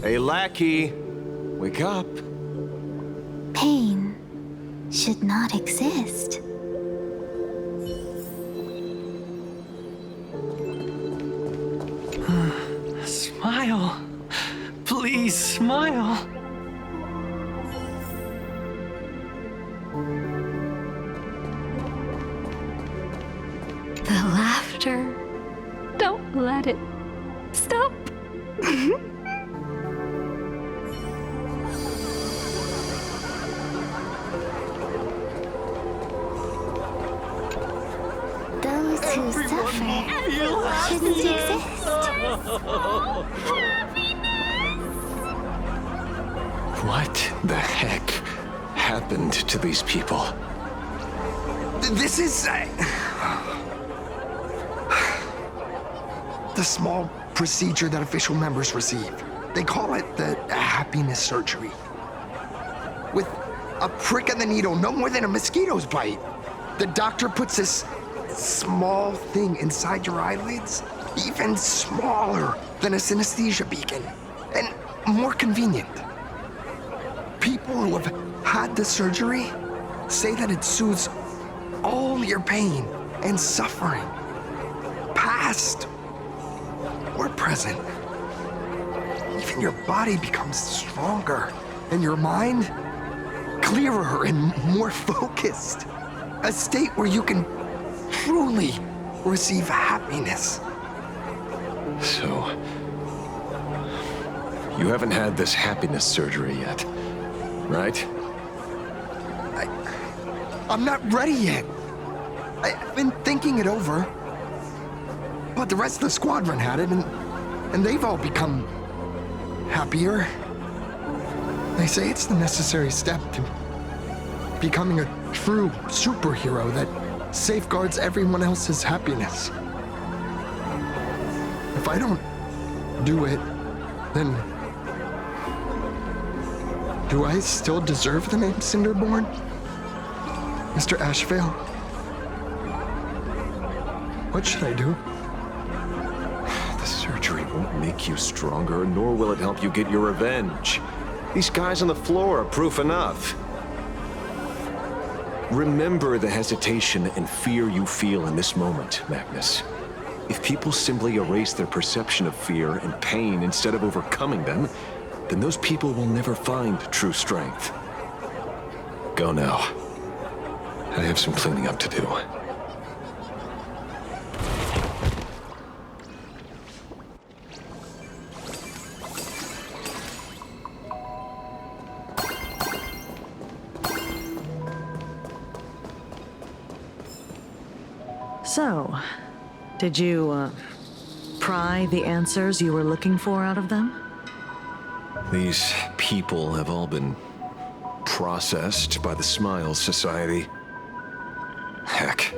Hey, lackey, wake up. Pain should not exist. Smile. Please smile. The laughter. Don't let it stop. Those who suffer shouldn't exist. What the heck happened to these people? This is... the small procedure that official members receive. They call it the happiness surgery. With a prick of the needle, no more than a mosquito's bite. The doctor puts this small thing inside your eyelids, even smaller than a synesthesia beacon, and more convenient. People who have had the surgery say that it soothes all your pain and suffering, past or present. Even your body becomes stronger, and your mind clearer and more focused. A state where you can truly receive happiness. So, you haven't had this happiness surgery yet, right? I'm not ready yet. I've been thinking it over. But the rest of the squadron had it, and they've all become happier. They say it's the necessary step to becoming a true superhero that safeguards everyone else's happiness. If I don't do it, then do I still deserve the name Cinderborn? Mr. Ashvale? What should I do? The surgery won't make you stronger, nor will it help you get your revenge. These guys on the floor are proof enough. Remember the hesitation and fear you feel in this moment, Magnus. If people simply erase their perception of fear and pain instead of overcoming them, then those people will never find true strength. Go now. I have some cleaning up to do. So, did you, pry the answers you were looking for out of them? These people have all been processed by the Smiles Society. Heck,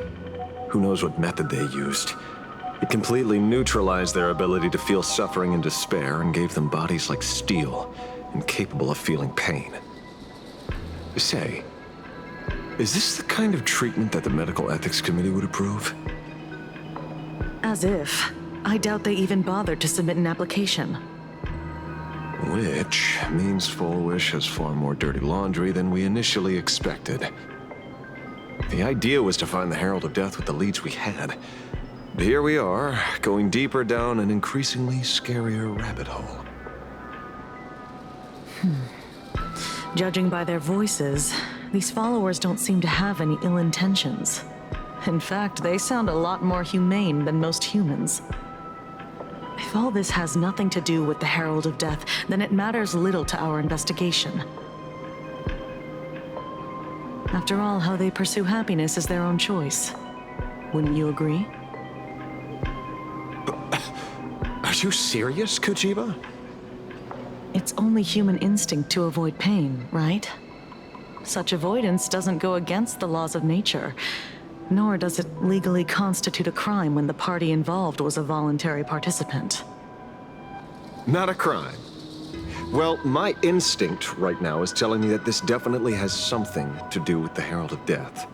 who knows what method they used. It completely neutralized their ability to feel suffering and despair and gave them bodies like steel, incapable of feeling pain. Say, is this the kind of treatment that the Medical Ethics Committee would approve? As if. I doubt they even bothered to submit an application. Which means Full Wish has far more dirty laundry than we initially expected. The idea was to find the Herald of Death with the leads we had. But here we are, going deeper down an increasingly scarier rabbit hole. Judging by their voices, these followers don't seem to have any ill intentions. In fact, they sound a lot more humane than most humans. If all this has nothing to do with the Herald of Death, then it matters little to our investigation. After all, how they pursue happiness is their own choice. Wouldn't you agree? Are you serious, Kojiba? It's only human instinct to avoid pain, right? Such avoidance doesn't go against the laws of nature, nor does it legally constitute a crime when the party involved was a voluntary participant. Not a crime. Well, my instinct right now is telling me that this definitely has something to do with the Herald of Death.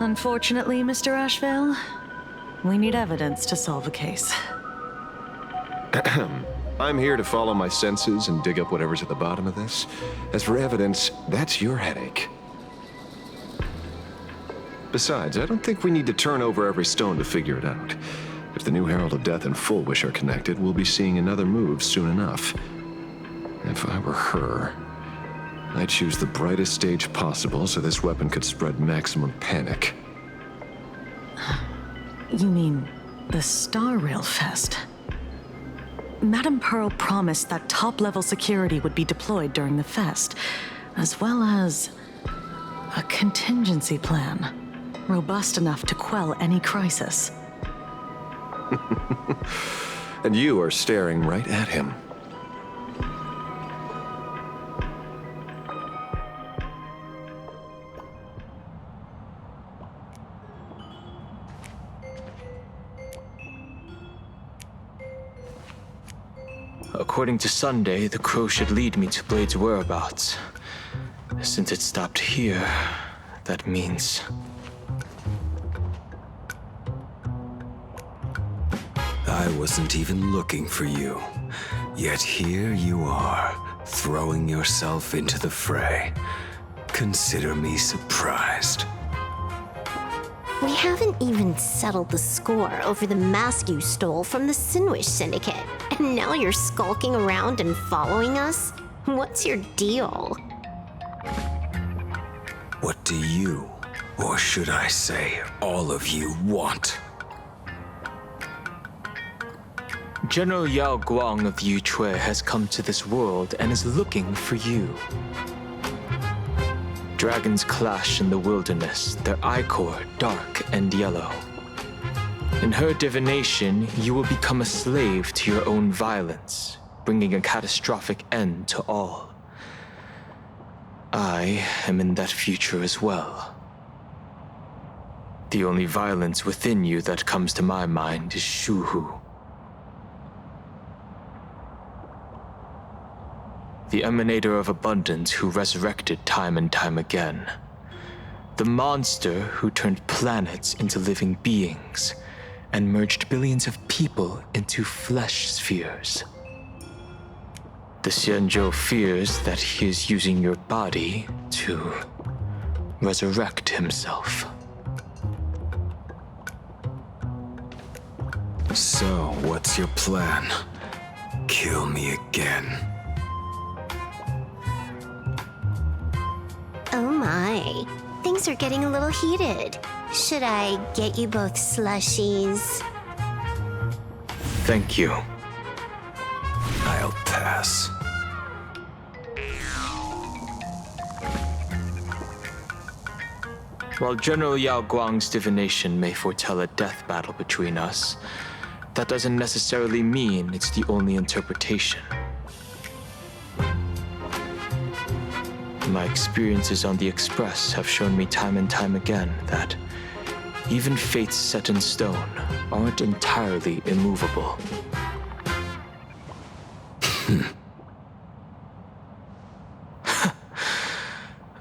Unfortunately, Mr. Ashvale, we need evidence to solve a case. I'm here to follow my senses and dig up whatever's at the bottom of this. As for evidence, that's your headache. Besides, I don't think we need to turn over every stone to figure it out. If the new Herald of Death and Full Wish are connected, we'll be seeing another move soon enough. If I were her, I'd choose the brightest stage possible so this weapon could spread maximum panic. You mean the Star Rail Fest? Madame Pearl promised that top-level security would be deployed during the fest, as well as a contingency plan, robust enough to quell any crisis. And you are staring right at him. According to Sunday, the crow should lead me to Blade's whereabouts. Since it stopped here, that means... I wasn't even looking for you. Yet here you are, throwing yourself into the fray. Consider me surprised. We haven't even settled the score over the mask you stole from the Sinwish Syndicate. And now you're skulking around and following us? What's your deal? What do you, or should I say, all of you, want? General Yao Guang of Yushui has come to this world and is looking for you. Dragons clash in the wilderness, their ichor dark and yellow. In her divination, you will become a slave to your own violence, bringing a catastrophic end to all. I am in that future as well. The only violence within you that comes to my mind is Shuhu. The emanator of abundance who resurrected time and time again. The monster who turned planets into living beings and merged billions of people into flesh spheres. The Xianzhou fears that he is using your body to resurrect himself. So, what's your plan? Kill me again. Oh my, things are getting a little heated. Should I get you both slushies? Thank you. I'll pass. While General Yao Guang's divination may foretell a death battle between us, that doesn't necessarily mean it's the only interpretation. My experiences on the Express have shown me time and time again that even fates set in stone aren't entirely immovable.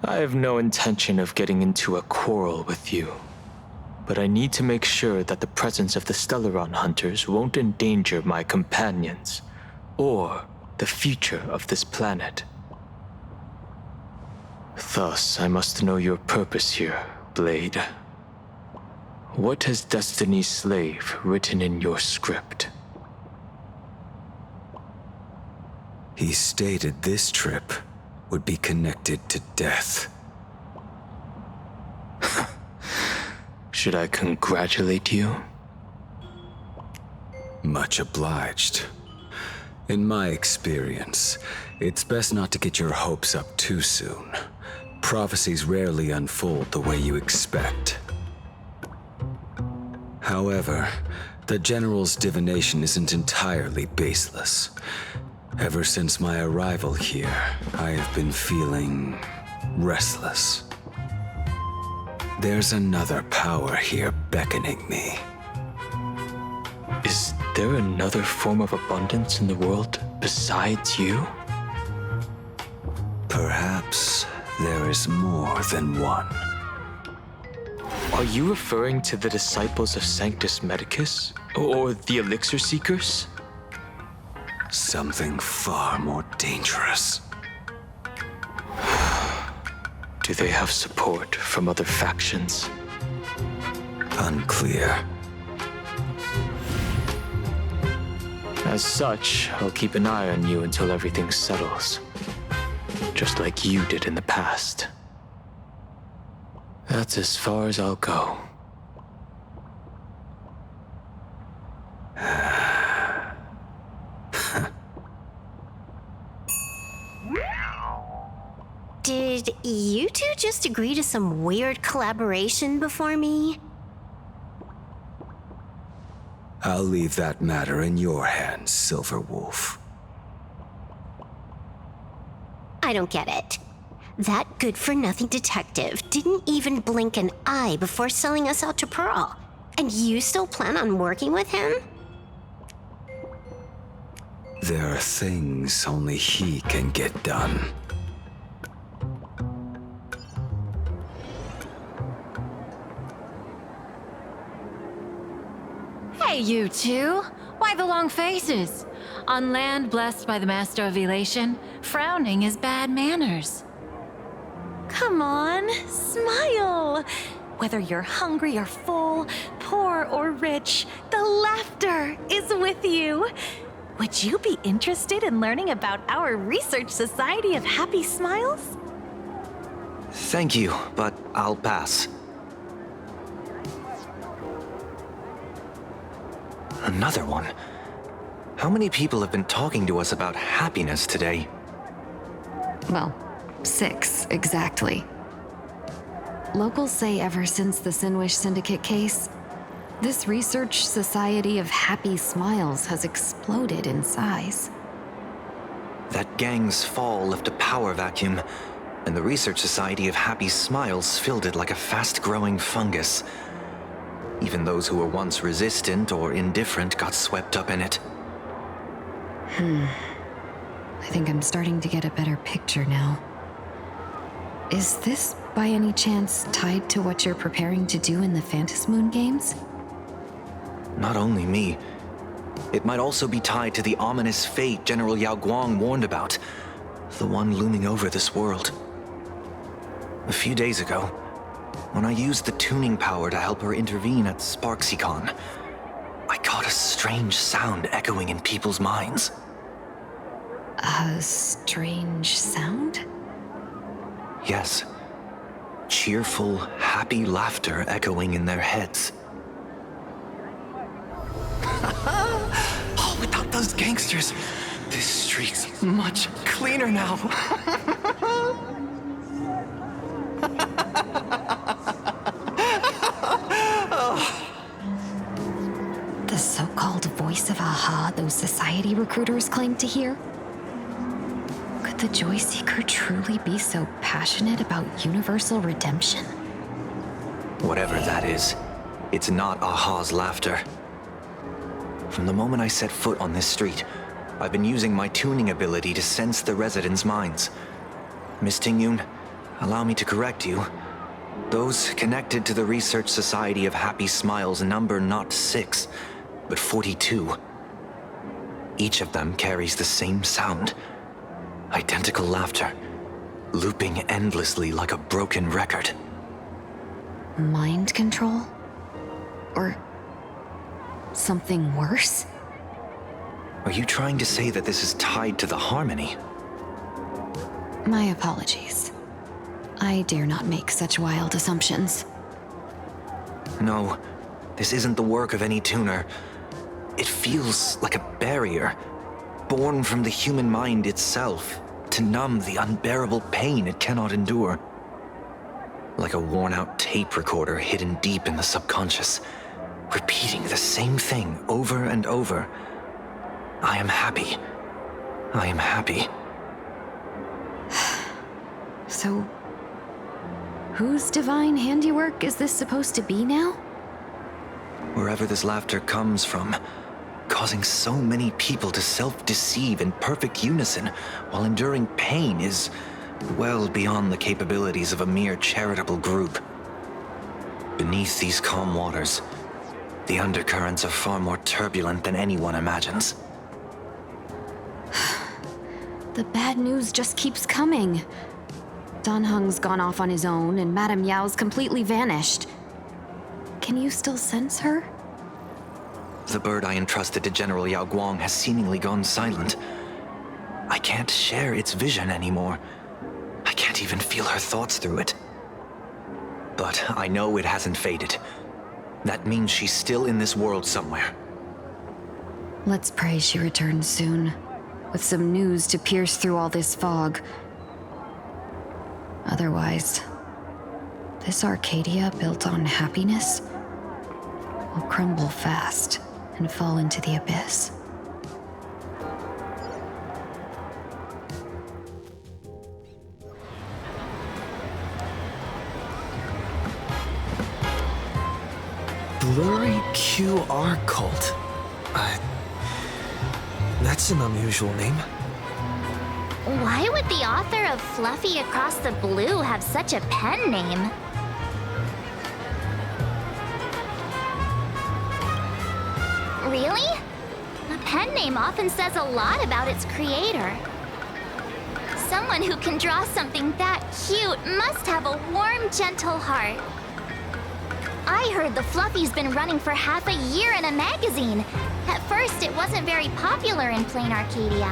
I have no intention of getting into a quarrel with you, but I need to make sure that the presence of the Stellaron hunters won't endanger my companions or the future of this planet. Thus, I must know your purpose here, Blade. What has Destiny's Slave written in your script? He stated this trip would be connected to death. Should I congratulate you? Much obliged. In my experience, it's best not to get your hopes up too soon. Prophecies rarely unfold the way you expect. However, the General's divination isn't entirely baseless. Ever since my arrival here, I have been feeling restless. There's another power here beckoning me. Is there another form of abundance in the world besides you? Perhaps there is more than one. Are you referring to the disciples of Sanctus Medicus? Or the Elixir Seekers? Something far more dangerous. Do they have support from other factions? Unclear. As such, I'll keep an eye on you until everything settles. Just like you did in the past. That's as far as I'll go. Did you two just agree to some weird collaboration before me? I'll leave that matter in your hands, Silver Wolf. I don't get it. That good-for-nothing detective didn't even blink an eye before selling us out to Pearl. And you still plan on working with him? There are things only he can get done. Hey, you two! Why the long faces? On land blessed by the Master of Elation, frowning is bad manners. Come on, smile! Whether you're hungry or full, poor or rich, the laughter is with you. Would you be interested in learning about our Research Society of Happy Smiles? Thank you, but I'll pass. Another one? How many people have been talking to us about happiness today? Well, 6, exactly. Locals say ever since the Sinwish Syndicate case, this Research Society of Happy Smiles has exploded in size. That gang's fall left a power vacuum, and the Research Society of Happy Smiles filled it like a fast-growing fungus. Even those who were once resistant or indifferent got swept up in it. I think I'm starting to get a better picture now. Is this, by any chance, tied to what you're preparing to do in the Phantasmoon games? Not only me. It might also be tied to the ominous fate General Yao Guang warned about. The one looming over this world. A few days ago, when I used the tuning power to help her intervene at SparksyCon, I caught a strange sound echoing in people's minds. A strange sound? Yes. Cheerful, happy laughter echoing in their heads. Oh, without those gangsters, this street's much cleaner now. The so-called voice of Aha those society recruiters claim to hear? Could the Joy Seeker truly be so passionate about universal redemption? Whatever that is, it's not Aha's laughter. From the moment I set foot on this street, I've been using my tuning ability to sense the residents' minds. Miss Tingyun, allow me to correct you. Those connected to the Research Society of Happy Smiles number not 6, but 42. Each of them carries the same sound. Identical laughter, looping endlessly like a broken record. Mind control? Or something worse? Are you trying to say that this is tied to the harmony? My apologies. I dare not make such wild assumptions. No, this isn't the work of any tuner. It feels like a barrier, born from the human mind itself, to numb the unbearable pain it cannot endure. Like a worn-out tape recorder hidden deep in the subconscious, repeating the same thing over and over. I am happy. I am happy. So, whose divine handiwork is this supposed to be now? Wherever this laughter comes from, causing so many people to self-deceive in perfect unison while enduring pain is well beyond the capabilities of a mere charitable group. Beneath these calm waters, the undercurrents are far more turbulent than anyone imagines. The bad news just keeps coming. Dan Heng's gone off on his own, and Madame Yao's completely vanished. Can you still sense her? The bird I entrusted to General Yao Guang has seemingly gone silent. I can't share its vision anymore. I can't even feel her thoughts through it. But I know it hasn't faded. That means she's still in this world somewhere. Let's pray she returns soon, with some news to pierce through all this fog. Otherwise, this Arcadia built on happiness will crumble fast and fall into the abyss. Blurry QR cult. That's an unusual name. Why would the author of Fluffy Across the Blue have such a pen name? Really? A pen name often says a lot about its creator. Someone who can draw something that cute must have a warm, gentle heart. I heard the Fluffy's been running for half a year in a magazine. At first, it wasn't very popular in Planarcadia.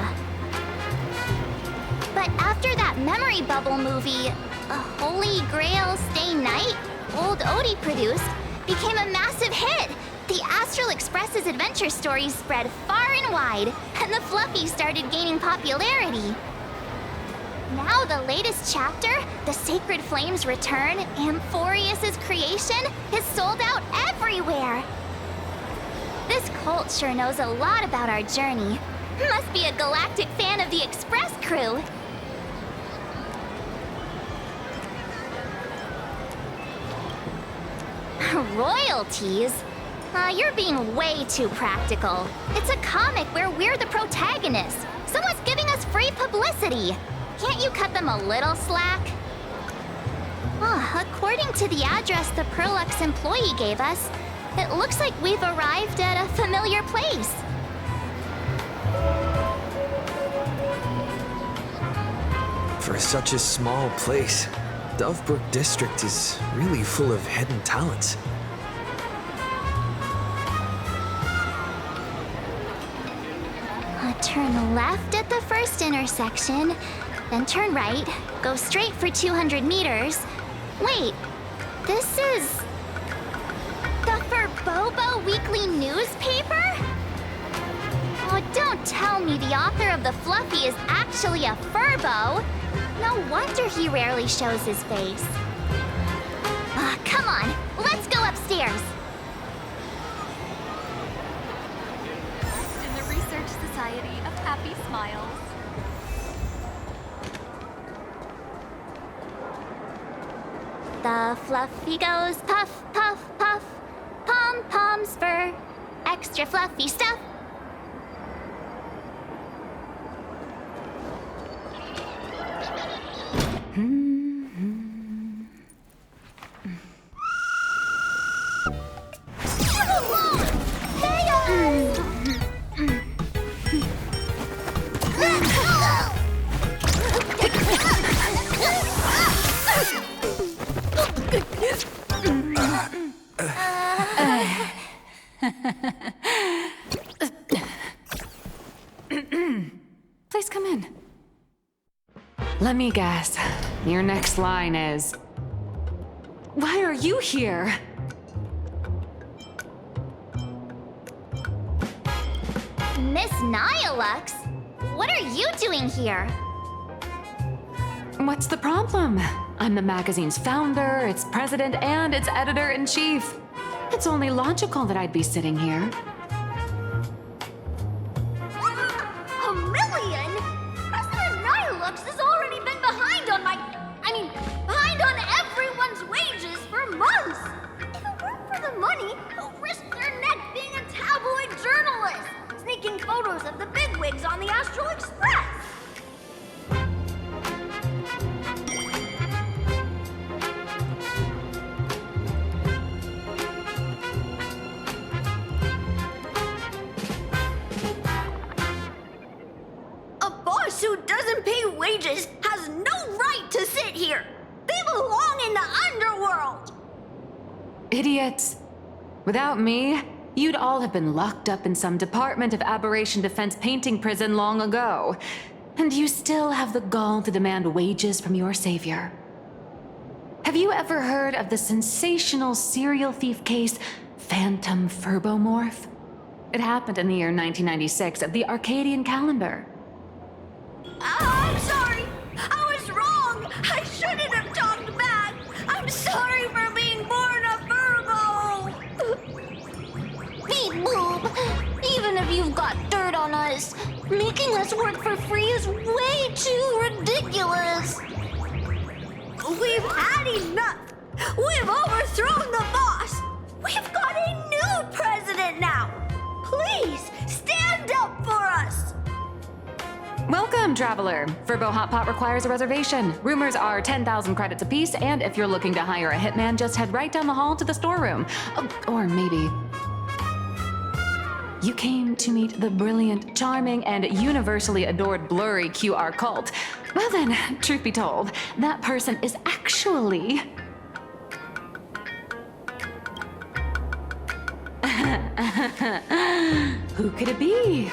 But after that memory bubble movie, A Holy Grail Stay Night, Old Odie produced, became a massive hit. The Astral Express's adventure stories spread far and wide, and the Fluffy started gaining popularity. Now the latest chapter, The Sacred Flames Return, Amphorius's creation, is sold out everywhere. This cult sure knows a lot about our journey. Must be a galactic fan of the Express crew. Royalties? You're being way too practical. It's a comic where we're the protagonists. Someone's giving us free publicity. Can't you cut them a little slack? According to the address the Perlux employee gave us, it looks like we've arrived at a familiar place. For such a small place, Dovebrook District is really full of hidden talents. Turn left at the first intersection, then turn right, go straight for 200 meters. Wait, this is the Furbobo Weekly newspaper? Oh, don't tell me the author of the Fluffy is actually a Furbo. No wonder he rarely shows his face. Come on, let's go upstairs. In the Research Society of Happy Smiles. The Fluffy goes puff, puff, puff. Pom-poms for extra fluffy stuff. Please come in. Let me guess. Your next line is... Why are you here? Miss Nihilux? What are you doing here? What's the problem? I'm the magazine's founder, its president, and its editor-in-chief. It's only logical that I'd be sitting here. $1 million? President Nihilux has already been behind on behind on everyone's wages for months. If it weren't for the money, who'd risk their neck being a tabloid journalist, sneaking photos of the bigwigs on the Astral Express? Who who doesn't pay wages has no right to sit here. They belong in the underworld. Idiots. Without me, you'd all have been locked up in some Department of Aberration Defense painting prison long ago. And you still have the gall to demand wages from your savior. Have you ever heard of the sensational serial thief case, Phantom Furbomorph? It happened in the year 1996 of the Arcadian calendar. I'm sorry. I was wrong. I shouldn't have talked back. I'm sorry for being born a Furbo. Beep boop. Even if you've got dirt on us, making us work for free is way too ridiculous. We've had enough. We've overthrown the boss. We've got a new president now. Please stand up for us. Welcome, traveler. Furbo Hot Pot requires a reservation. Rumors are 10,000 credits apiece, and if you're looking to hire a hitman, just head right down the hall to the storeroom. Oh, or maybe you came to meet the brilliant, charming, and universally adored blurry QR cult. Well then, truth be told, that person is actually... Who could it be?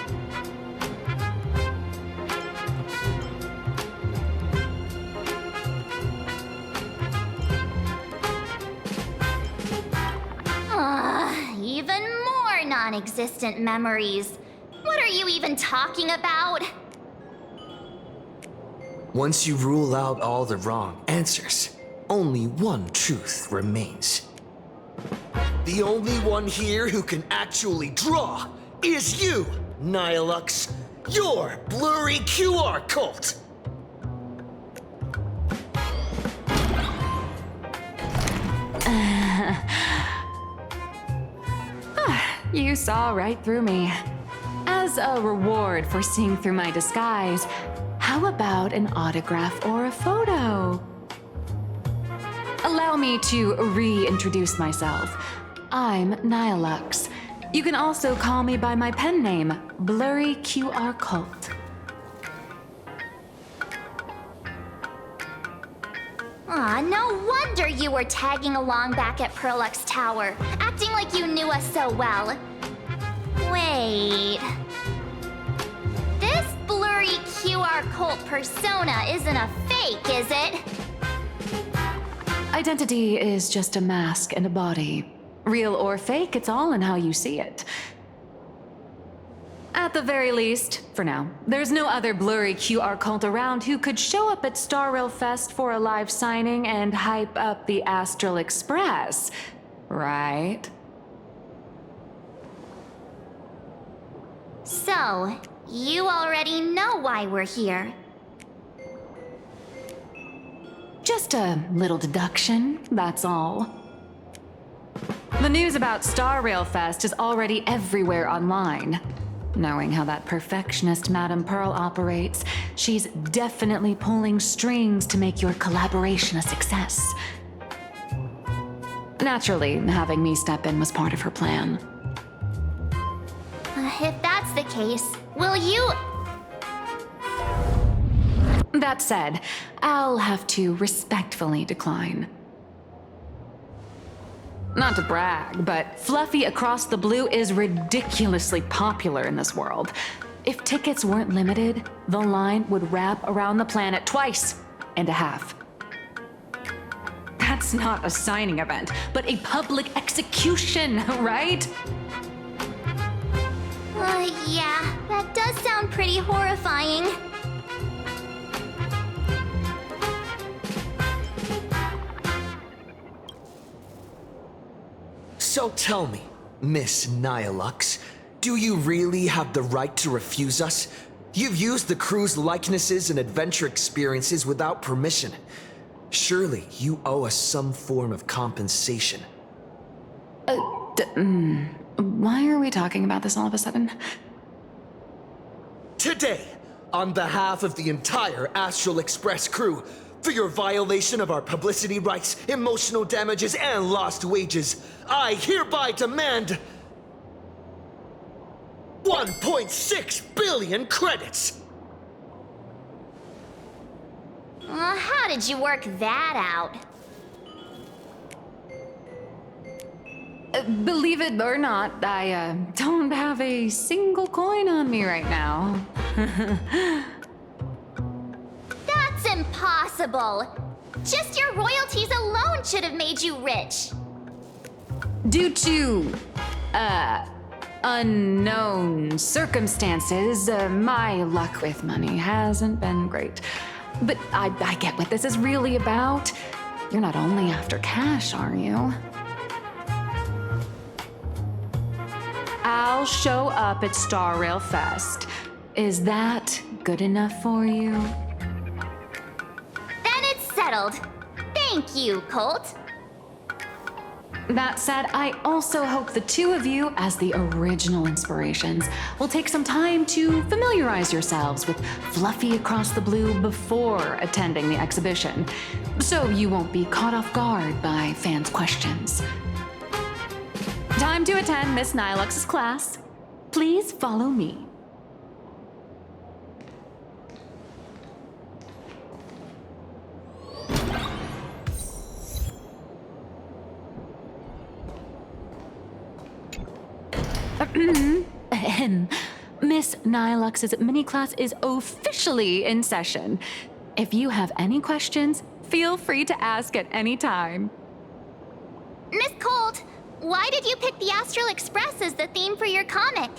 Even more non-existent memories. What are you even talking about? Once you rule out all the wrong answers, only one truth remains. The only one here who can actually draw is you, Nihilux, your blurry QR cult. You saw right through me. As a reward for seeing through my disguise, how about an autograph or a photo? Allow me to reintroduce myself. I'm Nihilux. You can also call me by my pen name, Blurry QR Cult. Aw, no wonder you were tagging along back at Perlux Tower, acting like you knew us so well. Wait. This blurry QR cult persona isn't a fake, is it? Identity is just a mask and a body. Real or fake, it's all in how you see it. At the very least, for now, there's no other blurry QR cult around who could show up at Star Rail Fest for a live signing and hype up the Astral Express, right? So, you already know why we're here. Just a little deduction, that's all. The news about Star Rail Fest is already everywhere online. Knowing how that perfectionist Madame Pearl operates, she's definitely pulling strings to make your collaboration a success. Naturally, having me step in was part of her plan. If that's the case, will you... That said, I'll have to respectfully decline. Not to brag, but Fluffy Across the Blue is ridiculously popular in this world. If tickets weren't limited, the line would wrap around the planet twice and a half. That's not a signing event, but a public execution, right? Yeah, that does sound pretty horrifying. So tell me, Miss Nihilux, do you really have the right to refuse us? You've used the crew's likenesses and adventure experiences without permission. Surely you owe us some form of compensation. Why are we talking about this all of a sudden? Today, on behalf of the entire Astral Express crew, for your violation of our publicity rights, emotional damages, and lost wages, I hereby demand 1.6 billion credits! How did you work that out? Believe it or not, I don't have a single coin on me right now. That's impossible. Just your royalties alone should have made you rich. Due to, unknown circumstances, my luck with money hasn't been great. But I get what this is really about. You're not only after cash, are you? I'll show up at Star Rail Fest. Is that good enough for you? Then it's settled. Thank you, Colt. That said, I also hope the two of you, as the original inspirations, will take some time to familiarize yourselves with Fluffy Across the Blue before attending the exhibition, so you won't be caught off guard by fans' questions. Time to attend Miss Nilux's class. Please follow me. Miss Nilux's mini class is officially in session. If you have any questions, feel free to ask at any time. Miss Colt, why did you pick the Astral Express as the theme for your comic?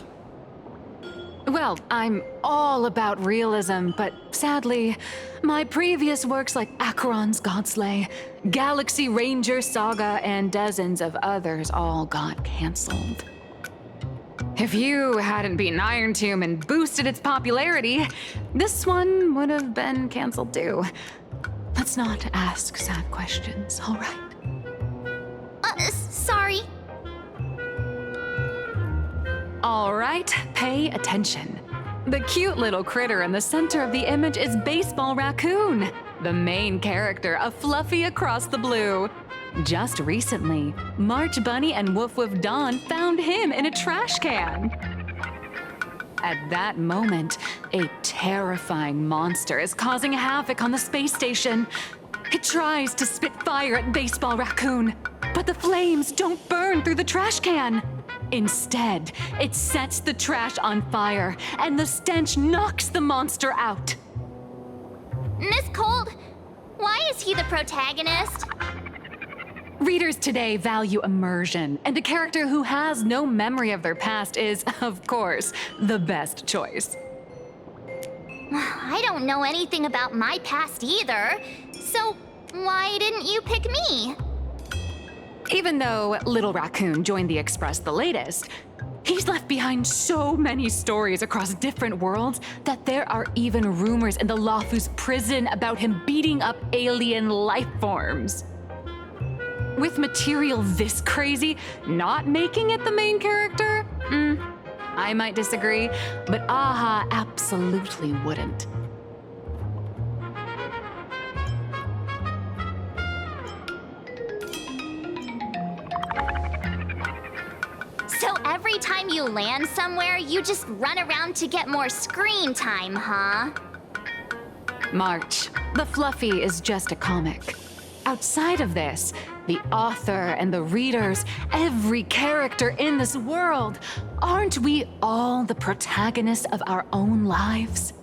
Well, I'm all about realism, but sadly, my previous works like Acheron's Godslay, Galaxy Ranger Saga, and dozens of others all got canceled. If you hadn't beaten Iron Tomb and boosted its popularity, this one would have been canceled too. Let's not ask sad questions, all right? Sorry. All right, pay attention. The cute little critter in the center of the image is Baseball Raccoon, the main character of Fluffy Across the Blue. Just recently, March Bunny and Woof Woof Dawn found him in a trash can. At that moment, a terrifying monster is causing havoc on the space station. It tries to spit fire at Baseball Raccoon, but the flames don't burn through the trash can. Instead, it sets the trash on fire, and the stench knocks the monster out. Miss Colt, why is he the protagonist? Readers today value immersion, and a character who has no memory of their past is, of course, the best choice. I don't know anything about my past either, so why didn't you pick me? Even though Little Raccoon joined the Express the latest, he's left behind so many stories across different worlds that there are even rumors in the Luofu's prison about him beating up alien life forms. With material this crazy, not making it the main character? I might disagree, but AHA absolutely wouldn't. So every time you land somewhere, you just run around to get more screen time, huh? March, the Fluffy is just a comic. Outside of this, the author and the readers, every character in this world, aren't we all the protagonists of our own lives?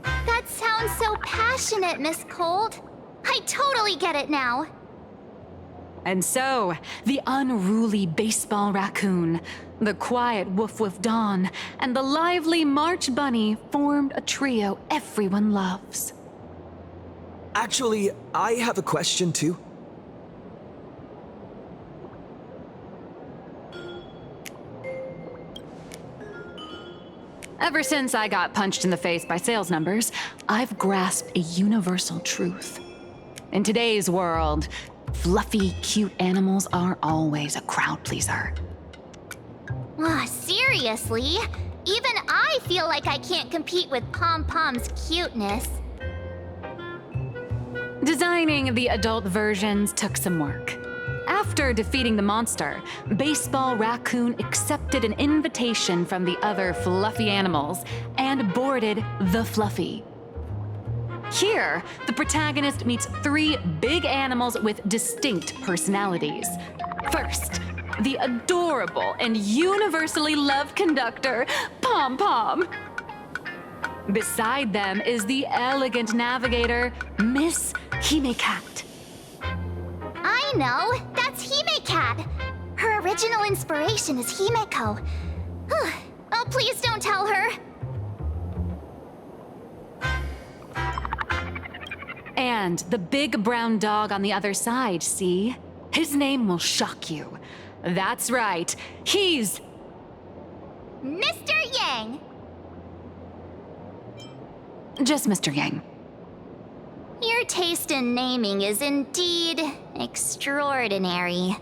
That sounds so passionate, Miss Colt. I totally get it now. And so, the unruly Baseball Raccoon, the quiet Woof Woof Dawn, and the lively March Bunny formed a trio everyone loves. Actually, I have a question too. Ever since I got punched in the face by sales numbers, I've grasped a universal truth. In today's world, fluffy, cute animals are always a crowd pleaser. Seriously? Even I feel like I can't compete with Pom Pom's cuteness. Designing the adult versions took some work. After defeating the monster, Baseball Raccoon accepted an invitation from the other fluffy animals and boarded the Fluffy. Here, the protagonist meets 3 big animals with distinct personalities. First, the adorable and universally loved conductor, Pom Pom. Beside them is the elegant navigator, Miss Hime-Cat. I know! That's Hime-Cat! Her original inspiration is Himeko. Oh, please don't tell her! And the big brown dog on the other side, see? His name will shock you. That's right, he's... Mr. Yang! Just Mr. Yang. Your taste in naming is indeed extraordinary.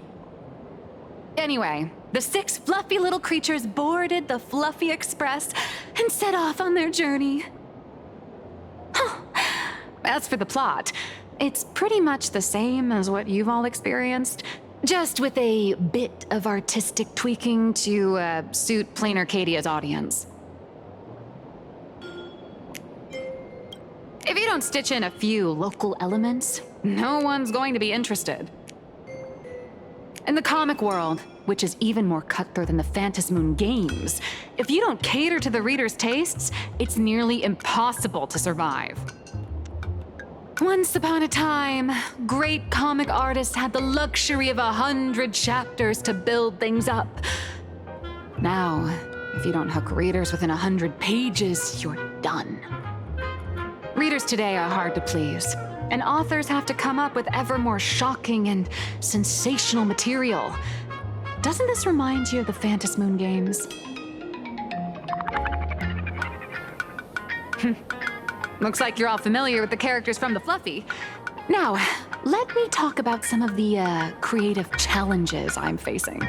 Anyway, the 6 fluffy little creatures boarded the Fluffy Express and set off on their journey. As for the plot, it's pretty much the same as what you've all experienced, just with a bit of artistic tweaking to suit Planarcadia's audience. If you don't stitch in a few local elements, no one's going to be interested. In the comic world, which is even more cutthroat than the Phantasmoon games, if you don't cater to the reader's tastes, it's nearly impossible to survive. Once upon a time, great comic artists had the luxury of 100 chapters to build things up. Now, if you don't hook readers within 100 pages, you're done. Readers today are hard to please, and authors have to come up with ever more shocking and sensational material. Doesn't this remind you of the Phantasmoon games? Looks like you're all familiar with the characters from the Fluffy. Now, let me talk about some of the creative challenges I'm facing.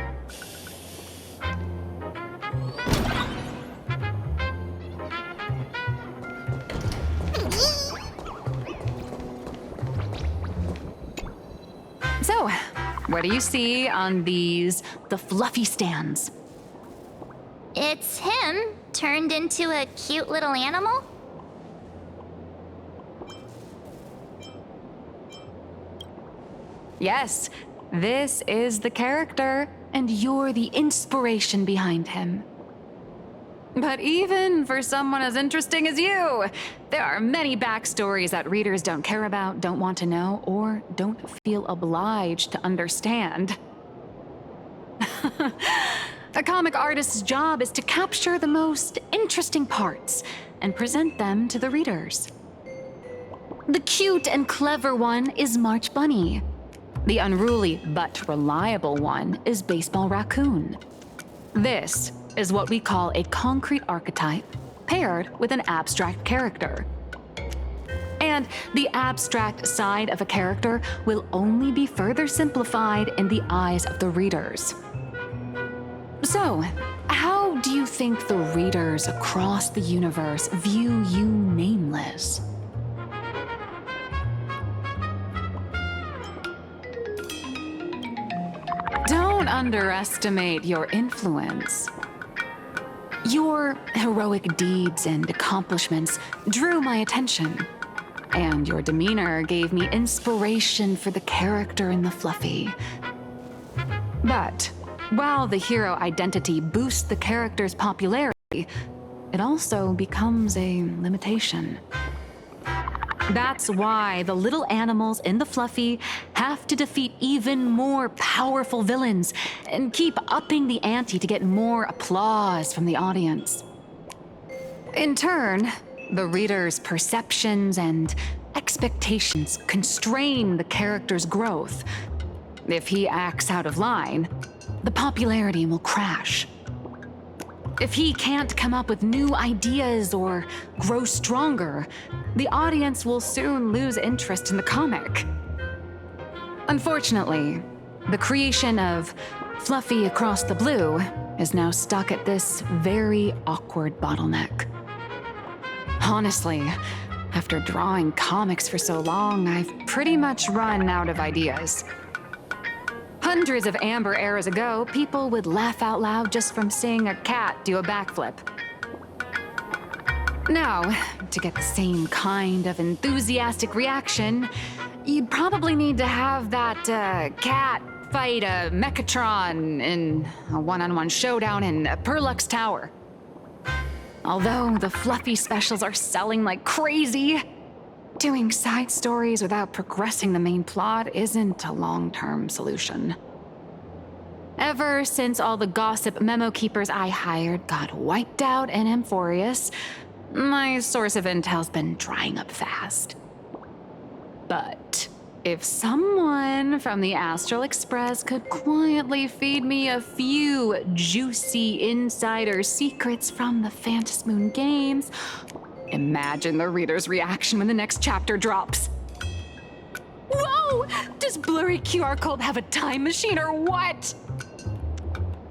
So, what do you see on the Fluffy stands? It's him, turned into a cute little animal? Yes, this is the character, and you're the inspiration behind him. But even for someone as interesting as you, there are many backstories that readers don't care about, don't want to know, or don't feel obliged to understand. A comic artist's job is to capture the most interesting parts and present them to the readers. The cute and clever one is March Bunny. The unruly but reliable one is Baseball Raccoon. This is what we call a concrete archetype paired with an abstract character. And the abstract side of a character will only be further simplified in the eyes of the readers. So, how do you think the readers across the universe view you nameless? Don't underestimate your influence. Your heroic deeds and accomplishments drew my attention, and your demeanor gave me inspiration for the character in the Fluffy. But while the hero identity boosts the character's popularity, it also becomes a limitation. That's why the little animals in the Fluffy have to defeat even more powerful villains and keep upping the ante to get more applause from the audience. In turn, the reader's perceptions and expectations constrain the character's growth. If he acts out of line, the popularity will crash. If he can't come up with new ideas or grow stronger, the audience will soon lose interest in the comic. Unfortunately, the creation of Fluffy Across the Blue is now stuck at this very awkward bottleneck. Honestly, after drawing comics for so long, I've pretty much run out of ideas. Hundreds of Amber eras ago, people would laugh out loud just from seeing a cat do a backflip. Now, to get the same kind of enthusiastic reaction, you'd probably need to have that cat fight a Mechatron in a one-on-one showdown in Perlux Tower. Although the fluffy specials are selling like crazy, doing side stories without progressing the main plot isn't a long-term solution. Ever since all the gossip memo keepers I hired got wiped out in Amphorius, my source of intel's been drying up fast. But if someone from the Astral Express could quietly feed me a few juicy insider secrets from the Phantasmoon games, imagine the reader's reaction when the next chapter drops. Whoa! Does Blurry QR Code have a time machine or what?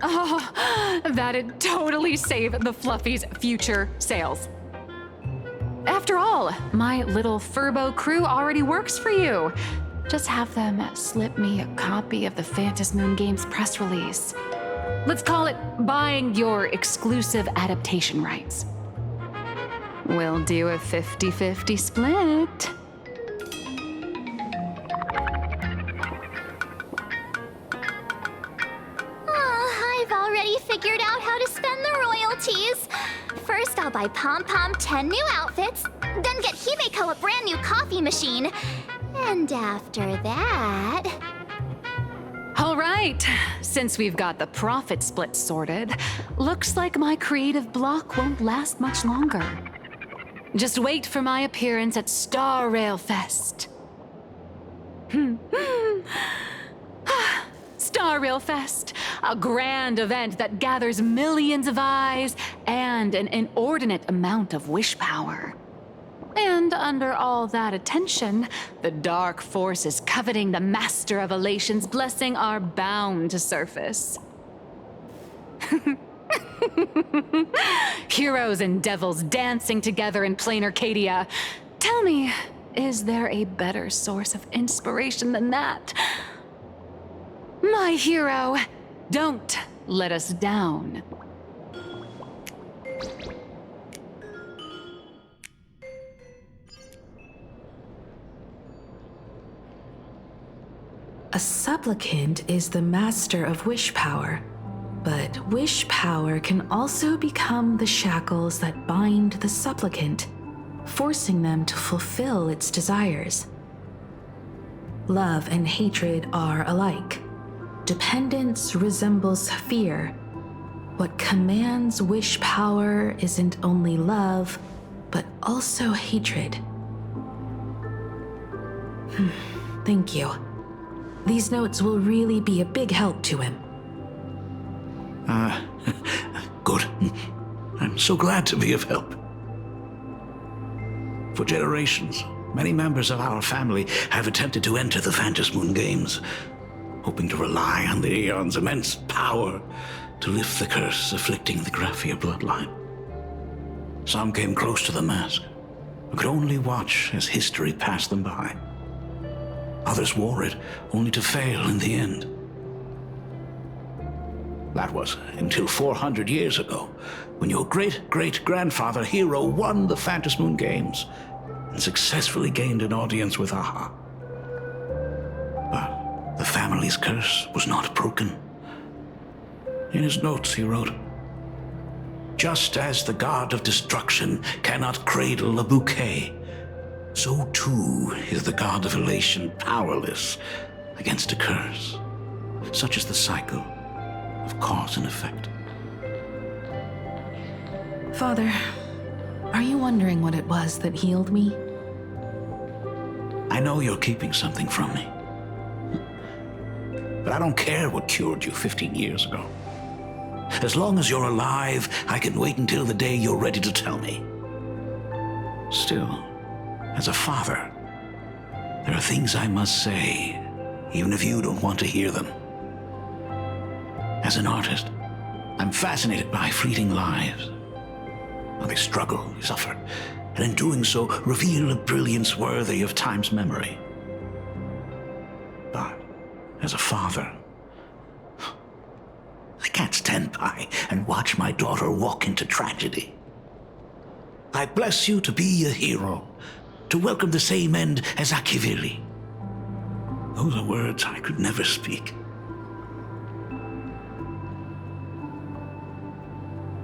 Oh, that'd totally save the Fluffy's future sales. After all, my little Furbo crew already works for you. Just have them slip me a copy of the Phantasmoon Games press release. Let's call it buying your exclusive adaptation rights. We'll do a 50-50 split. I've already figured out how to spend the royalties. First, I'll buy Pom Pom 10 new outfits, then get Himeko a brand new coffee machine. And after that... All right, since we've got the profit split sorted, looks like my creative block won't last much longer. Just wait for my appearance at Star Rail Fest. Star Rail Fest, a grand event that gathers millions of eyes and an inordinate amount of wish power. And under all that attention, the dark forces coveting the Master of Elation's blessing are bound to surface. Heroes and devils dancing together in Planarcadia. Tell me, is there a better source of inspiration than that? My hero, don't let us down. A supplicant is the master of wish power, but wish power can also become the shackles that bind the supplicant, forcing them to fulfill its desires. Love and hatred are alike. Dependence resembles fear. What commands wish power isn't only love, but also hatred. Thank you. These notes will really be a big help to him. Good. I'm so glad to be of help. For generations, many members of our family have attempted to enter the Phantasmoon Games, hoping to rely on the Aeon's immense power to lift the curse afflicting the Graphia bloodline. Some came close to the mask, but could only watch as history passed them by. Others wore it, only to fail in the end. That was until 400 years ago, when your great-great-grandfather Hero won the Phantasmoon Games and successfully gained an audience with Aha. But the family's curse was not broken. In his notes, he wrote, "Just as the god of destruction cannot cradle a bouquet, so too is the god of elation powerless against a curse. Such is the cycle of cause and effect." Father, are you wondering what it was that healed me? I know you're keeping something from me. But I don't care what cured you 15 years ago. As long as you're alive, I can wait until the day you're ready to tell me. Still, as a father, there are things I must say, even if you don't want to hear them. As an artist, I'm fascinated by fleeting lives. How they struggle, suffer, and in doing so, reveal a brilliance worthy of time's memory. But as a father, I can't stand by and watch my daughter walk into tragedy. I bless you to be a hero, to welcome the same end as Akivili. Those are words I could never speak.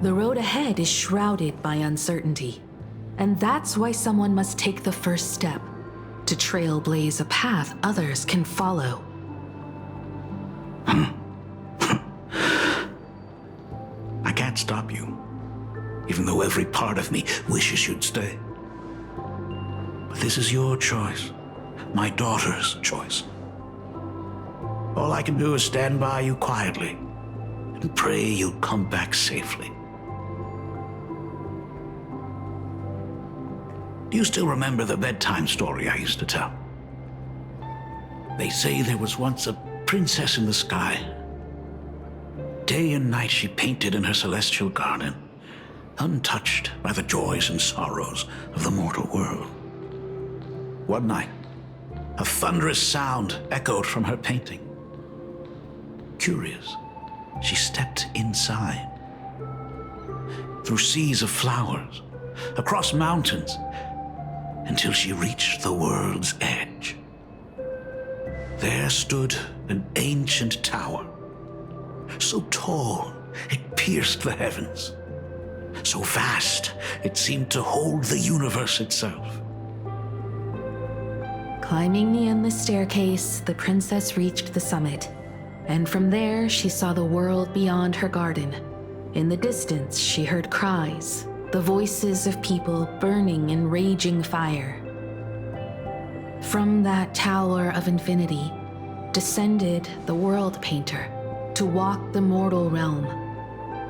The road ahead is shrouded by uncertainty, and that's why someone must take the first step to trailblaze a path others can follow. I can't stop you, even though every part of me wishes you'd stay. But this is your choice, my daughter's choice. All I can do is stand by you quietly and pray you'll come back safely. Do you still remember the bedtime story I used to tell? They say there was once a princess in the sky. Day and night she painted in her celestial garden, untouched by the joys and sorrows of the mortal world. One night, a thunderous sound echoed from her painting. Curious, she stepped inside. Through seas of flowers, across mountains, until she reached the world's edge. There stood an ancient tower, so tall it pierced the heavens, so vast it seemed to hold the universe itself. Climbing the endless staircase, the princess reached the summit, and from there she saw the world beyond her garden. In the distance, she heard cries, the voices of people burning in raging fire. From that tower of infinity descended the world painter to walk the mortal realm.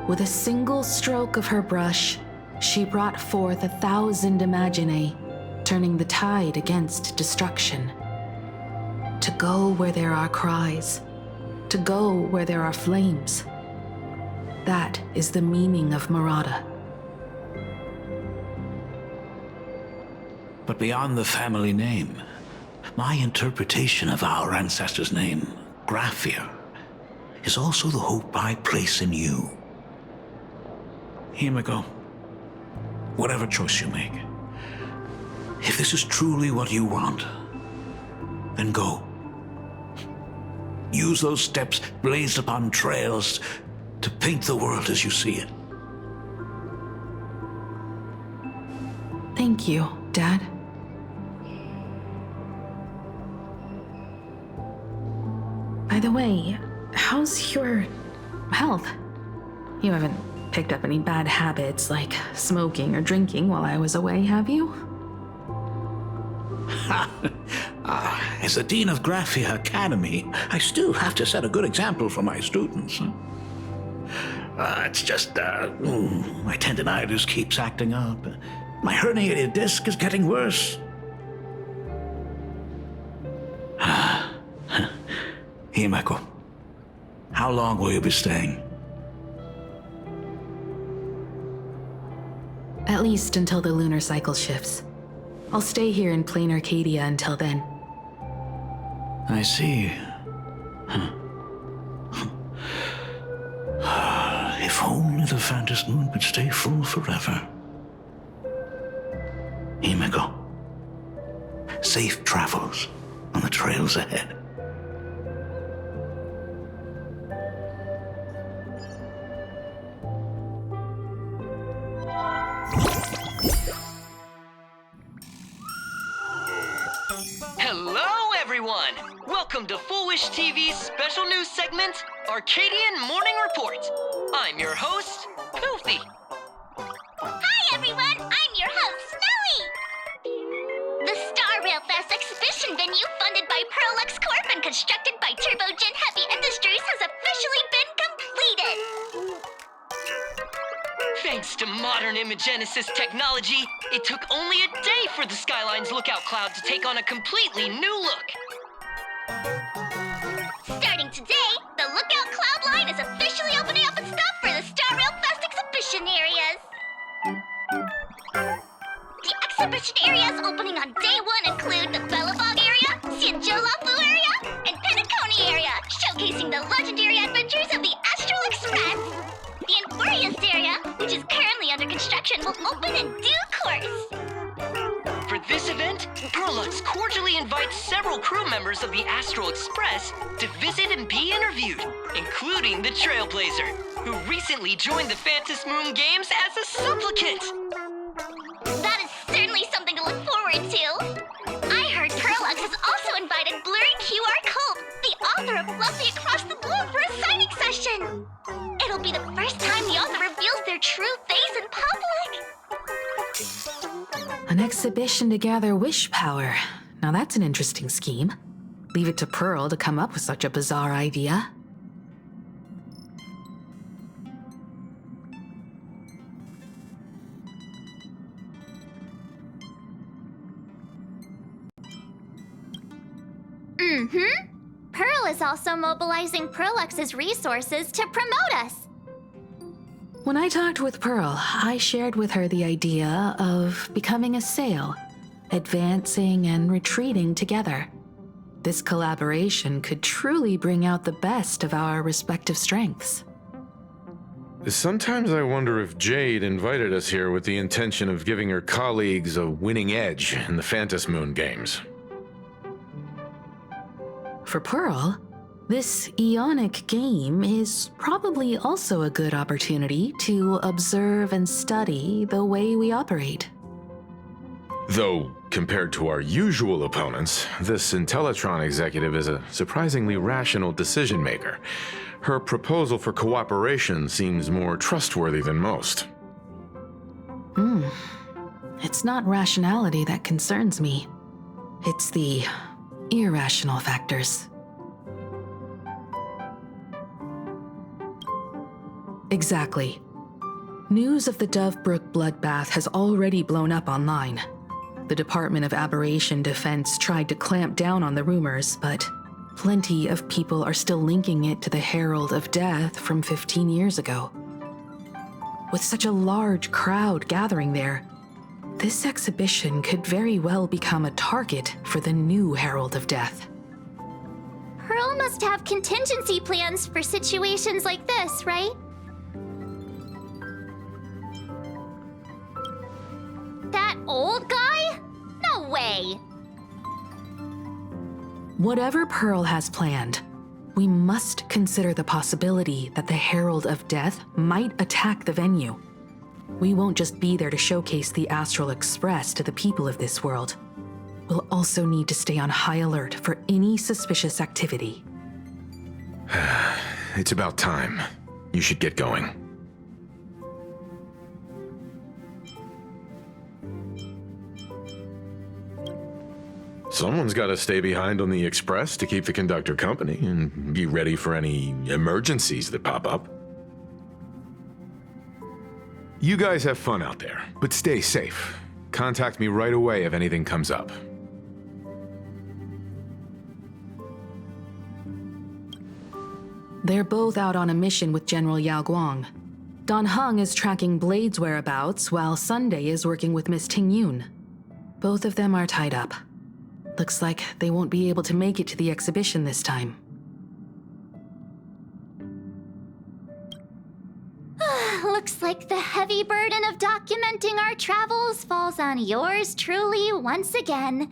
With a single stroke of her brush, she brought forth 1,000 imaginae, turning the tide against destruction. To go where there are cries, to go where there are flames. That is the meaning of Murata. But beyond the family name, my interpretation of our ancestor's name, Graphia, is also the hope I place in you. Himiko, whatever choice you make, if this is truly what you want, then go. Use those steps blazed upon trails to paint the world as you see it. Thank you, Dad. By the way, how's your health? You haven't picked up any bad habits like smoking or drinking while I was away, have you? As the Dean of Graphia Academy, I still have to set a good example for my students. It's just, my tendinitis keeps acting up. My herniated disc is getting worse. Himeko, how long will you be staying? At least until the lunar cycle shifts. I'll stay here in Planarcadia until then. I see. If only the Phantom Moon could stay full forever. Himeko, safe travels on the trails ahead. Hello, everyone! Welcome to Foolish TV's special news segment, Arcadian Morning Report. I'm your host, Goofy. Hi, everyone! I'm your host, Snowy! The Star Rail Fest exhibition venue funded by Pearlux Corp and constructed by Turbogen Heavy Industries has officially been completed! Thanks to modern imagenesis technology, it took only a day for the Skyline's lookout cloud to take on a completely new look. Starting today, the lookout cloud line is officially opening up its stop for the Star Rail Fest exhibition areas. The exhibition areas opening on day one include the Belobog area, Xianzhou Luofu area, and Penacony area, showcasing the legendary adventures of the Astral Express. The Infurious area, which is currently under construction, will open in due course Starbucks cordially invites several crew members of the Astral Express to visit and be interviewed, including the Trailblazer, who recently joined the Phantom Moon Games as a supplicant. That is certainly something to look forward to. I heard Perlux has also invited Blurry QR Cope, the author of Fluffy Across the Globe, for a signing session. It'll be the first time the author reveals their true face in public. An exhibition to gather wish power. Now that's an interesting scheme. Leave it to Pearl to come up with such a bizarre idea. Pearl is also mobilizing Perlux's resources to promote us. When I talked with Pearl, I shared with her the idea of becoming a sail, advancing and retreating together. This collaboration could truly bring out the best of our respective strengths. Sometimes I wonder if Jade invited us here with the intention of giving her colleagues a winning edge in the Phantom Moon Games. For Pearl, this Ionic game is probably also a good opportunity to observe and study the way we operate. Though, compared to our usual opponents, this Intellatron executive is a surprisingly rational decision maker. Her proposal for cooperation seems more trustworthy than most. It's not rationality that concerns me. It's the irrational factors. Exactly. News of the Dovebrook bloodbath has already blown up online. The Department of Aberration Defense tried to clamp down on the rumors, but plenty of people are still linking it to the Herald of Death from 15 years ago. With such a large crowd gathering there, this exhibition could very well become a target for the new Herald of Death. Pearl must have contingency plans for situations like this, right? That old guy? No way! Whatever Pearl has planned, we must consider the possibility that the Herald of Death might attack the venue. We won't just be there to showcase the Astral Express to the people of this world. We'll also need to stay on high alert for any suspicious activity. It's about time. You should get going. Someone's got to stay behind on the express to keep the conductor company and be ready for any emergencies that pop up. You guys have fun out there, but stay safe. Contact me right away if anything comes up. They're both out on a mission with General Yao Guang. Dan Heng is tracking Blade's whereabouts, while Sunday is working with Miss Ting Yun. Both of them are tied up. Looks like they won't be able to make it to the exhibition this time. Looks like the heavy burden of documenting our travels falls on yours truly once again.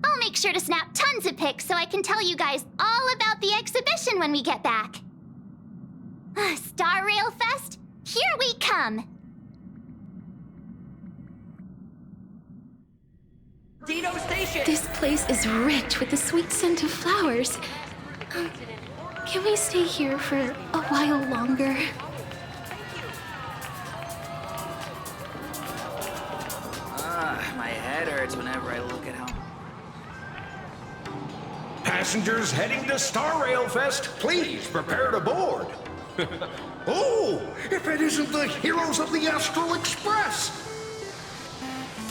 I'll make sure to snap tons of pics so I can tell you guys all about the exhibition when we get back. Star Rail Fest, here we come! Dino Station! This place is rich with the sweet scent of flowers. Can we stay here for a while longer? My head hurts whenever I look at how... Passengers heading to Star Rail Fest, please prepare to board. Oh, if it isn't the heroes of the Astral Express!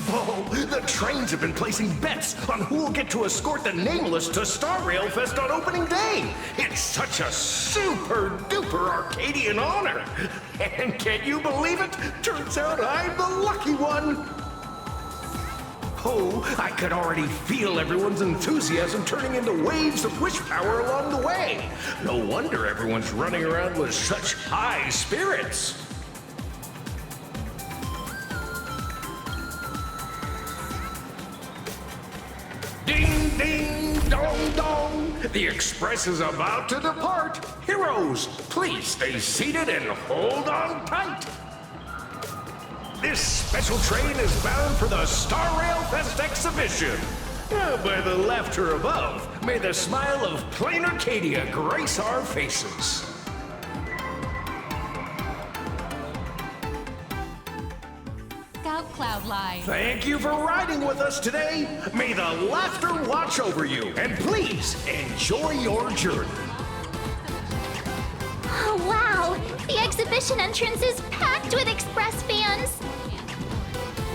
Oh, the trains have been placing bets on who will get to escort the Nameless to Star Rail Fest on opening day. It's such a super-duper Arcadian honor. And can you believe it? Turns out I'm the lucky one. Oh, I could already feel everyone's enthusiasm turning into waves of wish power along the way. No wonder everyone's running around with such high spirits. Ding dong dong! The express is about to depart. Heroes, please stay seated and hold on tight. This special train is bound for the Star Rail Fest exhibition. By the laughter above, may the smile of Planarcadia grace our faces. Scout Cloud Live. Thank you for riding with us today. May the laughter watch over you, and please enjoy your journey. Oh, wow! The exhibition entrance is packed with Express fans!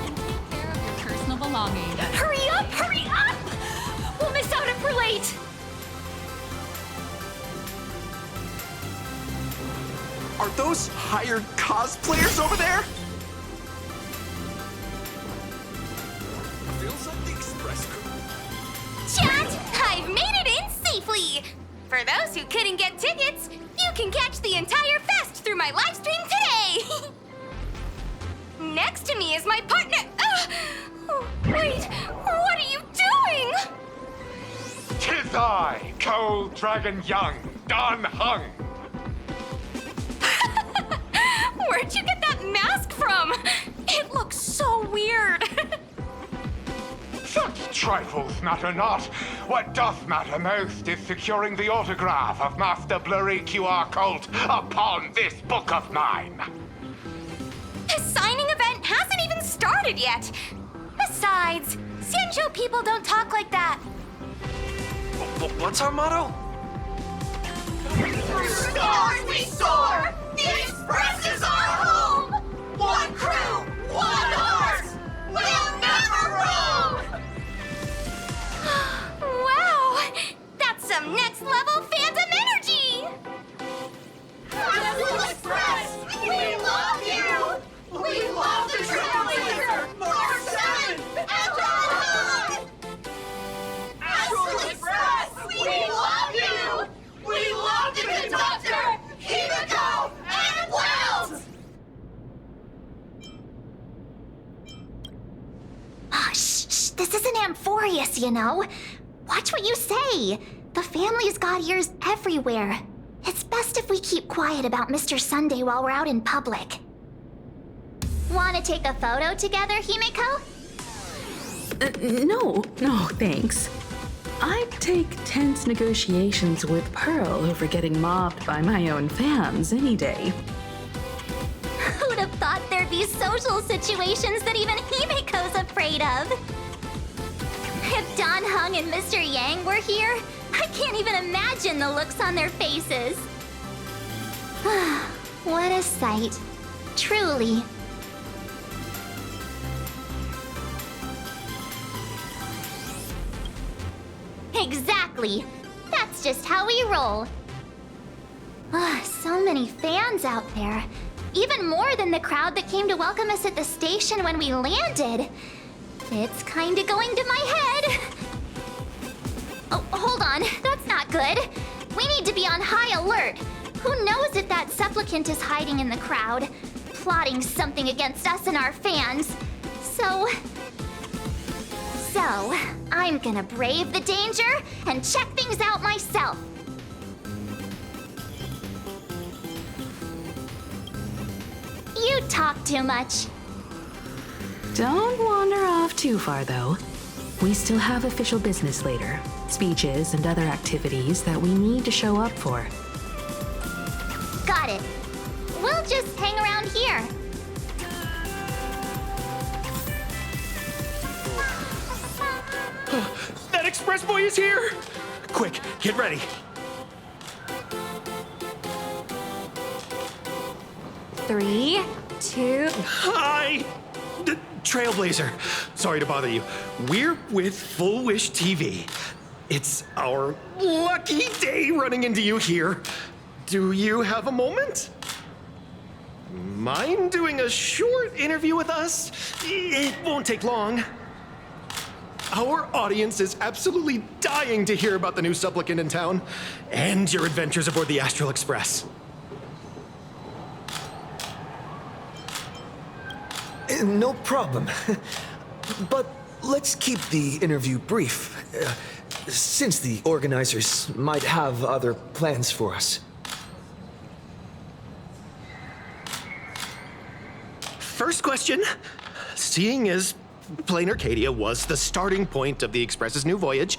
Take care of your personal belongings. Hurry up! Hurry up! We'll miss out if we're late! Are those hired cosplayers over there? Feels like the Express crew. Chat! I've made it in safely! For those who couldn't get tickets, you can catch the entire fest through my live stream today! Next to me is my partner. Wait, what are you doing? 'Tis I, Cold Dragon Young, Don Hung. Where'd you get that mask from? It looks so weird. Such trifles matter not. What doth matter most is securing the autograph of Master Blurry QR Cult upon this book of mine. The signing event hasn't even started yet. Besides, Xianzhou people don't talk like that. What's our motto? Through stars we soar! The Express is our home! One crew, one heart! We'll never roam! Wow! That's some next level fandom energy! Astral Express! We love you! We love the Trailblazer! Mark 7! And on! Astral Express! We love you! We love the conductor! Himiko and Wells! Oh, shh, this isn't Amphorius, you know. Watch what you say. The family's got ears everywhere. It's best if we keep quiet about Mr. Sunday while we're out in public. Want to take a photo together, Himiko? No, thanks. I'd take tense negotiations with Pearl over getting mobbed by my own fans any day. Who'd have thought there'd be social situations that even Himiko's afraid of? If Don Hung and Mr. Yang were here, I can't even imagine the looks on their faces. What a sight. Truly. Exactly. That's just how we roll. So many fans out there. Even more than the crowd that came to welcome us at the station when we landed. It's kinda going to my head. Oh, hold on. That's not good. We need to be on high alert. Who knows if that supplicant is hiding in the crowd, plotting something against us and our fans. So, I'm gonna brave the danger and check things out myself. You talk too much. Don't wander off too far, though. We still have official business later, speeches and other activities that we need to show up for. Got it. We'll just hang around here. That express boy is here! Quick, get ready. Three, two... Hi! Trailblazer. Sorry to bother you. We're with Full Wish TV. It's our lucky day running into you here. Do you have a moment? Mind doing a short interview with us? It won't take long. Our audience is absolutely dying to hear about the new supplicant in town and your adventures aboard the Astral Express. No problem. But let's keep the interview brief, since the organizers might have other plans for us. First question. Seeing as Planarcadia was the starting point of the Express's new voyage,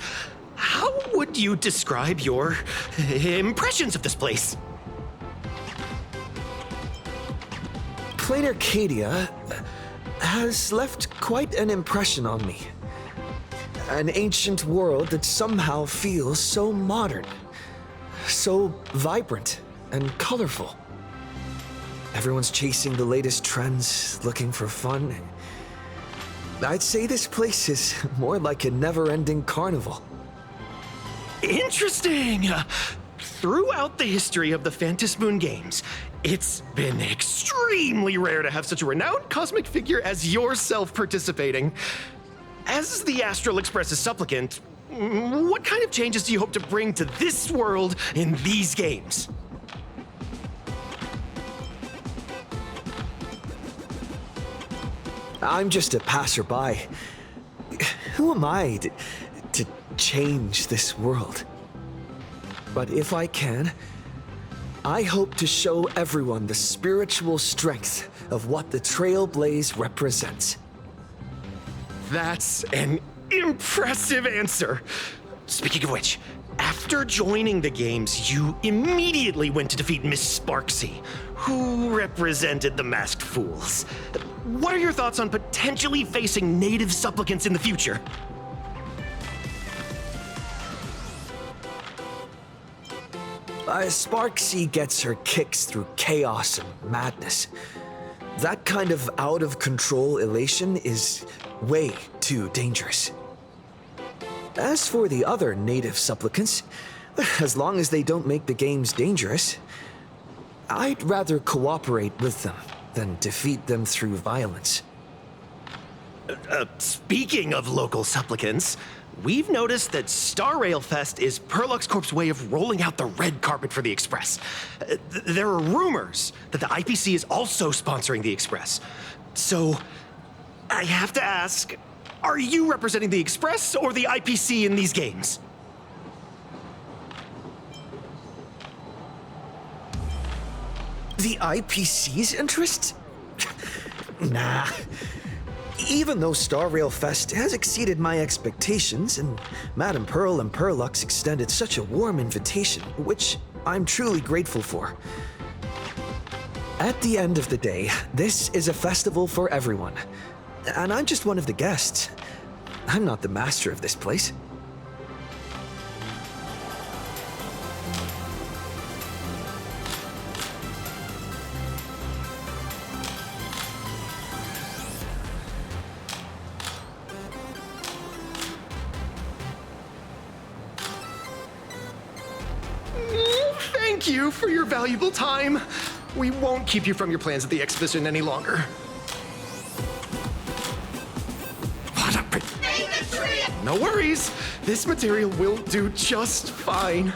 how would you describe your impressions of this place? Planarcadia has left quite an impression on me. An ancient world that somehow feels so modern, so vibrant and colorful. Everyone's chasing the latest trends, looking for fun. I'd say this place is more like a never-ending carnival. Interesting! Throughout the history of the Fantasy Moon games, it's been extremely rare to have such a renowned cosmic figure as yourself participating. As the Astral Express's supplicant, what kind of changes do you hope to bring to this world in these games? I'm just a passerby. Who am I to change this world? But if I can, I hope to show everyone the spiritual strength of what the Trailblaze represents. That's an impressive answer. Speaking of which, after joining the games, you immediately went to defeat Miss Sparksy, who represented the Masked Fools. What are your thoughts on potentially facing native supplicants in the future? Sparksy gets her kicks through chaos and madness. That kind of out-of-control elation is way too dangerous. As for the other native supplicants, as long as they don't make the games dangerous, I'd rather cooperate with them than defeat them through violence. Speaking of local supplicants, we've noticed that Star Rail Fest is Perlux Corp's way of rolling out the red carpet for the Express. There are rumors that the IPC is also sponsoring the Express. So, I have to ask, are you representing the Express or the IPC in these games? The IPC's interest? Nah. Even though Star Rail Fest has exceeded my expectations, and Madame Pearl and Perlux extended such a warm invitation, which I'm truly grateful for. At the end of the day, this is a festival for everyone. And I'm just one of the guests. I'm not the master of this place. Thank you for your valuable time. We won't keep you from your plans at the exhibition any longer. No worries. This material will do just fine.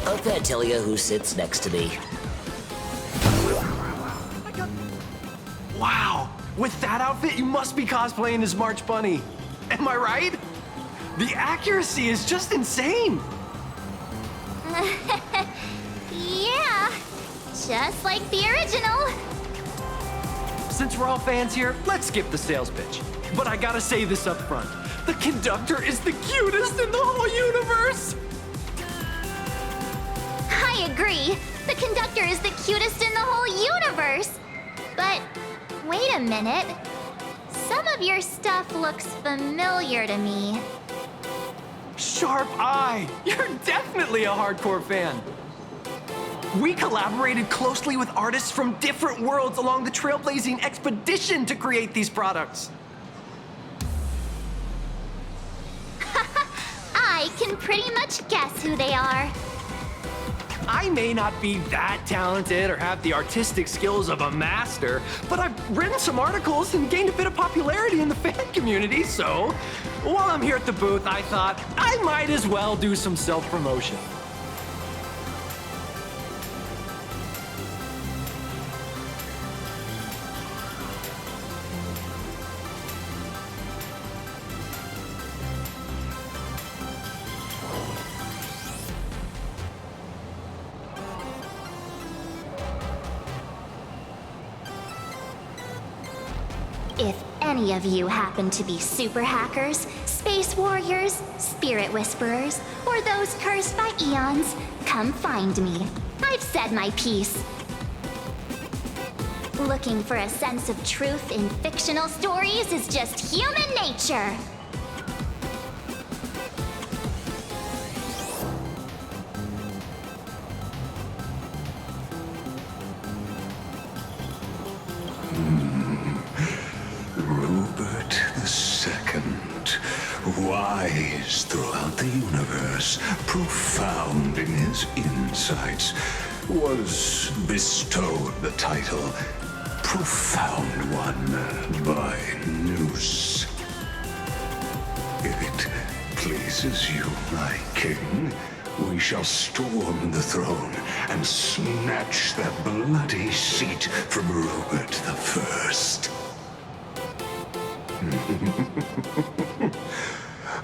I can't tell you who sits next to me. Wow, with that outfit, you must be cosplaying as March Bunny. Am I right? The accuracy is just insane. Yeah, just like the original. Since we're all fans here, let's skip the sales pitch. But I gotta say this up front. The conductor is the cutest in the whole universe! I agree. The conductor is the cutest in the whole universe. But wait a minute. Some of your stuff looks familiar to me. Sharp eye! You're definitely a hardcore fan. We collaborated closely with artists from different worlds along the Trailblazing expedition to create these products. I can pretty much guess who they are. I may not be that talented or have the artistic skills of a master, but I've written some articles and gained a bit of popularity in the fan community, so while I'm here at the booth, I thought I might as well do some self-promotion. If any of you happen to be super hackers, space warriors, spirit whisperers, or those cursed by eons, come find me. I've said my piece. Looking for a sense of truth in fictional stories is just human nature. Rupert II, wise throughout the universe, profound in his insights, was bestowed the title Profound One by Noose. If it pleases you, my king, we shall storm the throne and snatch that bloody seat from Rupert the First.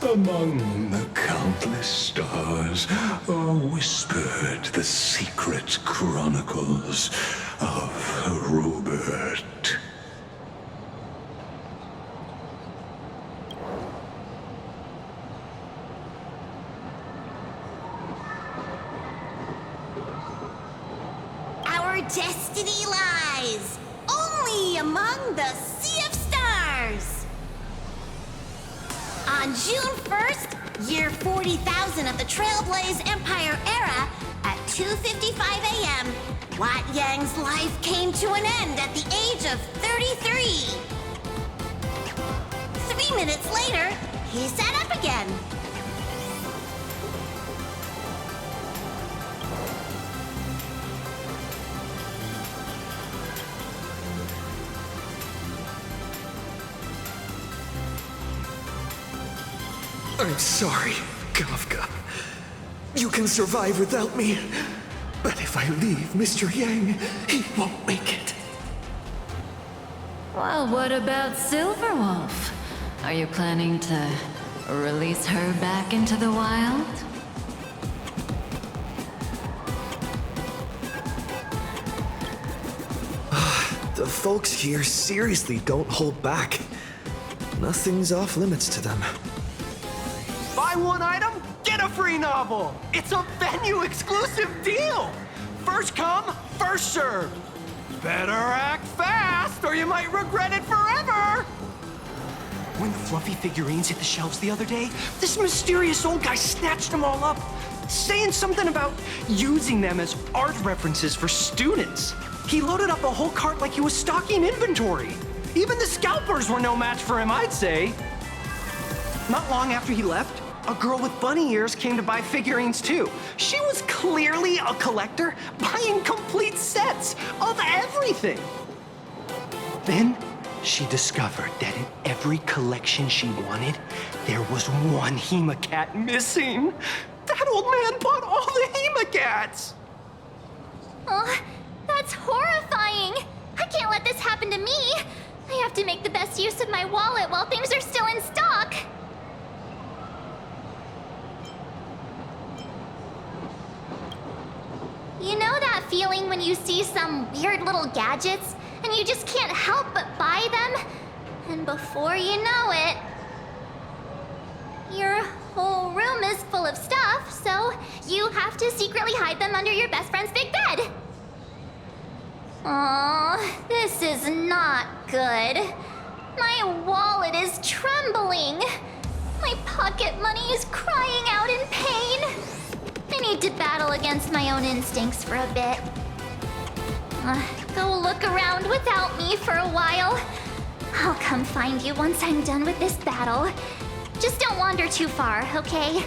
Among the countless stars are whispered the secret chronicles of Rupert. Our destiny lies only among the Sea of Stars. On June 1st, year 40,000 of the Trailblaze Empire era, at 2:55 a.m., Wat Yang's life came to an end at the age of 33. 3 minutes later, he sat up again. I'm sorry, Kafka. You can survive without me. But if I leave Mr. Yang, he won't make it. Well, what about Silverwolf? Are you planning to release her back into the wild? The folks here seriously don't hold back. Nothing's off limits to them. Buy one item, get a free novel. It's a venue exclusive deal. First come, first served. Better act fast or you might regret it forever. When the fluffy figurines hit the shelves the other day, this mysterious old guy snatched them all up, saying something about using them as art references for students. He loaded up a whole cart like he was stocking inventory. Even the scalpers were no match for him, I'd say. Not long after he left, a girl with bunny ears came to buy figurines too. She was clearly a collector, buying complete sets of everything. Then she discovered that in every collection she wanted, there was one Hemacat missing. That old man bought all the Hemacats. Oh, that's horrifying. I can't let this happen to me. I have to make the best use of my wallet while things are still in stock. You know that feeling when you see some weird little gadgets and you just can't help but buy them? And before you know it, your whole room is full of stuff, so you have to secretly hide them under your best friend's big bed. Aw, this is not good. My wallet is trembling. My pocket money is crying out in pain. I need to battle against my own instincts for a bit. Go look around without me for a while. I'll come find you once I'm done with this battle. Just don't wander too far, okay?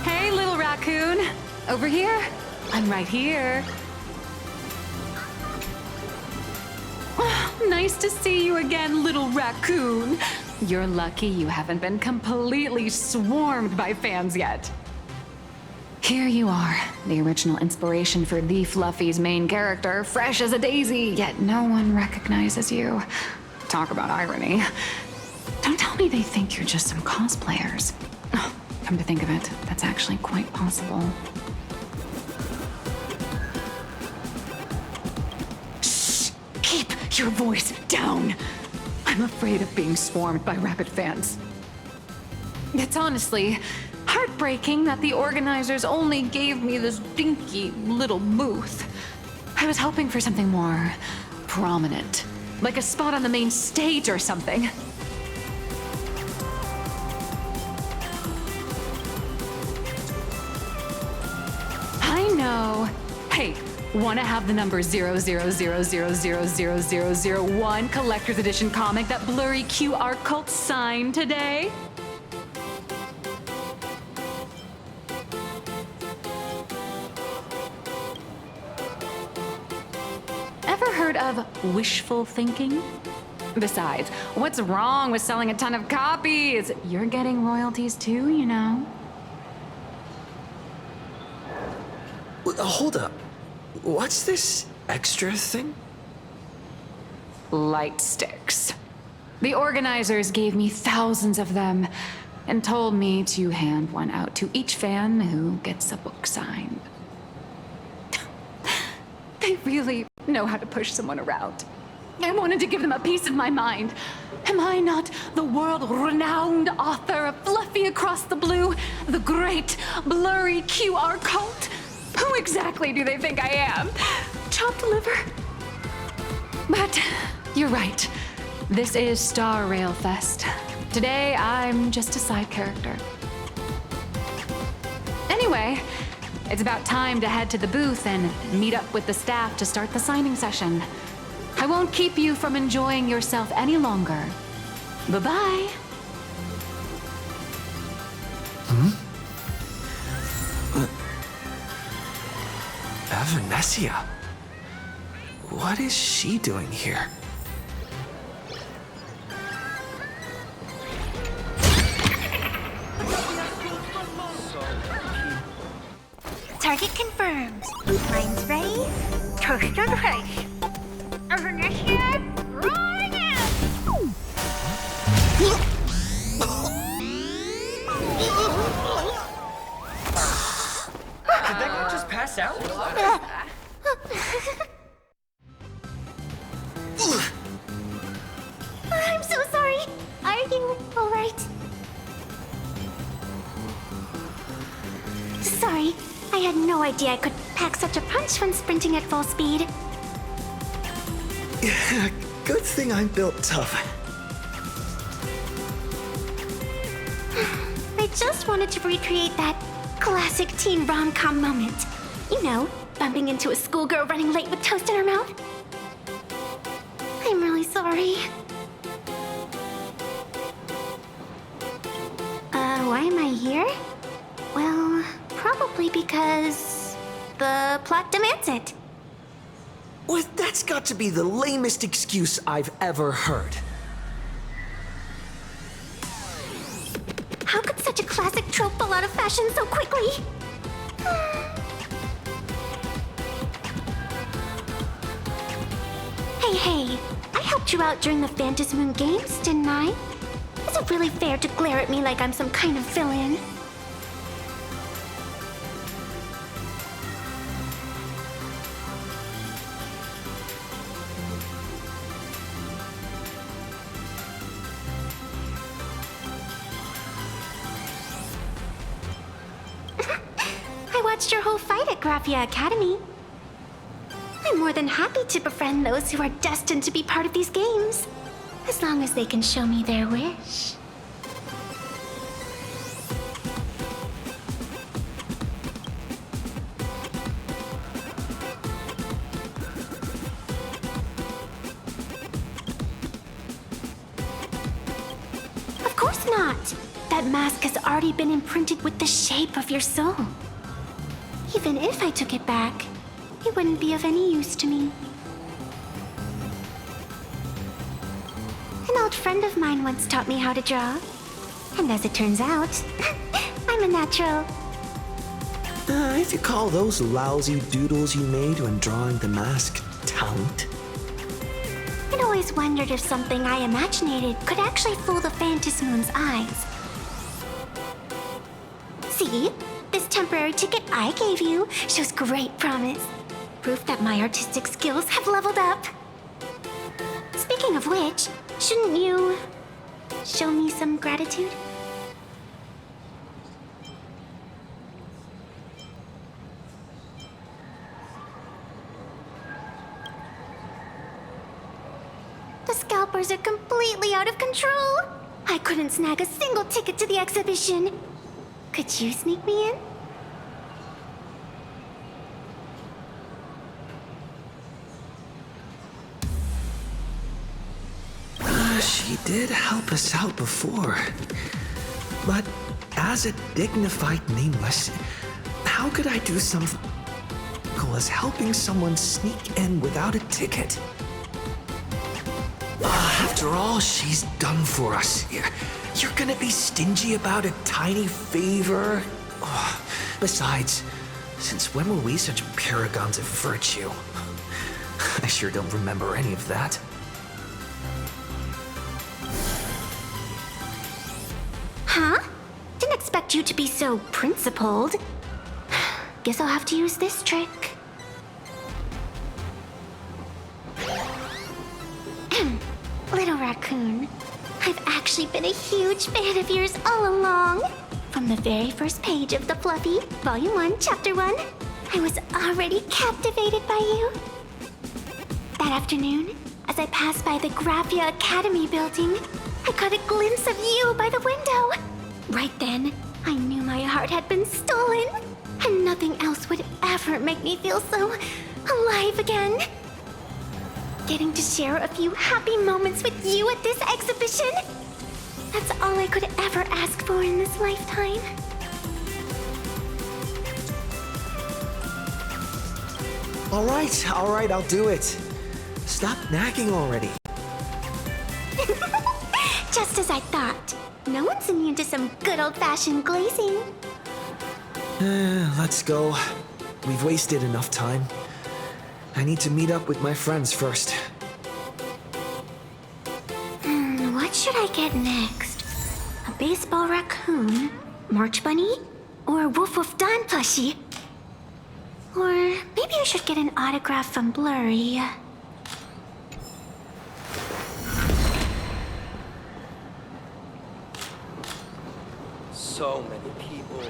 Hey, little raccoon. Over here? I'm right here. Nice to see you again, little raccoon. You're lucky you haven't been completely swarmed by fans yet. Here you are, the original inspiration for the Fluffy's main character, fresh as a daisy, yet no one recognizes you. Talk about irony. Don't tell me they think you're just some cosplayers. Oh, come to think of it, that's actually quite possible. your voice down. I'm afraid of being swarmed by rabid fans. It's honestly heartbreaking that the organizers only gave me this dinky little booth. I was hoping for something more prominent, like a spot on the main stage or something. I know. Hey, wanna have the number 000000001 collector's edition comic that blurry QR cult signed today? Ever heard of wishful thinking? Besides, what's wrong with selling a ton of copies? You're getting royalties too, you know. Hold up. What's this extra thing? Light sticks. The organizers gave me thousands of them and told me to hand one out to each fan who gets a book signed. They really know how to push someone around. I wanted to give them a piece of my mind. Am I not the world-renowned author of Fluffy Across the Blue, the great blurry QR cult? Who exactly do they think I am? Chopped liver? But you're right. This is Star Rail Fest. Today, I'm just a side character. Anyway, it's about time to head to the booth and meet up with the staff to start the signing session. I won't keep you from enjoying yourself any longer. Bye-bye. Vanessa. What is she doing here? Target confirmed. Mine's ready. Toast on face. Vanessa, rolling out. Did that guy just pass out? I'm so sorry. Are you alright? Sorry, I had no idea I could pack such a punch when sprinting at full speed. Good thing I'm built tough. I just wanted to recreate that classic teen rom-com moment. You know, bumping into a schoolgirl running late with toast in her mouth. I'm really sorry. Why am I here? Well, probably because the plot demands it. Well, that's got to be the lamest excuse I've ever heard. How could such a classic trope fall out of fashion so quickly? Hey, I helped you out during the Phantasmoon Games, didn't I? Is it really fair to glare at me like I'm some kind of villain? I watched your whole fight at Graphia Academy. I'm more than happy to befriend those who are destined to be part of these games, as long as they can show me their wish. Of course not! That mask has already been imprinted with the shape of your soul. Even if I took it back, it wouldn't be of any use to me. An old friend of mine once taught me how to draw. And as it turns out, I'm a natural. If you call those lousy doodles you made when drawing the mask talent. I'd always wondered if something I imaginated could actually fool the Phantasmoon's eyes. See? This temporary ticket I gave you shows great promise. Proof that my artistic skills have leveled up. Speaking of which, shouldn't you show me some gratitude? The scalpers are completely out of control. I couldn't snag a single ticket to the exhibition. Could you sneak me in? She did help us out before. But as a dignified nameless, how could I do something as helping someone sneak in without a ticket? After all she's done for us, you're gonna be stingy about a tiny favor? Besides, since when were we such paragons of virtue? I sure don't remember any of that. Huh? Didn't expect you to be so principled. Guess I'll have to use this trick. Little raccoon, I've actually been a huge fan of yours all along. From the very first page of The Fluffy, Volume 1, Chapter 1, I was already captivated by you. That afternoon, as I passed by the Graphia Academy building, I caught a glimpse of you by the window. Right then, I knew my heart had been stolen, and nothing else would ever make me feel so alive again. Getting to share a few happy moments with you at this exhibition, that's all I could ever ask for in this lifetime. All right, I'll do it. Stop nagging already. Just as I thought. No one's immune to some good old-fashioned glazing. Let's go. We've wasted enough time. I need to meet up with my friends first. What should I get next? A baseball raccoon? March bunny? Or Wolf of Dawn plushie? Or maybe I should get an autograph from Blurry. So many people.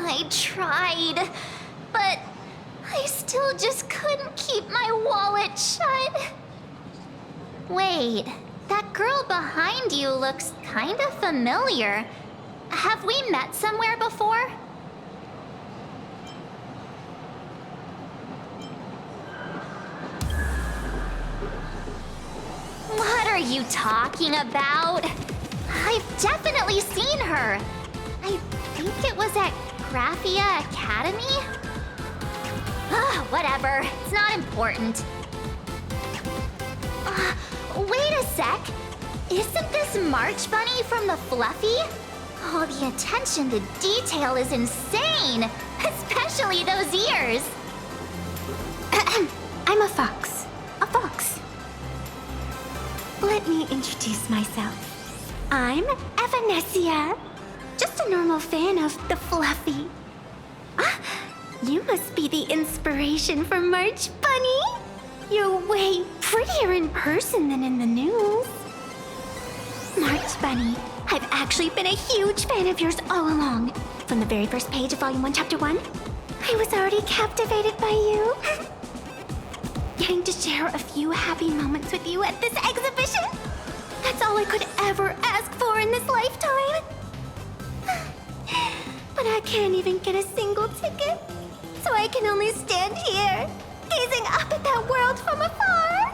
I tried, but I still just couldn't keep my wallet shut. Wait, that girl behind you looks kinda familiar. Have we met somewhere before? What are you talking about? I've definitely seen her. I think it was at Graphia Academy? Whatever, it's not important. Wait a sec. Isn't this March Bunny from the Fluffy? Oh, the attention to detail is insane, especially those ears. I'm a fox. A fox. Let me introduce myself. I'm Evanesia. Just a normal fan of the Fluffy. You must be the inspiration for March Bunny. You're way prettier in person than in the news. March Bunny, I've actually been a huge fan of yours all along. From the very first page of Volume 1, Chapter 1, I was already captivated by you. Getting to share a few happy moments with you at this exhibition, that's all I could ever ask for in this lifetime. But I can't even get a single ticket, so I can only stand here, gazing up at that world from afar.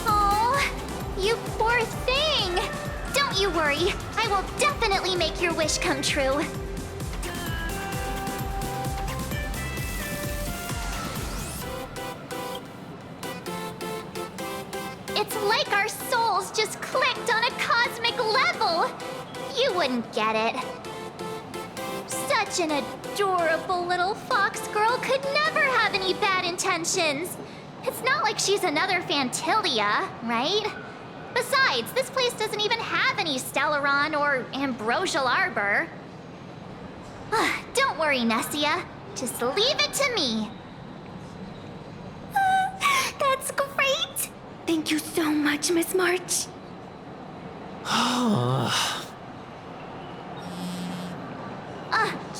Oh, you poor thing. Don't you worry, I will definitely make your wish come true. It's like our souls just clicked on a cosmic level. You wouldn't get it. Such an adorable little fox girl could never have any bad intentions. It's not like she's another Fantilia, right? Besides, this place doesn't even have any Stellaron or Ambrosial Arbor. Don't worry, Nessia. Just leave it to me. That's great! Thank you so much, Miss March.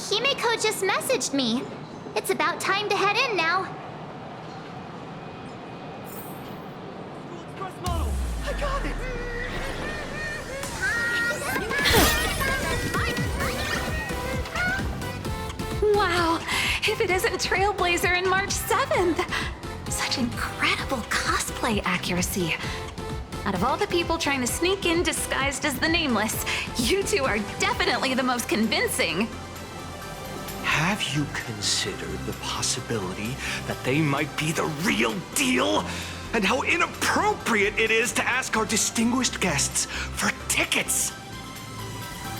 Himeko just messaged me. It's about time to head in now. I got it! Wow, if it isn't Trailblazer and March 7th! Such incredible cosplay accuracy. Out of all the people trying to sneak in disguised as the Nameless, you two are definitely the most convincing. Have you considered the possibility that they might be the real deal? And how inappropriate it is to ask our distinguished guests for tickets?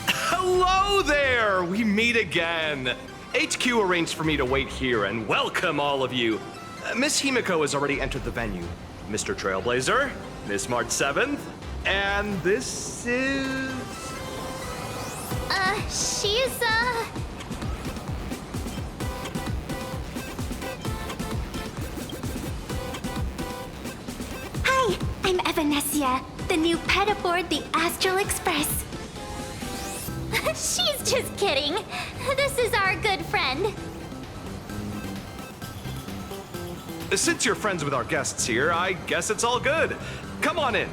Hello there! We meet again. HQ arranged for me to wait here and welcome all of you. Miss Himeko has already entered the venue. Mr. Trailblazer, Miss March 7th, and this is... She's, Hi, I'm Evanessia, the new pet aboard the Astral Express. She's just kidding. This is our good friend. Since you're friends with our guests here, I guess it's all good. Come on in.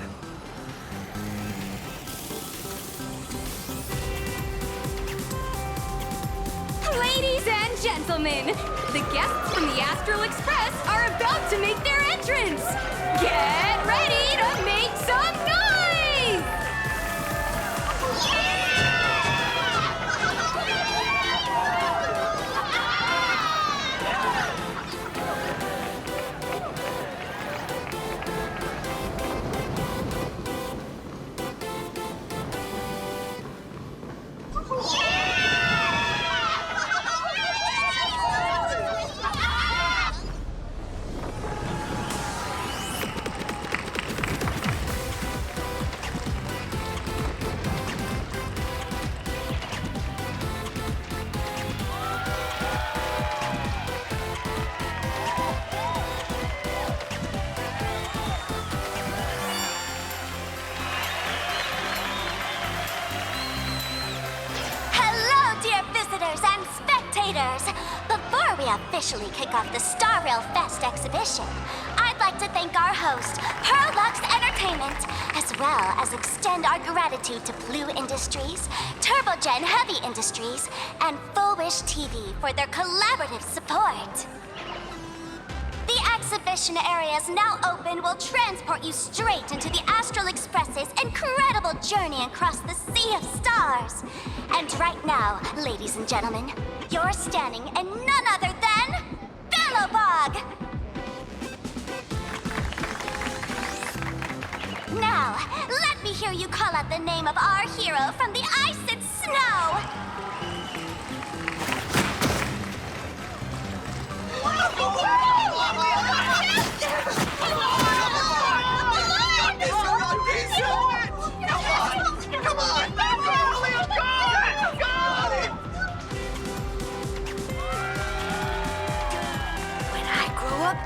Ladies and gentlemen, the guests from the Astral Express are about to make their entrance. Get ready to make some noise! Before we officially kick off the Star Rail Fest exhibition, I'd like to thank our host, Perlux Entertainment, as well as extend our gratitude to Blue Industries, Turbogen Heavy Industries, and Full Wish TV for their collaborative support. The exhibition area is now open will transport you straight into the Astral Express's incredible journey across the sea of stars. And right now, ladies and gentlemen, you're standing in none other than Bellowbog! Now, let me hear you call out the name of our hero from the ice and snow! When I grow up,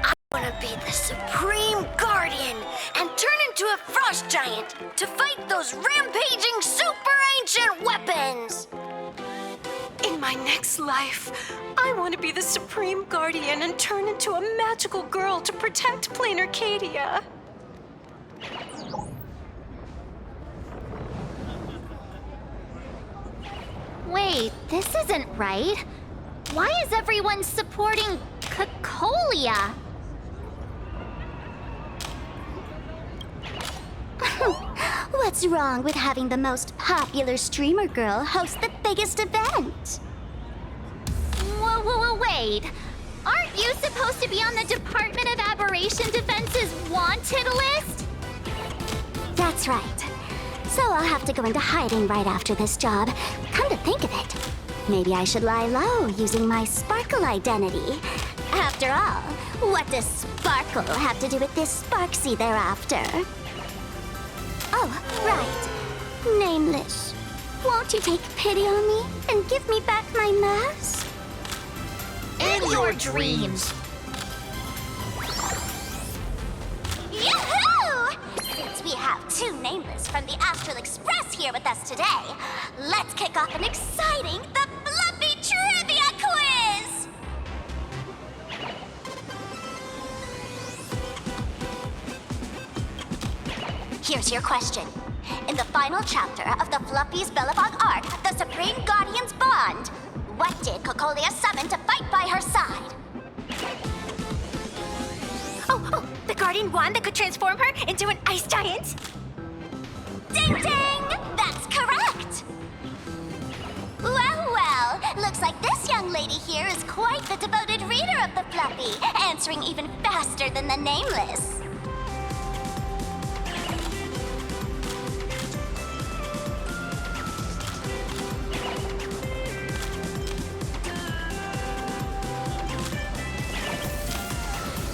I want to be the Supreme Guardian and turn into a frost giant to fight those rampaging super ancient weapons. In my next life, I want to be the Supreme Guardian and turn into a magical girl to protect Planarcadia. Wait, this isn't right. Why is everyone supporting Cacolia? What's wrong with having the most popular streamer girl host the biggest event? Whoa, wait. Aren't you supposed to be on the Department of Aberration Defense's wanted list? That's right. So I'll have to go into hiding right after this job. Come to think of it, maybe I should lie low using my Sparkle identity. After all, what does Sparkle have to do with this Sparksy thereafter? Oh, right. Nameless. Won't you take pity on me and give me back my mask? In your dreams. Yoo-hoo! Since we have two Nameless from the Astral Express here with us today, let's kick off an exciting The Fluffy Trivia Quiz! Here's your question. In the final chapter of the Fluffy's Bellabog arc, The Supreme Guardian's Bond, what did Cocolia summon to fight by her side? Oh, the Guardian Wand that could transform her into an ice giant? Ding ding! That's correct! Well, looks like this young lady here is quite the devoted reader of the Fluffy, answering even faster than the Nameless.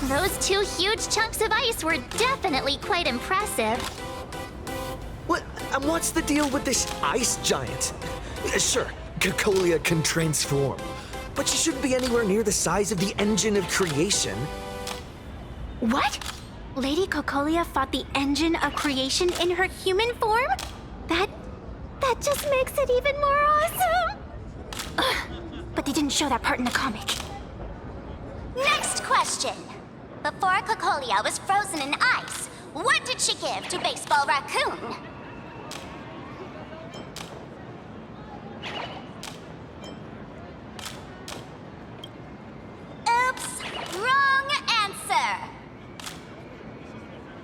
Those two huge chunks of ice were definitely quite impressive. What? And what's the deal with this ice giant? Sure, Cocolia can transform, but she shouldn't be anywhere near the size of the engine of creation. What? Lady Cocolia fought the engine of creation in her human form? That just makes it even more awesome! Ugh, but they didn't show that part in the comic. Next question. Before Cocolia was frozen in ice, what did she give to Baseball Raccoon? Oops, wrong answer.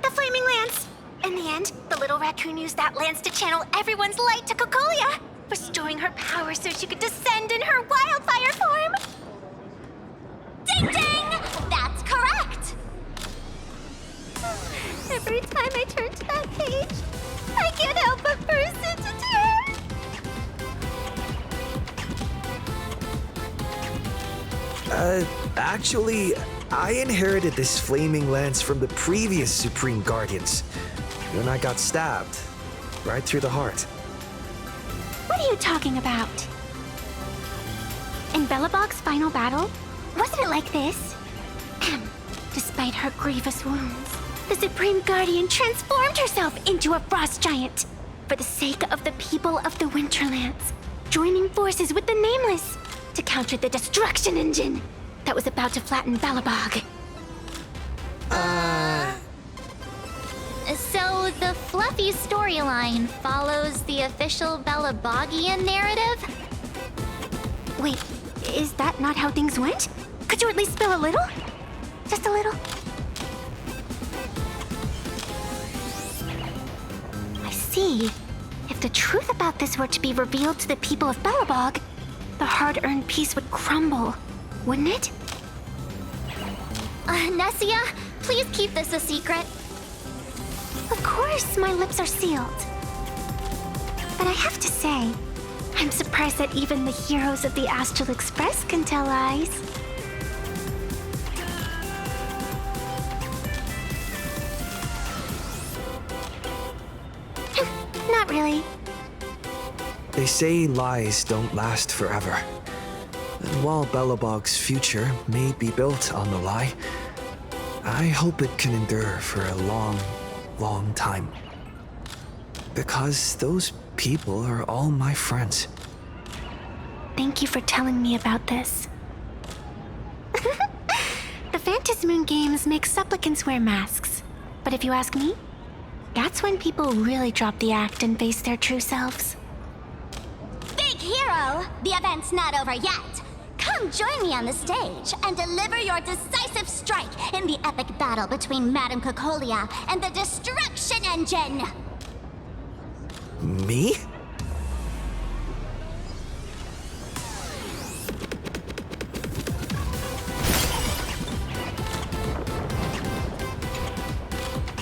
The Flaming Lance! In the end, the little raccoon used that lance to channel everyone's light to Cocolia, restoring her power so she could descend in her wildfire form! Ding ding! That's correct! Every time I turn to that page, I can't help but burst into tears! Actually, I inherited this flaming lance from the previous Supreme Guardians when I got stabbed right through the heart. What are you talking about? In Bellabog's final battle, wasn't it like this? Despite her grievous wounds, the Supreme Guardian transformed herself into a frost giant for the sake of the people of the Winterlands, joining forces with the Nameless to counter the destruction engine that was about to flatten Bellabog. So the Fluffy storyline follows the official Bellabogian narrative? Wait, is that not how things went? Could you at least spill a little? Just a little? I see. If the truth about this were to be revealed to the people of Bellabog, the hard-earned peace would crumble, wouldn't it? Nessia, please keep this a secret. Of course, my lips are sealed. But I have to say, I'm surprised that even the heroes of the Astral Express can tell lies. Not really. They say lies don't last forever. And while Bellabog's future may be built on the lie, I hope it can endure for a long, long time. Because those people are all my friends. Thank you for telling me about this. The Phantasmoon games make supplicants wear masks. But if you ask me, that's when people really drop the act and face their true selves. Big hero! The event's not over yet. Come join me on the stage and deliver your decisive strike in the epic battle between Madame Cocolia and the Destruction Engine! Me?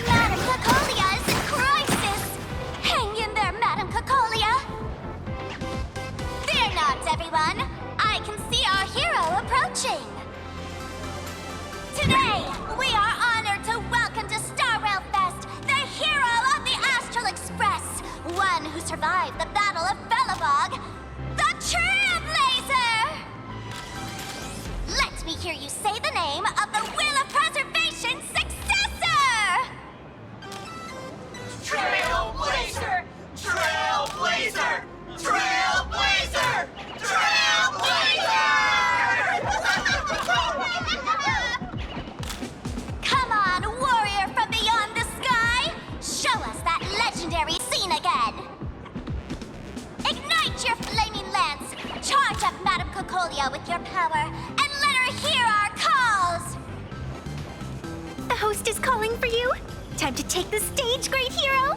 Madame Cocolia is in crisis! Hang in there, Madame Cocolia! Fear not, everyone! I can see our hero approaching! Today, we are honored to welcome to Star Rail Fest the hero of the Astral Express! legendary scene again! Ignite your flaming lance! Charge up Madame Cocolia with your power, and let her hear our calls! The host is calling for you. Time to take the stage, great hero!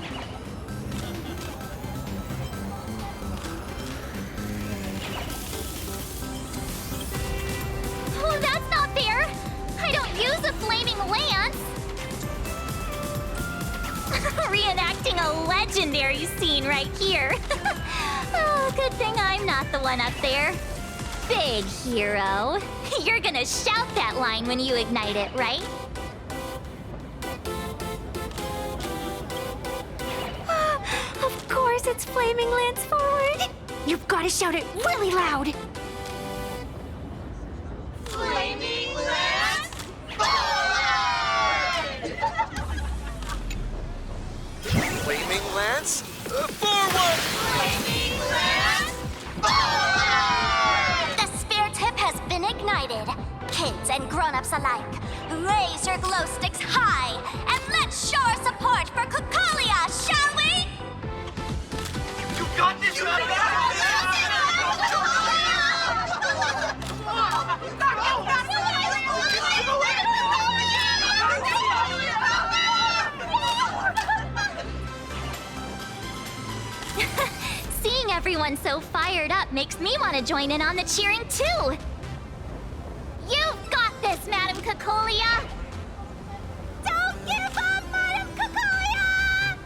Oh, that's not fair! I don't use a flaming lance! Reenacting a legendary scene right here. Oh, good thing I'm not the one up there. Big hero. You're gonna shout that line when you ignite it, right? Of course it's Flaming Lance forward! You've got to shout it really loud! Flaming Lance Flaming Lance? Forward! Flaming Lance The spare tip has been ignited. Kids and grown-ups alike, raise your glow sticks high and let's show our support for Cocolia, shall we? You got this, Seeing everyone so fired up makes me want to join in on the cheering too. You've got this, Madame Cocolia! Don't give up, Madame Cocolia!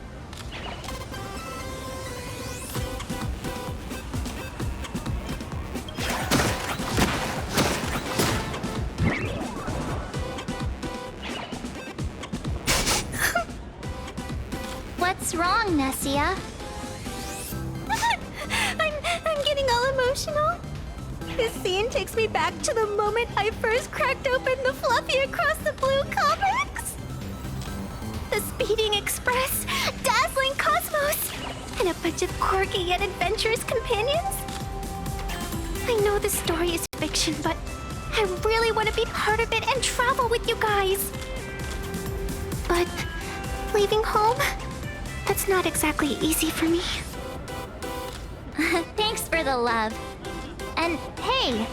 What's wrong, Nessia? I'm getting all emotional. This scene takes me back to the moment I first cracked open the Fluffy Across the Blue comics. The Speeding Express, Dazzling Cosmos, and a bunch of quirky yet adventurous companions. I know the story is fiction, but I really want to be part of it and travel with you guys. But leaving home, that's not exactly easy for me. Thanks for the love. And hey,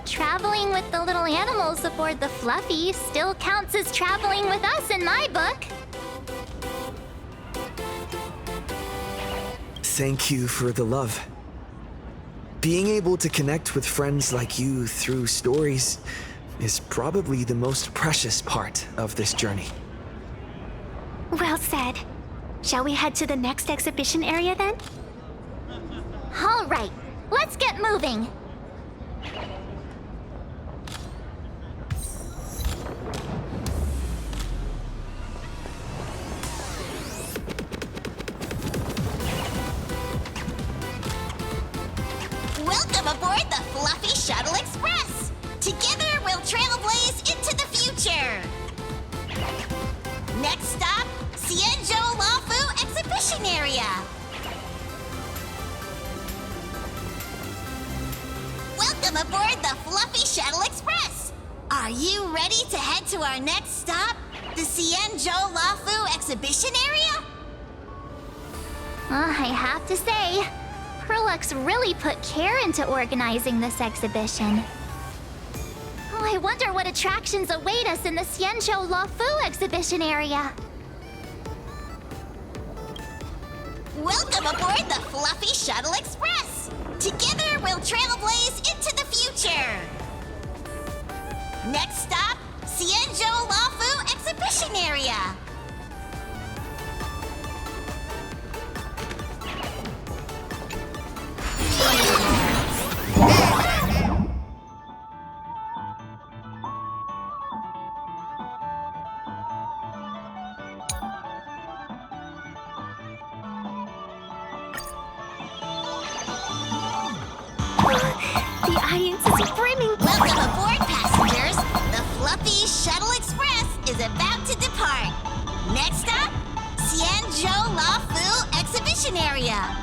traveling with the little animals aboard the Fluffy still counts as traveling with us in my book. Thank you for the love. Being able to connect with friends like you through stories is probably the most precious part of this journey. Well said. Shall we head to the next exhibition area then? All right, let's get moving. Welcome aboard the Fluffy Shuttle Express. Together we'll trailblaze into the future. Next stop, Xianzhou Luofu Exhibition Area. Welcome aboard the Fluffy Shuttle Express! Are you ready to head to our next stop, the Xianzhou Luofu Exhibition Area? I have to say, Perlux really put care into organizing this exhibition. Oh, I wonder what attractions await us in the Xianzhou Luofu Exhibition Area. Welcome aboard the Fluffy Shuttle Express! Together we'll trailblaze into the future! Next stop, Xianzhou Luofu Exhibition Area! The audience is brimming. Welcome aboard, passengers! The Fluffy Shuttle Express is about to depart. Next stop, Xianzhou Luofu Exhibition Area.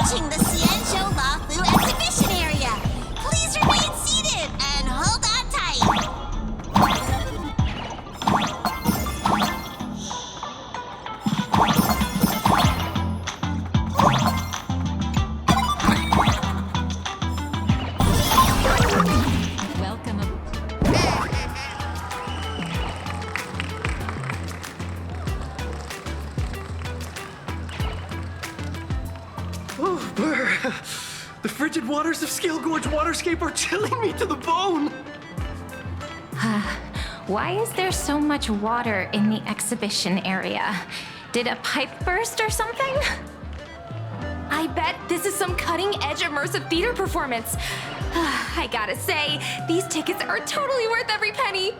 approaching the Xianzhou Luofu exhibition area. Please remain seated and hold on tight. Welcome. Oh, brr. The frigid waters of Scale Gorge Waterscape are chilling me to the bone. Why is there so much water in the exhibition area? Did a pipe burst or something? I bet this is some cutting-edge immersive theater performance. I gotta say, these tickets are totally worth every penny.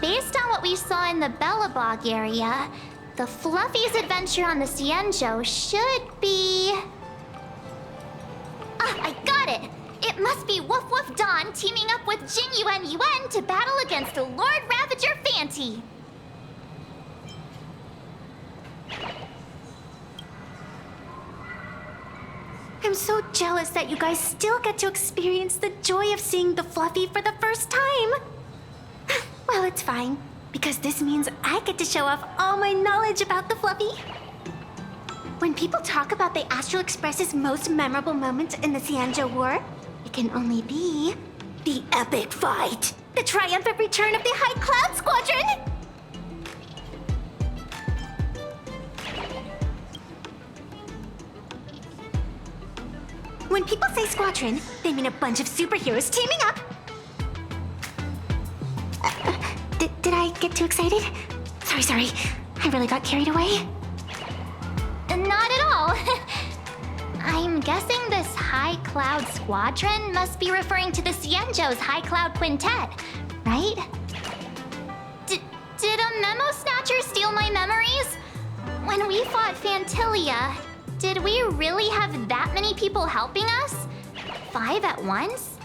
Based on what we saw in the Bellabog area, the Fluffy's adventure on the Xianzhou should be... Ah, I got it! It must be Woof Woof Dawn teaming up with Jing Yuan Yuan to battle against the Lord Ravager Fanti. I'm so jealous that you guys still get to experience the joy of seeing the Fluffy for the first time. Well, it's fine, because this means I get to show off all my knowledge about the Fluffy. When people talk about the Astral Express's most memorable moments in the Xianzhou War, it can only be the epic fight, the triumphant return of the High Cloud Squadron. When people say squadron, they mean a bunch of superheroes teaming up. Did I get too excited? Sorry. I really got carried away. Not at all. I'm guessing this High Cloud Squadron must be referring to the Xianzhou's High Cloud Quintet, right? Did a memo snatcher steal my memories? When we fought Fantilia, did we really have that many people helping us? 5 at once?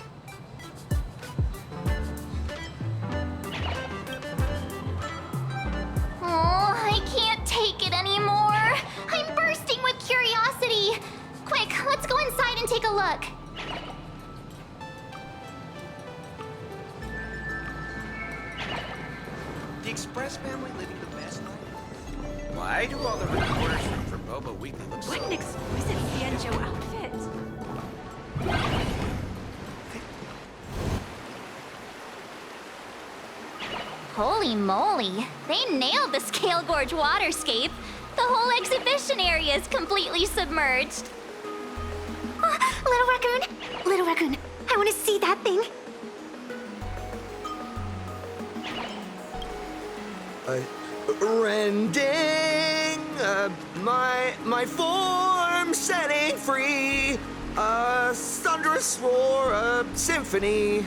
Oh, I can't take it anymore. I'm bursting with curiosity. Quick, let's go inside and take a look. The Express family living the best life? Why do all the reporters from Boba Weekly look so... What an exquisite Xianzhou outfit. Holy moly, they nailed the Scale Gorge waterscape. The whole exhibition area is completely submerged. Little raccoon, I want to see that thing. Rending my form setting free, a thunderous roar, a symphony.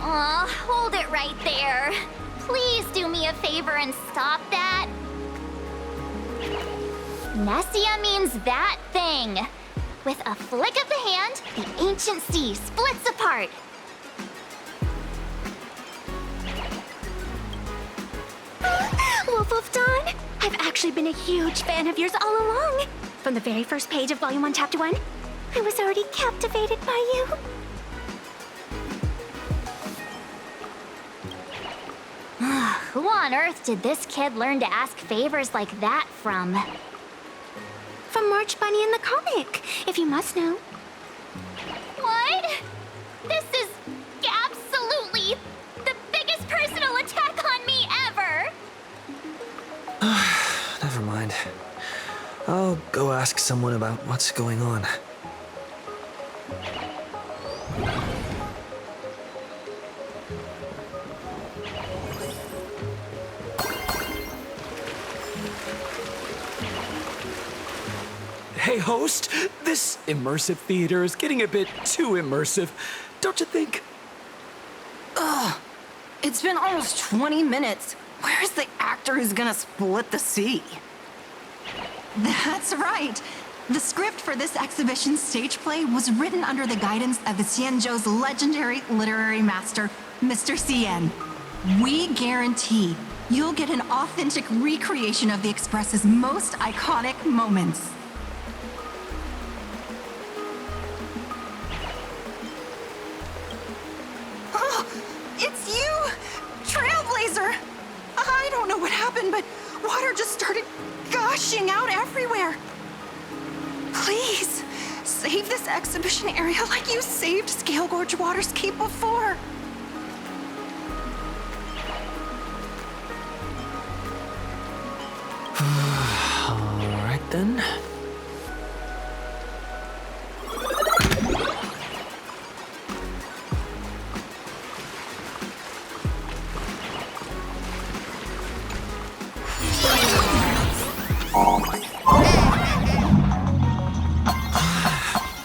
Aw, hold it right there. Please do me a favor and stop that. Nessia means that thing. With a flick of the hand, the ancient sea splits apart. Wolf of Dawn, I've actually been a huge fan of yours all along. From the very first page of Volume 1, Chapter 1, I was already captivated by you. Who on earth did this kid learn to ask favors like that from? From March Bunny in the comic, if you must know. What? This is absolutely the biggest personal attack on me ever! Never mind. I'll go ask someone about what's going on. Hey, host, this immersive theater is getting a bit too immersive, don't you think? Ugh, it's been almost 20 minutes. Where's the actor who's gonna split the sea? That's right. The script for this exhibition stage play was written under the guidance of the Xianzhou's legendary literary master, Mr. Cien. We guarantee you'll get an authentic recreation of the Express's most iconic moments. Oh, it's you! Trailblazer! I don't know what happened, but water just started gushing out everywhere. Please, save this exhibition area like you saved Scale Gorge Waterscape before. Alright then.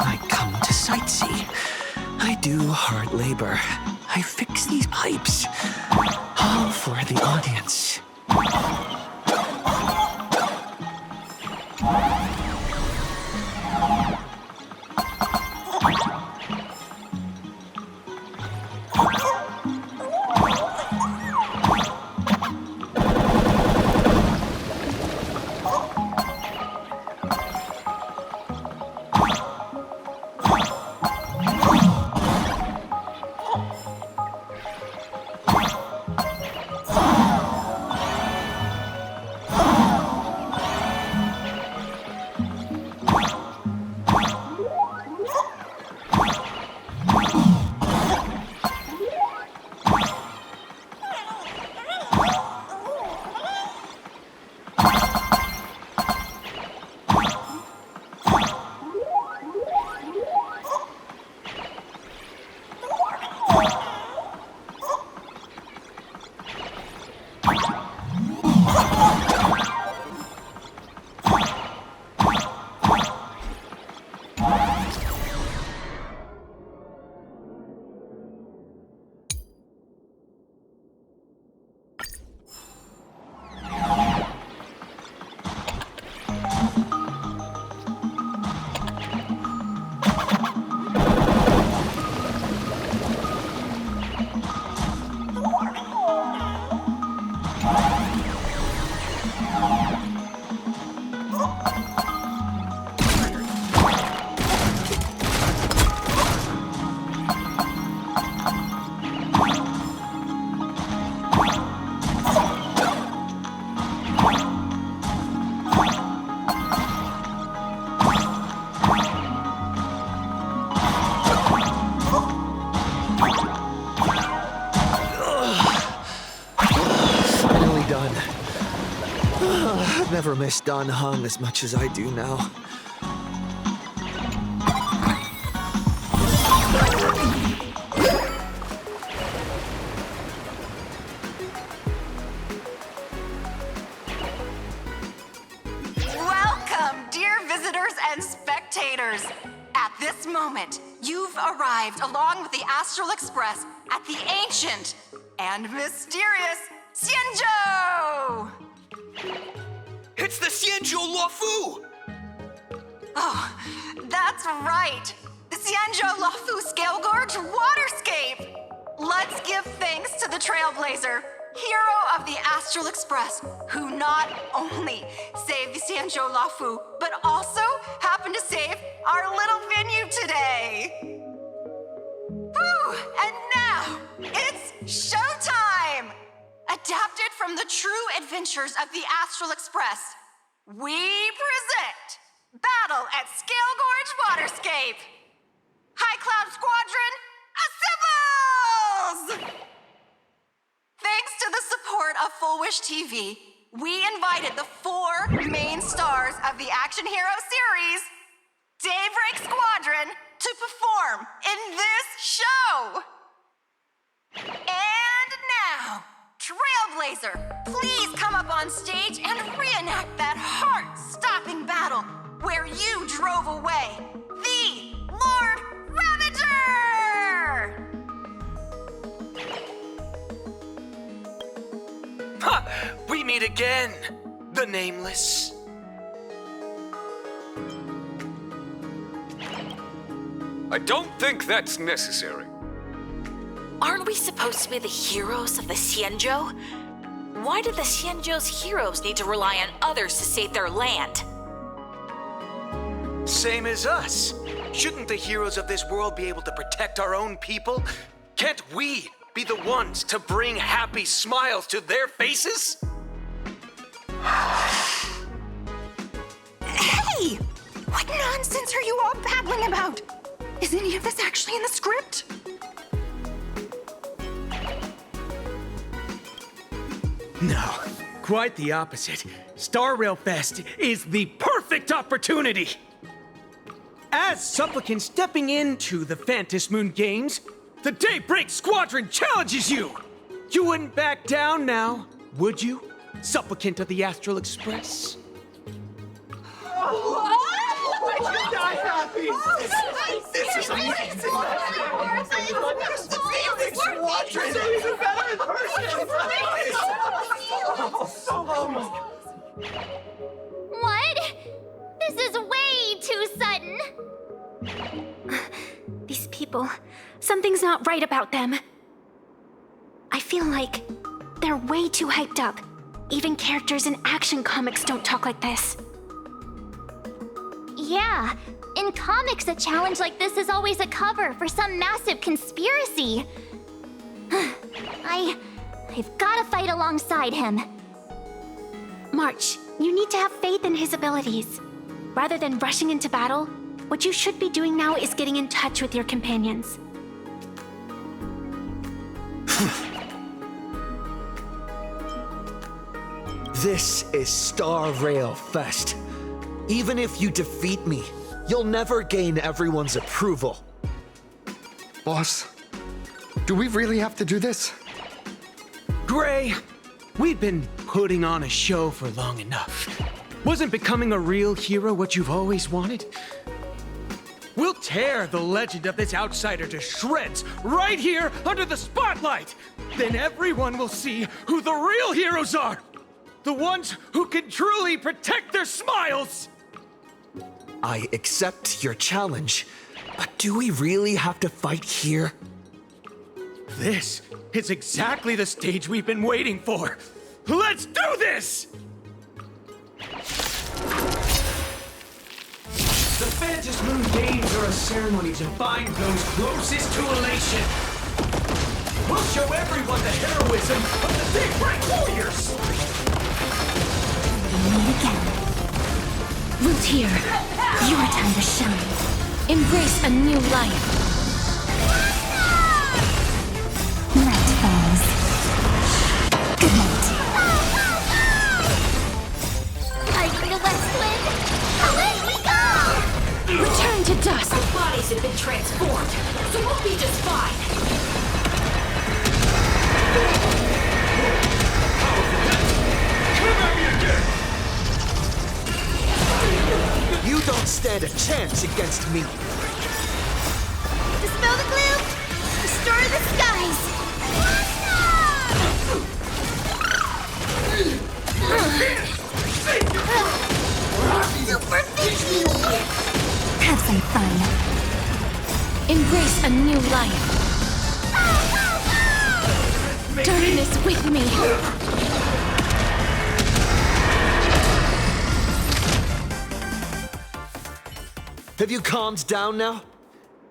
I come to sightsee. I do hard labor. I fix these pipes. All for the audience. Never miss Dan Heng as much as I do now. Welcome, dear visitors and spectators. At this moment, you've arrived along with the Astral Express at the ancient and mysterious Xianzhou! It's the Xianzhou Luofu! Oh, that's right. The Xianzhou Luofu Scale Gorge Waterscape! Let's give thanks to the Trailblazer, hero of the Astral Express, who not only saved the Xianzhou Luofu, but also happened to save our little venue today. Whew, and now, it's showtime! Adapted from the true adventures of the Astral Express, we present Battle at Scale Gorge Waterscape! High Cloud Squadron, assembles! Thanks to the support of Full Wish TV, we invited the 4 main stars of the action hero series, Daybreak Squadron, to perform in this show! And now, Trailblazer, please come up on stage and reenact that heart-stopping battle where you drove away the Lord Ravager! Ha! We meet again, the Nameless. I don't think that's necessary. Aren't we supposed to be the heroes of the Xianzhou? Why do the Xianzhou's heroes need to rely on others to save their land? Same as us. Shouldn't the heroes of this world be able to protect our own people? Can't we be the ones to bring happy smiles to their faces? Hey! What nonsense are you all babbling about? Is any of this actually in the script? No, quite the opposite. Star Rail Fest is the perfect opportunity! As supplicants stepping into the Phantom Moon Games, the Daybreak Squadron challenges you! You wouldn't back down now, would you, supplicant of the Astral Express? Die happy! This is amazing! Daybreak Squadron is even better in person! What? This is way too sudden. These people, something's not right about them. I feel like they're way too hyped up. Even characters in action comics don't talk like this. Yeah, in comics, a challenge like this is always a cover for some massive conspiracy. I've gotta fight alongside him. March, you need to have faith in his abilities. Rather than rushing into battle, what you should be doing now is getting in touch with your companions. This is Star Rail Fest. Even if you defeat me, you'll never gain everyone's approval. Boss, do we really have to do this? Gray, we've been putting on a show for long enough. Wasn't becoming a real hero what you've always wanted? We'll tear the legend of this outsider to shreds right here under the spotlight! Then everyone will see who the real heroes are! The ones who can truly protect their smiles! I accept your challenge, but do we really have to fight here? This is exactly the stage we've been waiting for! Let's do this! The Phantom Moon Games are a ceremony to bind those closest to elation. We'll show everyone the heroism of the Daybreak Warriors! Meet again. Routier, your time to shine. Embrace a new life. Night falls. Good night. Fighting the West Wind, away we go! Return to dust. Our bodies have been transformed, so we'll be just fine. Come at me again! You don't stand a chance against me. Dispel the gloom, restore the skies. Superficial. Have some fun. Embrace a new life. Darkness with me. Have you calmed down now?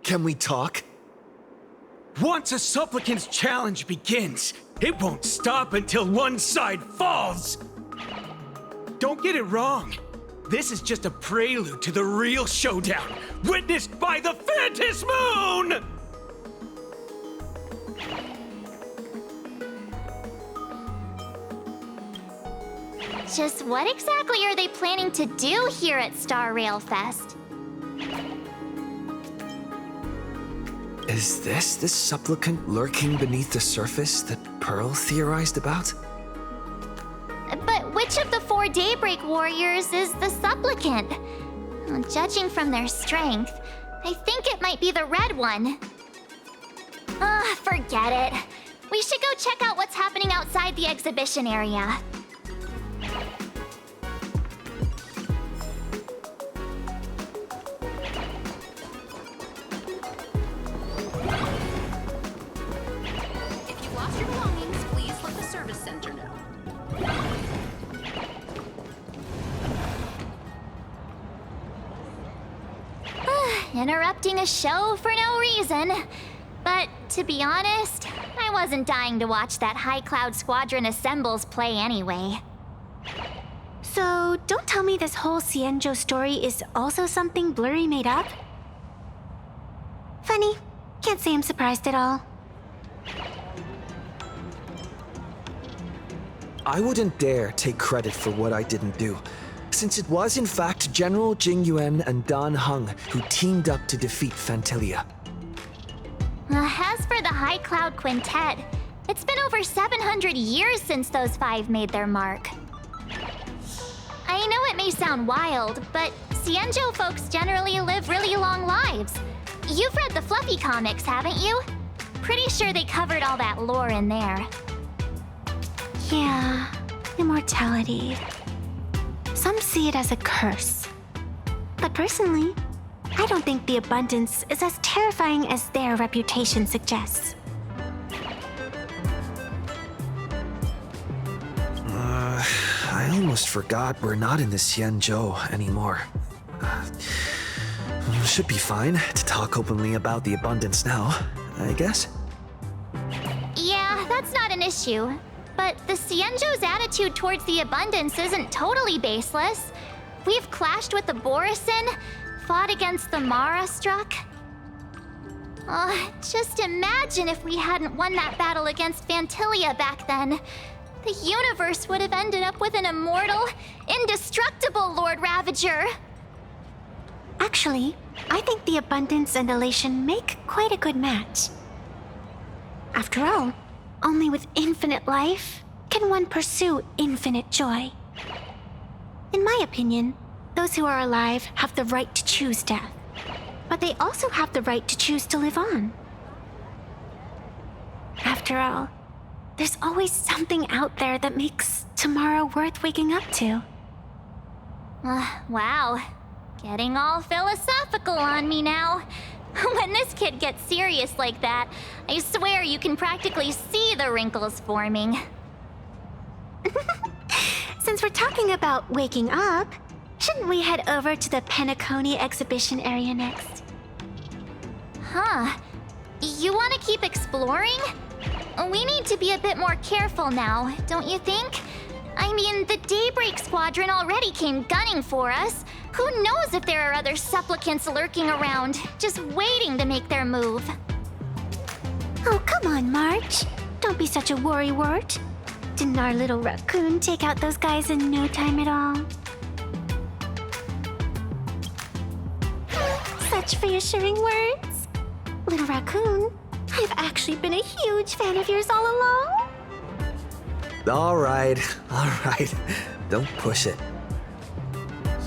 Can we talk? Once a supplicant's challenge begins, it won't stop until one side falls. Don't get it wrong. This is just a prelude to the real showdown, witnessed by the Phantom Moon! Just what exactly are they planning to do here at Star Rail Fest? Is this the supplicant lurking beneath the surface that Pearl theorized about? But which of the 4 Daybreak Warriors is the supplicant? Well, judging from their strength, I think it might be the red one. Forget it. We should go check out what's happening outside the exhibition area. interrupting a show for no reason. But to be honest, I wasn't dying to watch that High Cloud Squadron Assembles play anyway. So, don't tell me this whole Xianzhou story is also something Blurry made up? Funny. Can't say I'm surprised at all. I wouldn't dare take credit for what I didn't do, since it was in fact General Jing Yuan and Dan Heng who teamed up to defeat Fantilia. As for the High Cloud Quintet, it's been over 700 years since those five made their mark. I know it may sound wild, but Xianzhou folks generally live really long lives. You've read the Fluffy comics, haven't you? Pretty sure they covered all that lore in there. Yeah, immortality. Some see it as a curse. But personally, I don't think the abundance is as terrifying as their reputation suggests. I almost forgot we're not in the Xianzhou anymore. Should be fine to talk openly about the abundance now, I guess. Yeah, that's not an issue. But the Xianzhou's attitude towards the abundance isn't totally baseless. We've clashed with the Borisin, fought against the Mara Struck. Just imagine if we hadn't won that battle against Fantilia back then. The universe would have ended up with an immortal, indestructible Lord Ravager. Actually, I think the abundance and elation make quite a good match. After all, only with infinite life can one pursue infinite joy. In my opinion, those who are alive have the right to choose death, but they also have the right to choose to live on. After all, there's always something out there that makes tomorrow worth waking up to. Wow. Getting all philosophical on me now. When this kid gets serious like that, I swear you can practically see the wrinkles forming. Since we're talking about waking up, shouldn't we head over to the Penacony exhibition area next? Huh. You want to keep exploring? We need to be a bit more careful now, don't you think? I mean, the Daybreak Squadron already came gunning for us. Who knows if there are other supplicants lurking around, just waiting to make their move. Oh, come on, March. Don't be such a worrywart. Didn't our little raccoon take out those guys in no time at all? Such reassuring words. Little raccoon, I've actually been a huge fan of yours all along. All right. Don't push it.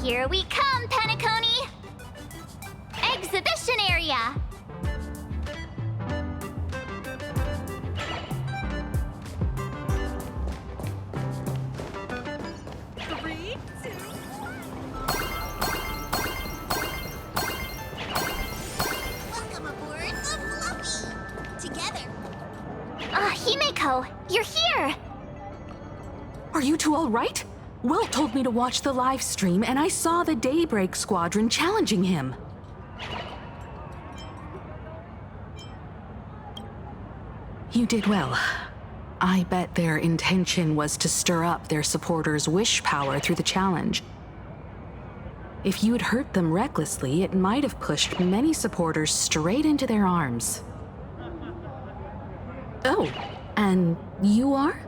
Here we come, Penacony! Exhibition area! Welcome aboard the Fluffy! Together! Himeko, you're here! Are you two all right? Will told me to watch the live stream, and I saw the Daybreak Squadron challenging him. You did well. I bet their intention was to stir up their supporters' wish power through the challenge. If you had hurt them recklessly, it might have pushed many supporters straight into their arms. Oh, and you are?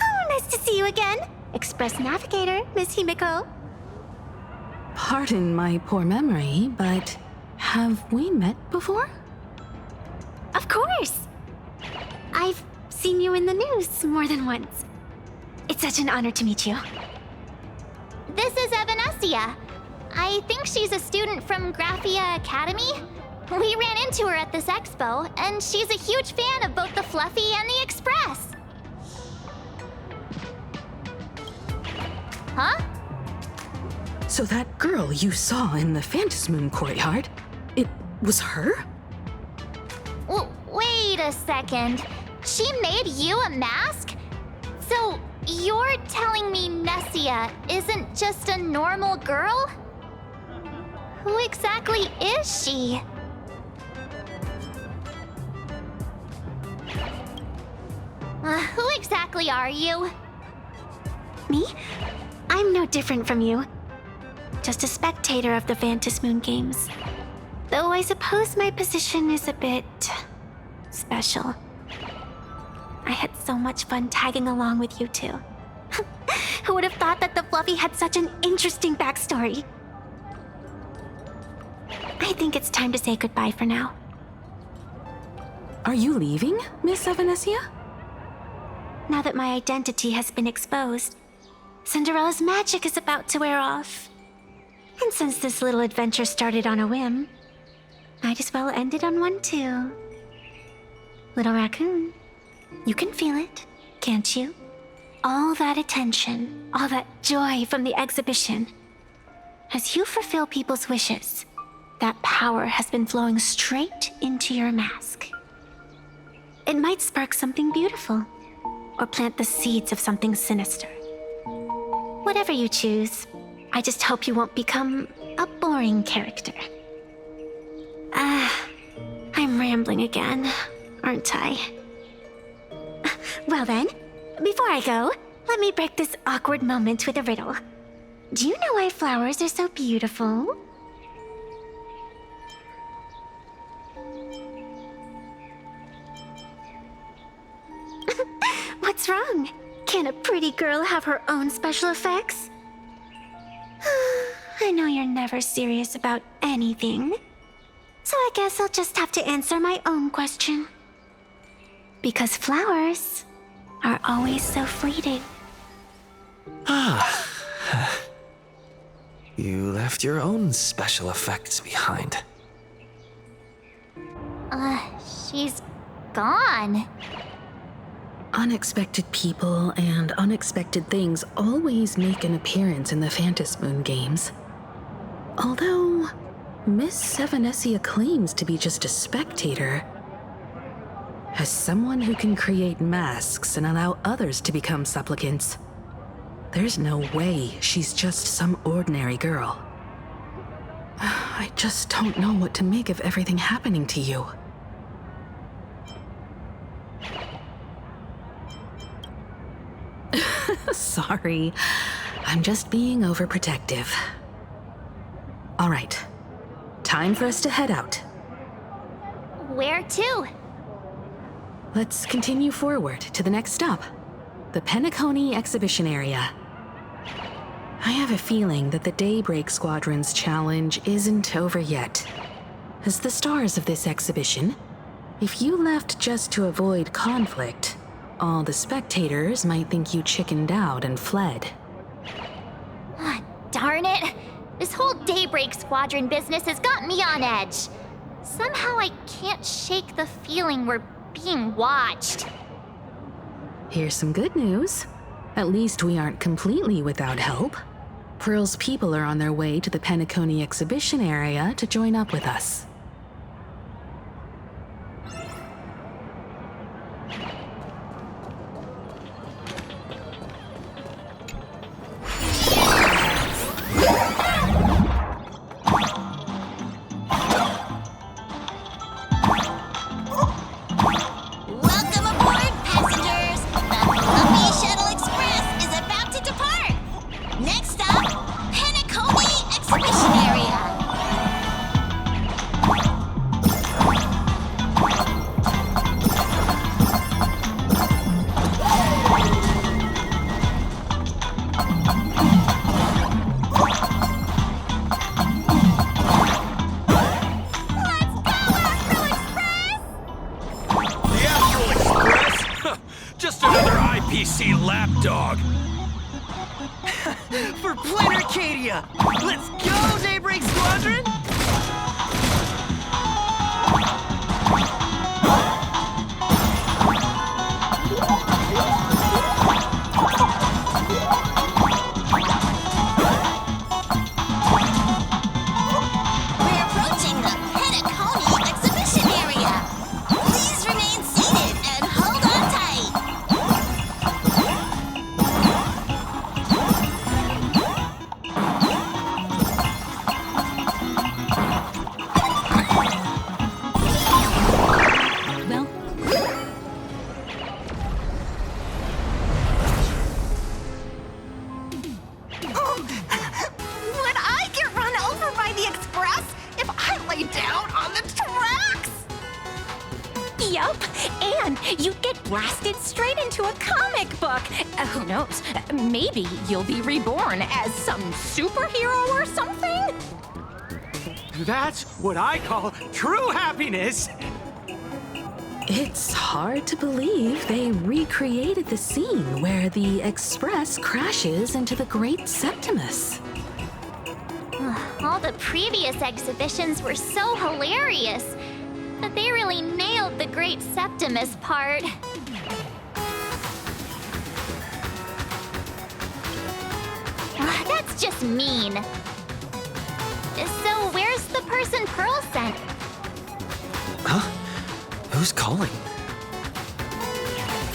Oh, nice to see you again. Express Navigator, Miss Himeko. Pardon my poor memory, but have we met before? Of course. I've seen you in the news more than once. It's such an honor to meet you. This is Evanescia. I think she's a student from Graphia Academy. We ran into her at this expo, and she's a huge fan of both the Fluffy and the Express. Huh? So that girl you saw in the Phantasmoon courtyard, it was her? Wait a second. She made you a mask? So you're telling me Nessia isn't just a normal girl? Who exactly is she? Who exactly are you? Me? I'm no different from you. Just a spectator of the Vantis Moon Games. Though I suppose my position is a bit special. I had so much fun tagging along with you two. Who would have thought that the Fluffy had such an interesting backstory? I think it's time to say goodbye for now. Are you leaving, Miss Evanesia? Now that my identity has been exposed, Cinderella's magic is about to wear off. And since this little adventure started on a whim, might as well end it on one too. Little raccoon, you can feel it, can't you? All that attention, all that joy from the exhibition. As you fulfill people's wishes, that power has been flowing straight into your mask. It might spark something beautiful, or plant the seeds of something sinister. Whatever you choose, I just hope you won't become a boring character. I'm rambling again, aren't I? Well then, before I go, let me break this awkward moment with a riddle. Do you know why flowers are so beautiful? What's wrong? Can a pretty girl have her own special effects? I know you're never serious about anything, so I guess I'll just have to answer my own question. Because flowers are always so fleeting. You left your own special effects behind. She's gone. Unexpected people and unexpected things always make an appearance in the Vantis Moon Games. Although, Miss Evanesia claims to be just a spectator. As someone who can create masks and allow others to become supplicants, there's no way she's just some ordinary girl. I just don't know what to make of everything happening to you. Sorry, I'm just being overprotective. All right, time for us to head out. Where to? Let's continue forward to the next stop, the Penacony exhibition area. I have a feeling that the Daybreak Squadron's challenge isn't over yet. As the stars of this exhibition, if you left just to avoid conflict, all the spectators might think you chickened out and fled. Darn it! This whole Daybreak Squadron business has got me on edge. Somehow I can't shake the feeling we're being watched. Here's some good news. At least we aren't completely without help. Pearl's people are on their way to the Penacony exhibition area to join up with us. Welcome aboard, passengers! The Fluffy Shuttle Express is about to depart! Next stop, Penacony Exhibition Area! The Astral Express? Just another IPC lapdog. For Planarcadia! Let's go, Daybreak Squadron! We're approaching the Penacony Exhibition Area. Please remain seated and hold on tight. you'd get blasted straight into a comic book. Who knows? Maybe you'll be reborn as some superhero or something? That's what I call true happiness! It's hard to believe they recreated the scene where the Express crashes into the Great Septimus. All the previous exhibitions were so hilarious, but they really nailed the Great Septimus part. That's just mean. So where's the person Pearl sent? Huh? Who's calling?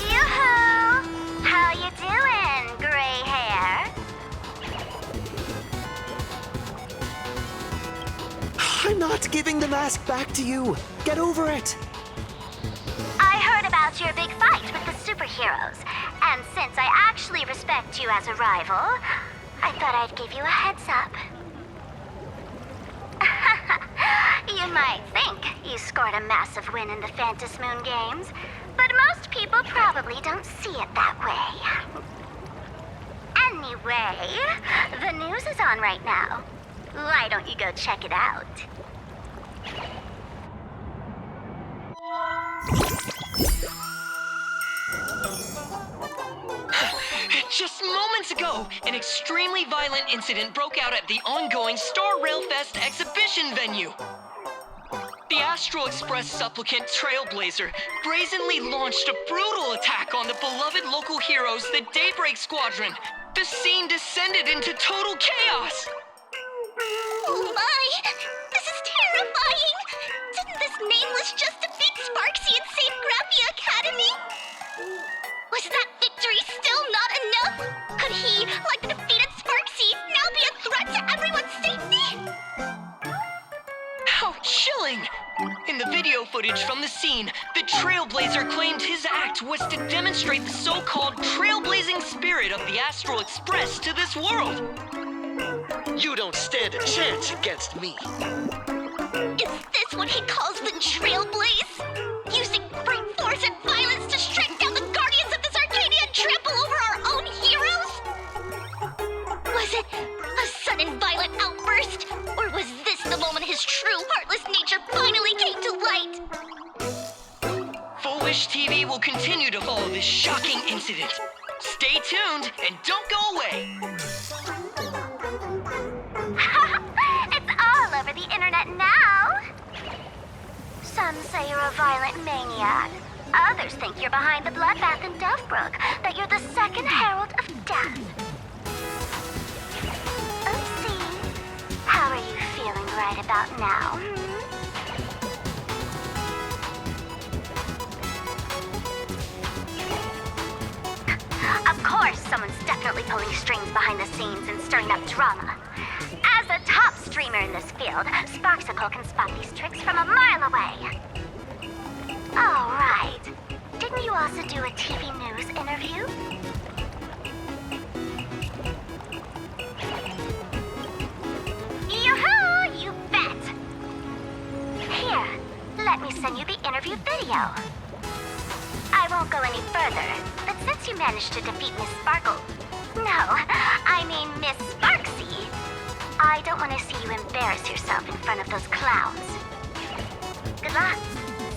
Yoo-hoo! How you doing, gray hair? I'm not giving the mask back to you. Get over it. I heard about your big fight with the superheroes, and since I actually respect you as a rival, I thought I'd give you a heads up. You might think you scored a massive win in the Phantasmoon games, but most people probably don't see it that way. Anyway, the news is on right now. Why don't you go check it out? Just moments ago, an extremely violent incident broke out at the ongoing Star Rail Fest exhibition venue. The Astral Express supplicant Trailblazer brazenly launched a brutal attack on the beloved local heroes, the Daybreak Squadron. The scene descended into total chaos. Oh my! This is terrifying! Didn't this nameless just defeat Sparksy and save Graphia Academy? Was that victory still not enough? Could he, like the defeated Sparksy, now be a threat to everyone's safety? How chilling! In the video footage from the scene, the Trailblazer claimed his act was to demonstrate the so-called trailblazing spirit of the Astral Express to this world. You don't stand a chance against me. Is this what he calls the Trailblaze? Using brute force and violence to strike down the guardians of this Arcadia and trample over our own heroes? Was it a sudden violent outburst? Or was this the moment his true heartless nature finally came to light? Full Wish TV will continue to follow this shocking incident. Stay tuned and don't go away. It's all over the internet now. Some say you're a violent maniac. Others think you're behind the bloodbath in Deathbrook, that you're the second herald of death. Oopsie. How are you feeling right about now? Of course, someone's definitely pulling strings behind the scenes and stirring up drama. As a top streamer in this field, Sparksicle can spot these tricks from a mile away. Oh, right. Didn't you also do a TV news interview? Yoo-hoo! You bet! Here, let me send you the interview video. I won't go any further, but since you managed to defeat Miss Sparkle... No, I mean Miss Sparksy, I don't want to see you embarrass yourself in front of those clowns. Good luck.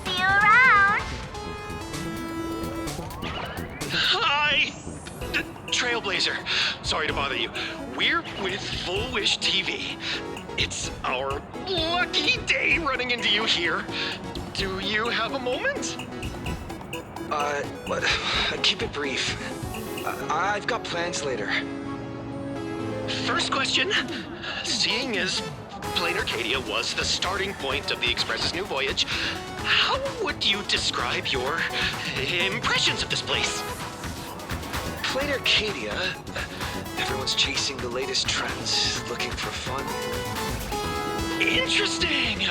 See you around. Hi! Trailblazer. Sorry to bother you. We're with Full Wish TV. It's our lucky day running into you here. Do you have a moment? Keep it brief. I've got plans later. First question. Seeing as Planarcadia was the starting point of the Express's new voyage, how would you describe your impressions of this place? Planarcadia. Everyone's chasing the latest trends, looking for fun. Interesting!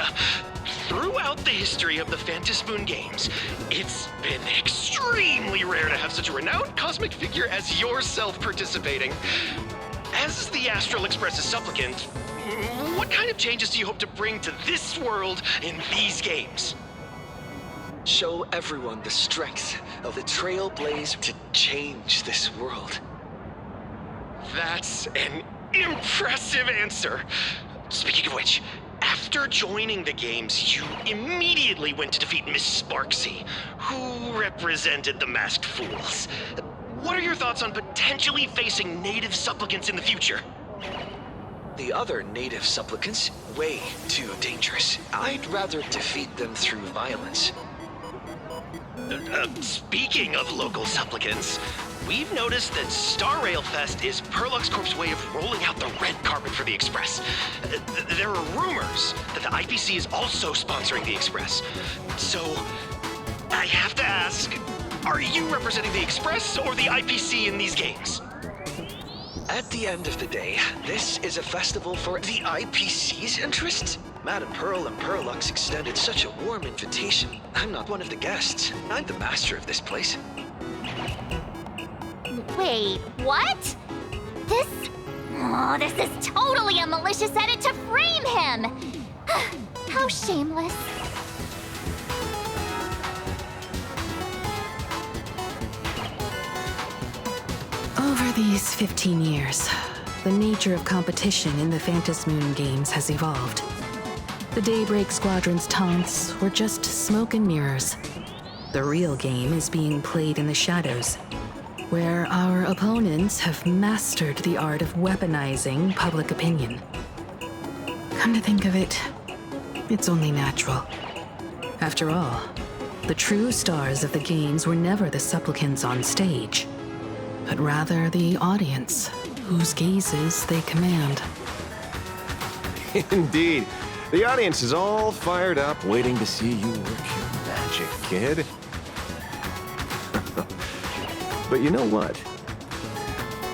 Throughout the history of the Phantasmoon games, it's been extremely rare to have such a renowned cosmic figure as yourself participating. As the Astral Express's supplicant, what kind of changes do you hope to bring to this world in these games? Show everyone the strength of the Trailblaze to change this world. That's an impressive answer. Speaking of which, after joining the games, you immediately went to defeat Miss Sparksy, who represented the Masked Fools. What are your thoughts on potentially facing native supplicants in the future? The other native supplicants, way too dangerous. I'd rather defeat them through violence. Speaking of local supplicants, we've noticed that Star Rail Fest is Perlux Corp's way of rolling out the red carpet for the Express. There are rumors that the IPC is also sponsoring the Express. So, I have to ask, are you representing the Express or the IPC in these games? At the end of the day, this is a festival for the IPC's interests. Madame Pearl and Perlux extended such a warm invitation. I'm not one of the guests. I'm the master of this place. Wait, what? This is totally a malicious edit to frame him! How shameless. Over these 15 years, the nature of competition in the Phantom Moon games has evolved. The Daybreak Squadron's taunts were just smoke and mirrors. The real game is being played in the shadows, where our opponents have mastered the art of weaponizing public opinion. Come to think of it, it's only natural. After all, the true stars of the games were never the supplicants on stage, but rather the audience, whose gazes they command. Indeed. The audience is all fired up, waiting to see you work your magic, kid. But you know what?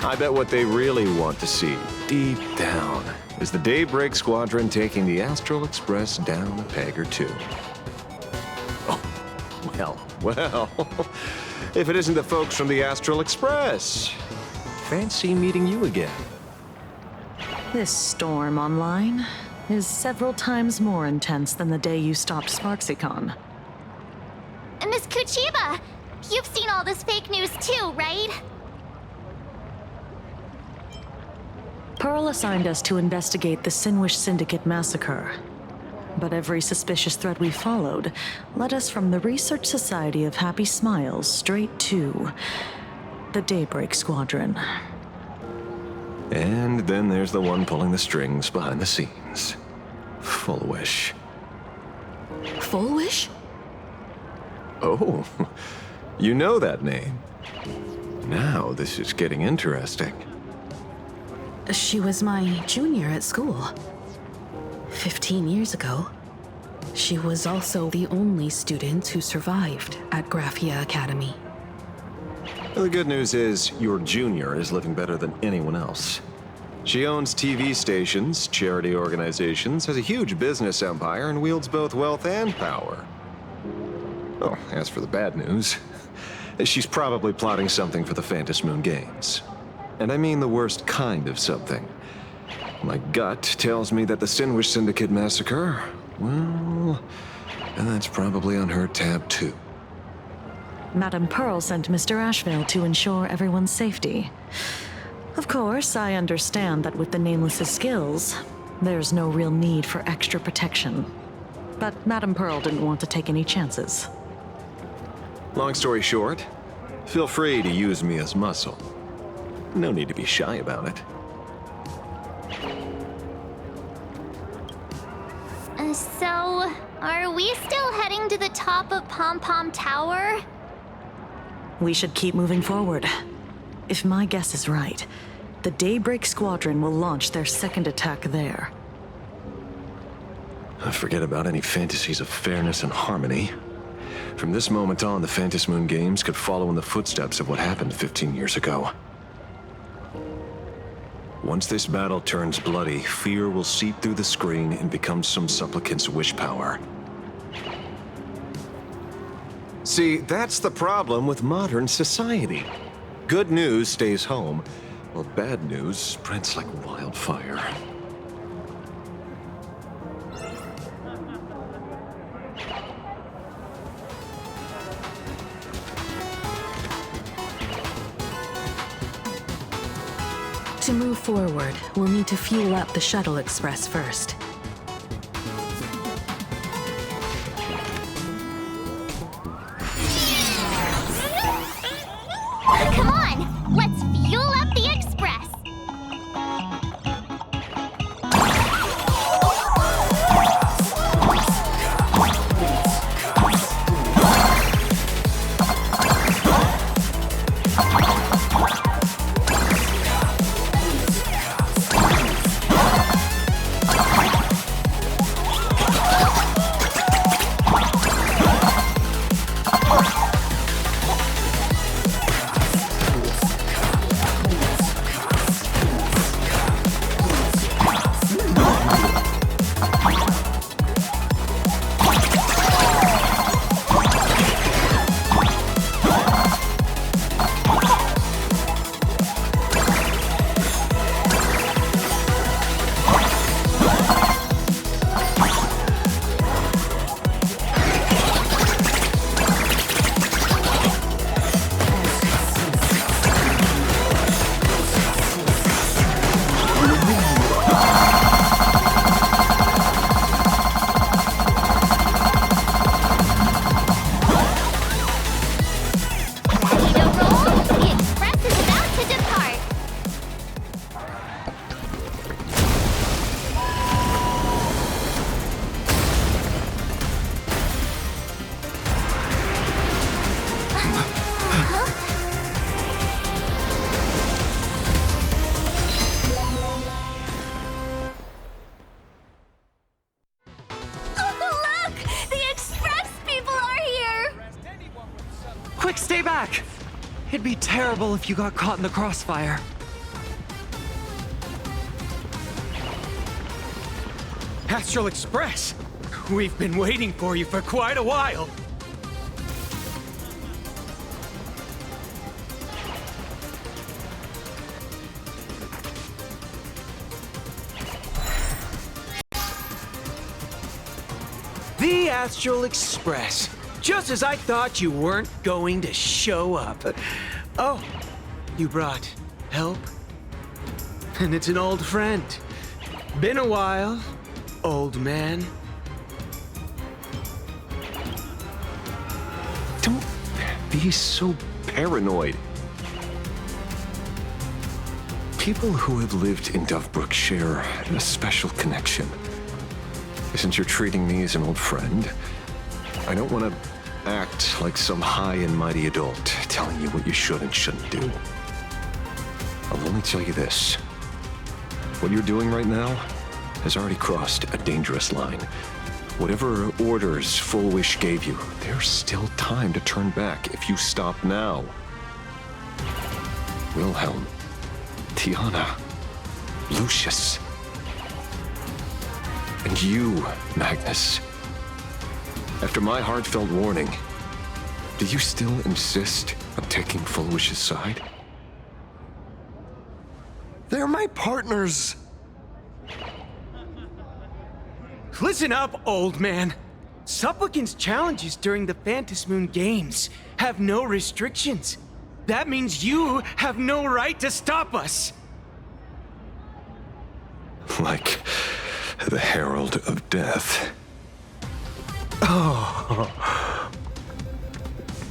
I bet what they really want to see, deep down, is the Daybreak Squadron taking the Astral Express down a peg or two. Oh, well. If it isn't the folks from the Astral Express. Fancy meeting you again. This storm online is several times more intense than the day you stopped SparksyCon. Miss Kuchiba, you've seen all this fake news too, right? Pearl assigned us to investigate the Sinwish Syndicate massacre. But every suspicious thread we followed led us from the Research Society of Happy Smiles straight to the Daybreak Squadron. And then there's the one pulling the strings behind the scenes. Fullwish. Fullwish? Oh, you know that name. Now this is getting interesting. She was my junior at school. 15 years ago. She was also the only student who survived at Graphia Academy. The good news is, your junior is living better than anyone else. She owns TV stations, charity organizations, has a huge business empire, and wields both wealth and power. Oh, as for the bad news, she's probably plotting something for the Phantom Moon games. And I mean the worst kind of something. My gut tells me that the Sinwish Syndicate massacre, well, and that's probably on her tab too. Madame Pearl sent Mr. Asheville to ensure everyone's safety. Of course, I understand that with the Nameless's skills, there's no real need for extra protection. But Madame Pearl didn't want to take any chances. Long story short, feel free to use me as muscle. No need to be shy about it. So, are we still heading to the top of Pom Pom Tower? We should keep moving forward. If my guess is right, the Daybreak Squadron will launch their second attack there. Forget about any fantasies of fairness and harmony. From this moment on, the Phantom Moon games could follow in the footsteps of what happened 15 years ago. Once this battle turns bloody, fear will seep through the screen and become some supplicant's wish power. See, that's the problem with modern society. Good news stays home, while bad news spreads like wildfire. To move forward, we'll need to fuel up the shuttle express first. Come on, let's fuel up the express. Quick, stay back! It'd be terrible if you got caught in the crossfire. Astral Express! We've been waiting for you for quite a while. The Astral Express. Just as I thought you weren't going to show up. Oh, you brought help? And it's an old friend. Been a while, old man. Don't be so paranoid. People who have lived in Dovebrook share a special connection. Since you're treating me as an old friend, I don't want to act like some high and mighty adult telling you what you should and shouldn't do. I'll only tell you this. What you're doing right now has already crossed a dangerous line. Whatever orders Full Wish gave you, there's still time to turn back if you stop now. Wilhelm, Tiana, Lucius, and you, Magnus. After my heartfelt warning, do you still insist on taking Full Wish's side? They're my partners. Listen up, old man. Supplicants' challenges during the Phantasmoon Games have no restrictions. That means you have no right to stop us. Like the Herald of Death. Oh.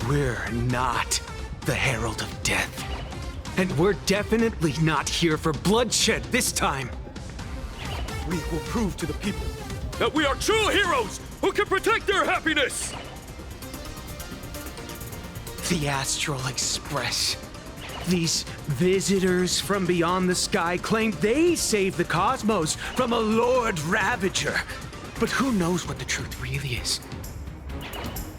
We're not the Herald of Death. And we're definitely not here for bloodshed this time. We will prove to the people that we are true heroes who can protect their happiness! The Astral Express. These visitors from beyond the sky claim they saved the cosmos from a Lord Ravager. But who knows what the truth really is?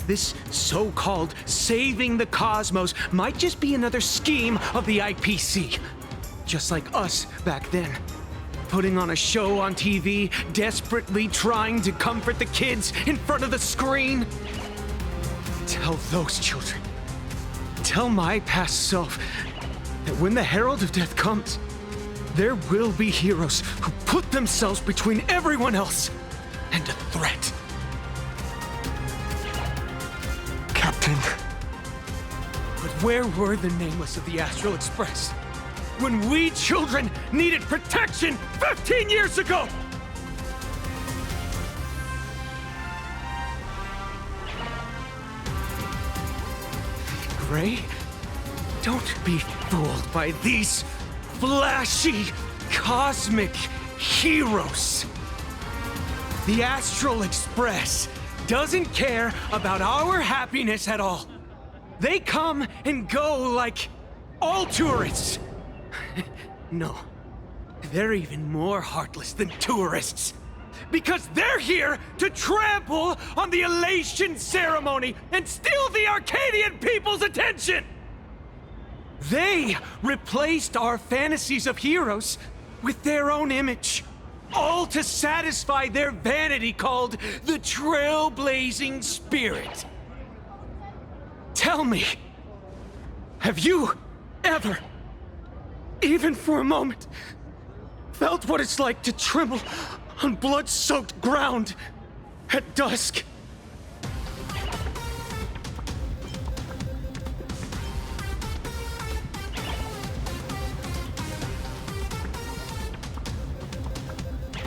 This so-called saving the cosmos might just be another scheme of the IPC. Just like us back then. Putting on a show on TV, desperately trying to comfort the kids in front of the screen. Tell those children, tell my past self, that when the Herald of Death comes, there will be heroes who put themselves between everyone else and a threat. Captain. But where were the nameless of the Astral Express? when we children needed protection 15 years ago! Gray, don't be fooled by these flashy, cosmic heroes. The Astral Express doesn't care about our happiness at all. They come and go like all tourists. No, they're even more heartless than tourists. Because they're here to trample on the elation ceremony and steal the Arcadian people's attention! They replaced our fantasies of heroes with their own image, all to satisfy their vanity called the Trailblazing Spirit. Tell me, have you ever, even for a moment, felt what it's like to tremble on blood-soaked ground at dusk?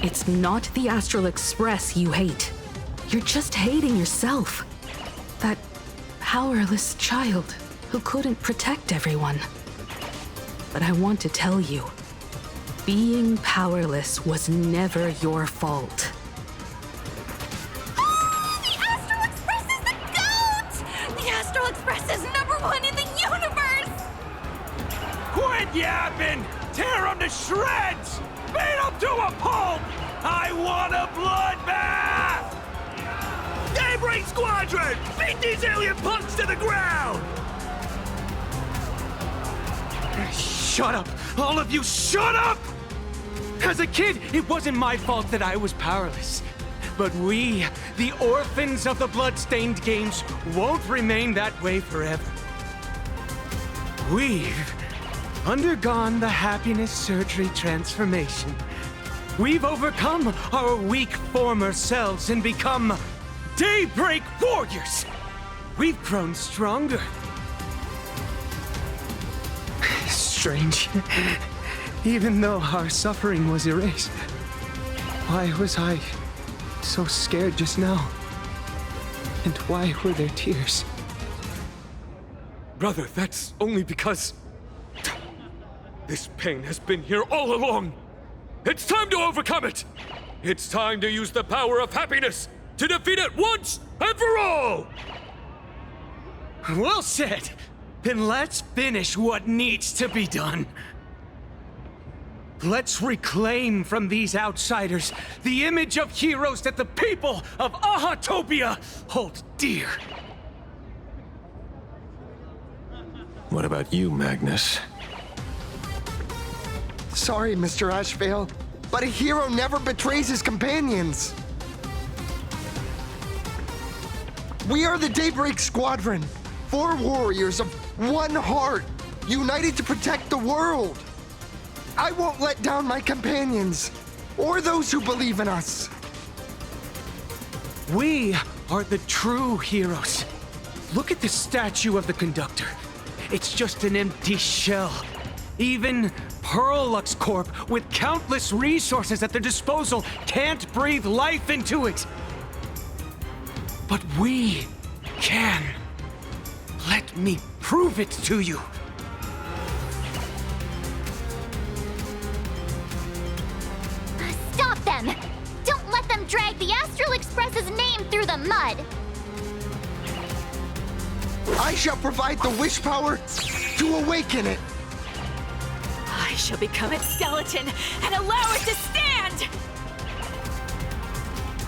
It's not the Astral Express you hate. You're just hating yourself. That powerless child who couldn't protect everyone. But I want to tell you, being powerless was never your fault. The Astral Express is the GOAT! The Astral Express is #1 in the universe! Quit yapping! Tear them to shreds! Beat them to a pulp! I want a bloodbath! Daybreak Squadron! Beat these alien punks to the ground! Shut up! All of you, shut up! As a kid, it wasn't my fault that I was powerless. But we, the orphans of the blood-stained games, won't remain that way forever. We've undergone the happiness surgery transformation. We've overcome our weak former selves and become Daybreak Warriors. We've grown stronger. Strange. Even though our suffering was erased, why was I so scared just now? And why were there tears? Brother, that's only because this pain has been here all along. It's time to overcome it! It's time to use the power of happiness to defeat it once and for all! Well said. Then let's finish what needs to be done. Let's reclaim from these outsiders the image of heroes that the people of Ahatopia hold dear. What about you, Magnus? Sorry, Mr. Ashvale, but a hero never betrays his companions. We are the Daybreak Squadron, 4 warriors of one heart, united to protect the world. I won't let down my companions, or those who believe in us. We are the true heroes. Look at the statue of the conductor. It's just an empty shell. Even Perlux Corp, with countless resources at their disposal, can't breathe life into it. But we can. Let me prove it to you. Stop them! Don't let them drag the Astral Express's name through the mud! I shall provide the wish power to awaken it. I shall become its skeleton and allow it to stand!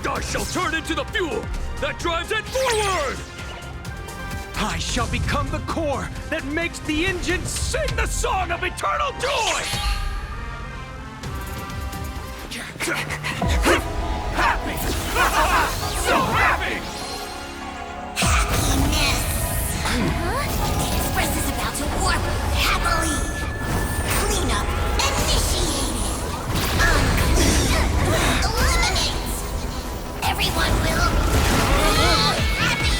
I shall turn into the fuel that drives it forward! I shall become the core that makes the engine sing the song of eternal joy! Happy! So happy! The Express is about to warp happily. Cleanup initiated. Eliminates. Everyone will be happy.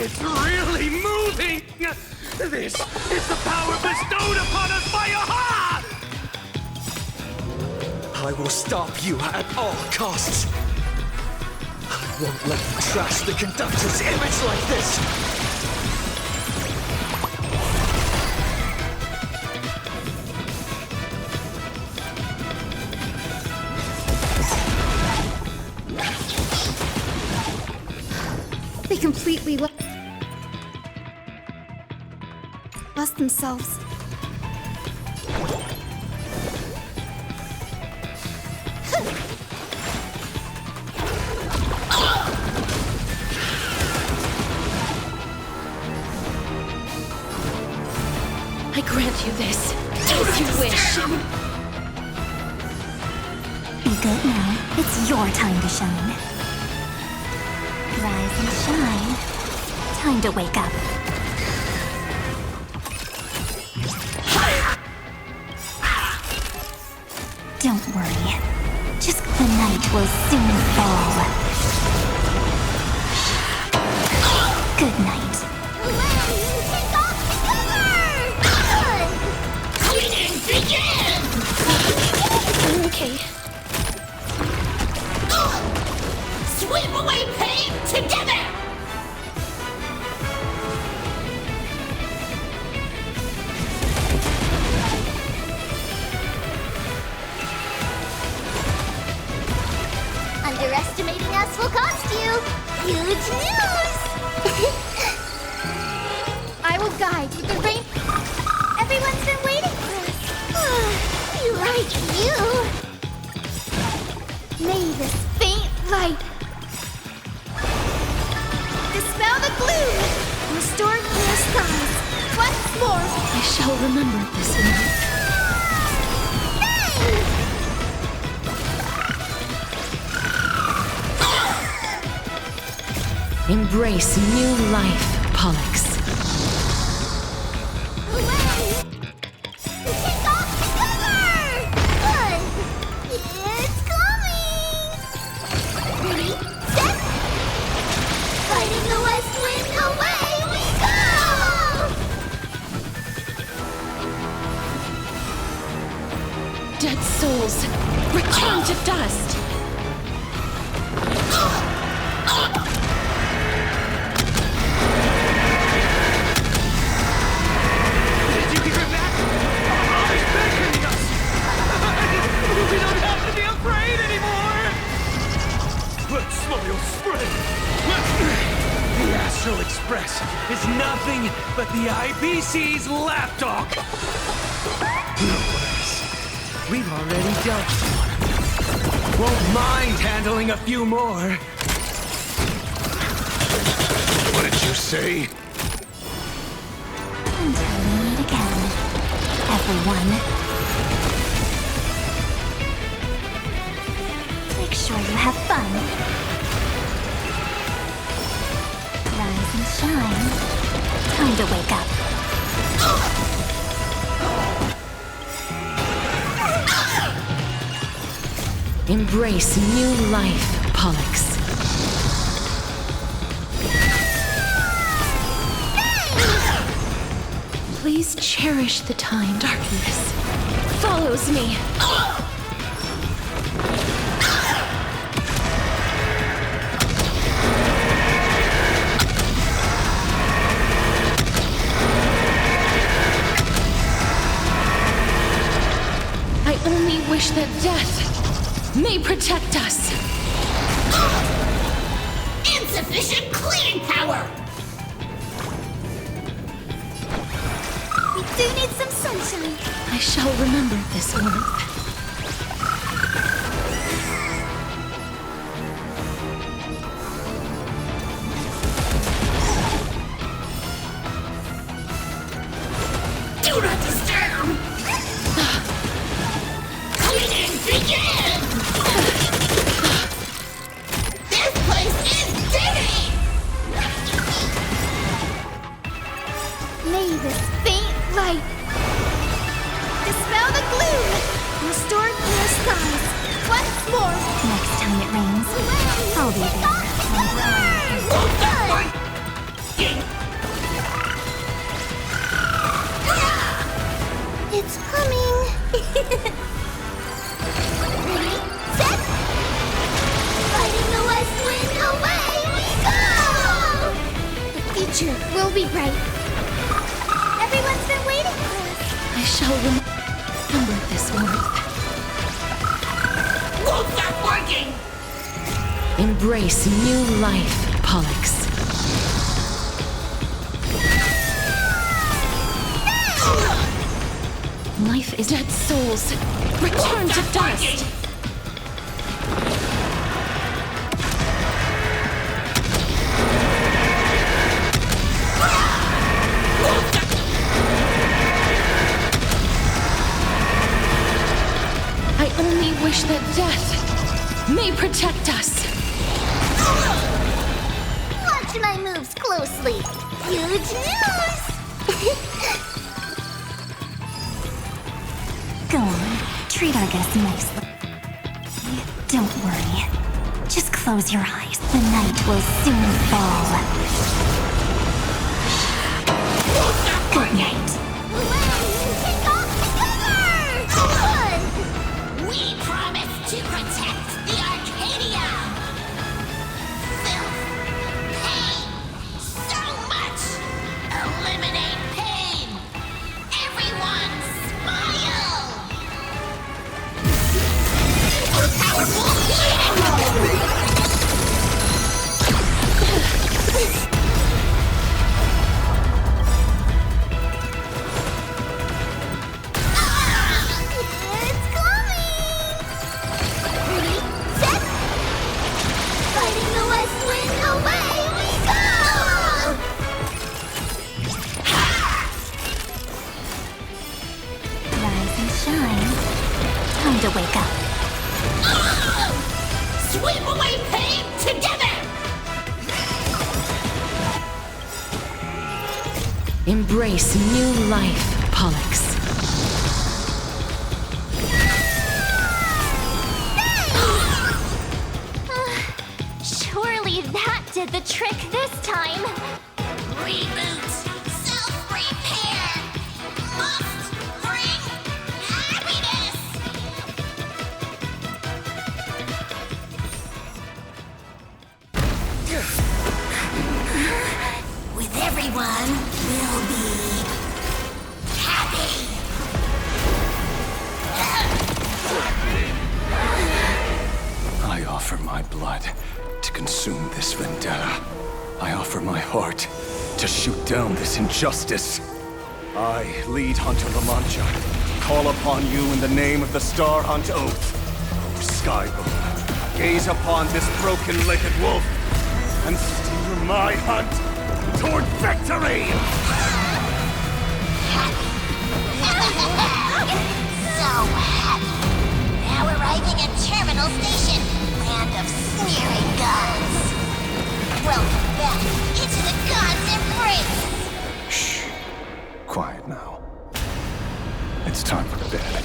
It's really moving! This is the power bestowed upon us by Aha! I will stop you at all costs. I won't let you trash the conductor's image like this! They completely lost themselves. I grant you this, as you wish. Be good now. It's your time to shine. Rise and shine. Time to wake up. Don't worry. Just the night will soon fall. Good night. Okay. Sweep away pain together! Underestimating us will cost you huge news! I will guide with the rain. Everyone's been waiting for us. You like you. May this faint light dispel the gloom, restore clear skies. Once more, I shall remember this night. Embrace new life, Pollux. Dead souls, return to dust! Did you hear that? Allah's beckoning us! We don't have to be afraid anymore! Let smile spread! The Astral Express is nothing but the IPC's lapdog! We've already dealt with one. Won't mind handling a few more. What did you say? Until we meet again, everyone. Make sure you have fun. Rise and shine. Time to wake up. Embrace new life, Pollux. Please cherish the time darkness follows me. I only wish that death may protect us. Insufficient cleaning power! We do need some sunshine. I shall remember this warmth. Do not disturb! Cleaning begin! This place is dirty! may this faint light dispel the gloom, Ready, set! Fighting the west wind, away we go! The future will be bright. Everyone's been waiting for us. I shall remember this warmth. Won't stop working! Embrace new life, Pollux. Life is dead souls. Return to dust. I only wish that death may protect us. Watch my moves closely. Huge news! Go on, treat our guests nicely. Don't worry. Just close your eyes. The night will soon fall. Good night. Take off the cover! We promise to protect the Arcadia! Filth! Pain! So much! Eliminate pain! Everyone smile! Super powerful It's coming! Ready, set! Fighting the west wind, away we go! Rise and shine. Time to wake up. Sweep away pain together! Embrace new life, Pollux. Surely that did the trick this time. Reboot! Self-repair! Must bring happiness! With everyone, we'll be happy! I offer my blood to consume this vendetta. I offer my heart to shoot down this injustice. I, lead hunter the Lancha, call upon you in the name of the Star Hunt Oath. O Skyboom, gaze upon this broken-legged wolf and steer my hunt toward victory! So happy! Now arriving at Terminal Station, land of sneering gods. Welcome back into the gods' embrace! Shh. Quiet now. It's time for bed.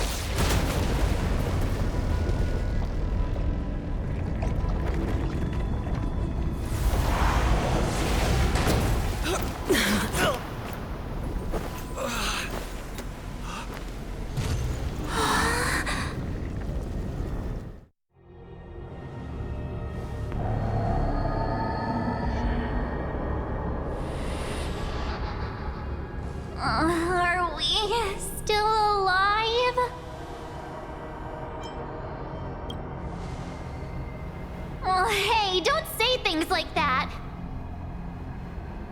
Are we still alive? Oh, hey, don't say things like that.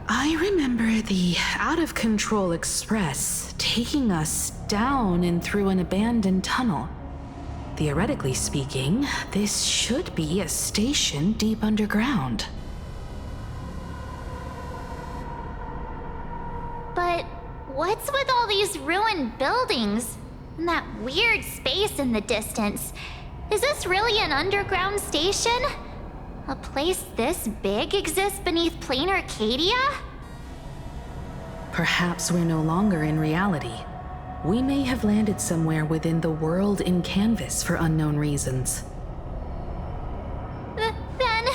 I remember the out-of-control express taking us down and through an abandoned tunnel. Theoretically speaking, this should be a station deep underground. But what's with all these ruined buildings? And that weird space in the distance? Is this really an underground station? A place this big exists beneath Planarcadia? Perhaps we're no longer in reality. We may have landed somewhere within the world in canvas for unknown reasons. Then,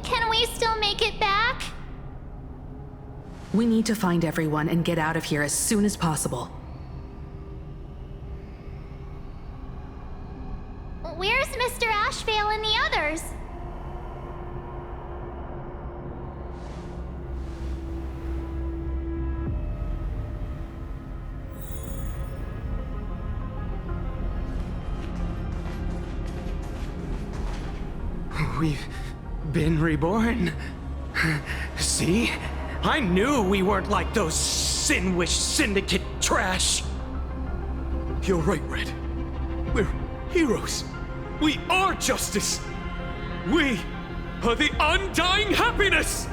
can we still make it back? We need to find everyone and get out of here as soon as possible. Ashvale and the others. We've been reborn. See? I knew we weren't like those Sinwish Syndicate trash. You're right, Red. We're heroes. We are justice. We are the undying happiness.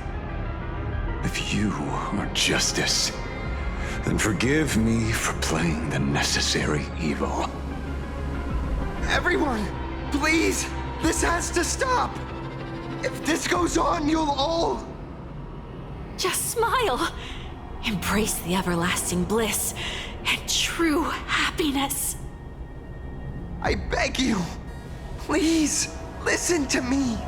If you are justice, then forgive me for playing the necessary evil. Everyone, please! This has to stop! If this goes on, you'll all... Just smile. Embrace the everlasting bliss and true happiness. I beg you, please, listen to me.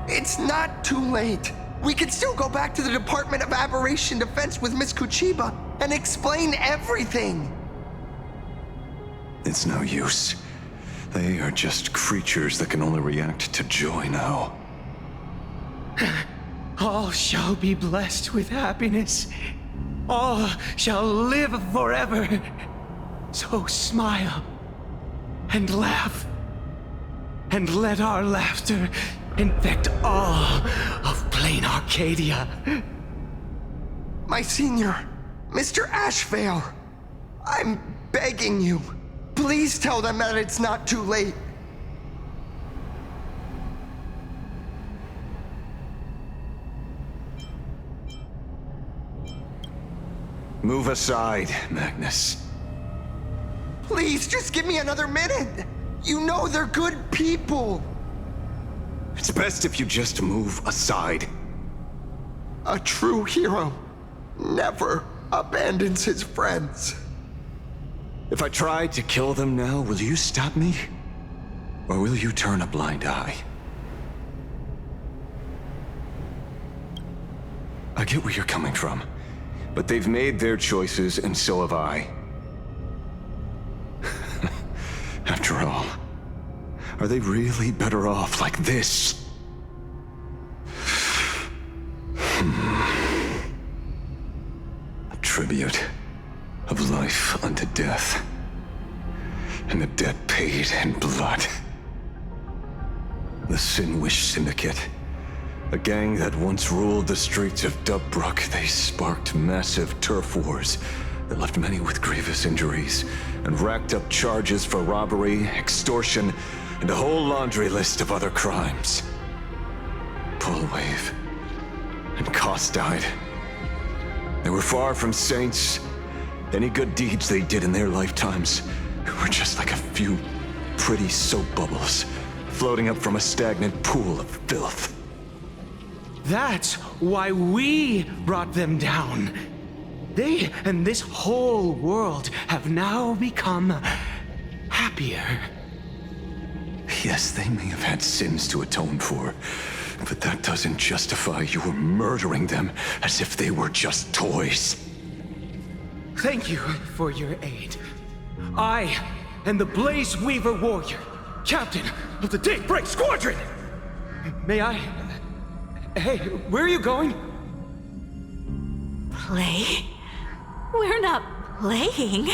It's not too late. We can still go back to the Department of Aberration Defense with Miss Kuchiba and explain everything. It's no use. They are just creatures that can only react to joy now. All shall be blessed with happiness. All shall live forever. So smile and laugh. And let our laughter infect all of Planarcadia. My senior, Mr. Ashvale, I'm begging you. Please tell them that it's not too late. Move aside, Magnus. Please, just give me another minute. You know they're good people. It's best if you just move aside. A true hero never abandons his friends. If I try to kill them now, will you stop me? Or will you turn a blind eye? I get where you're coming from, but they've made their choices and so have I. After all, are they really better off like this? A tribute of life unto death, and a debt paid in blood. The Sinwish Syndicate, a gang that once ruled the streets of Dubbrook. They sparked massive turf wars that left many with grievous injuries, and racked up charges for robbery, extortion, and a whole laundry list of other crimes. Pullwave and Koss died. They were far from saints. Any good deeds they did in their lifetimes were just like a few pretty soap bubbles floating up from a stagnant pool of filth. That's why we brought them down. They and this whole world have now become happier. Yes, they may have had sins to atone for, but that doesn't justify your murdering them as if they were just toys. Thank you for your aid. I am the Blaze Weaver Warrior, captain of the Daybreak Squadron! May I... Hey, where are you going? Play? We're not playing.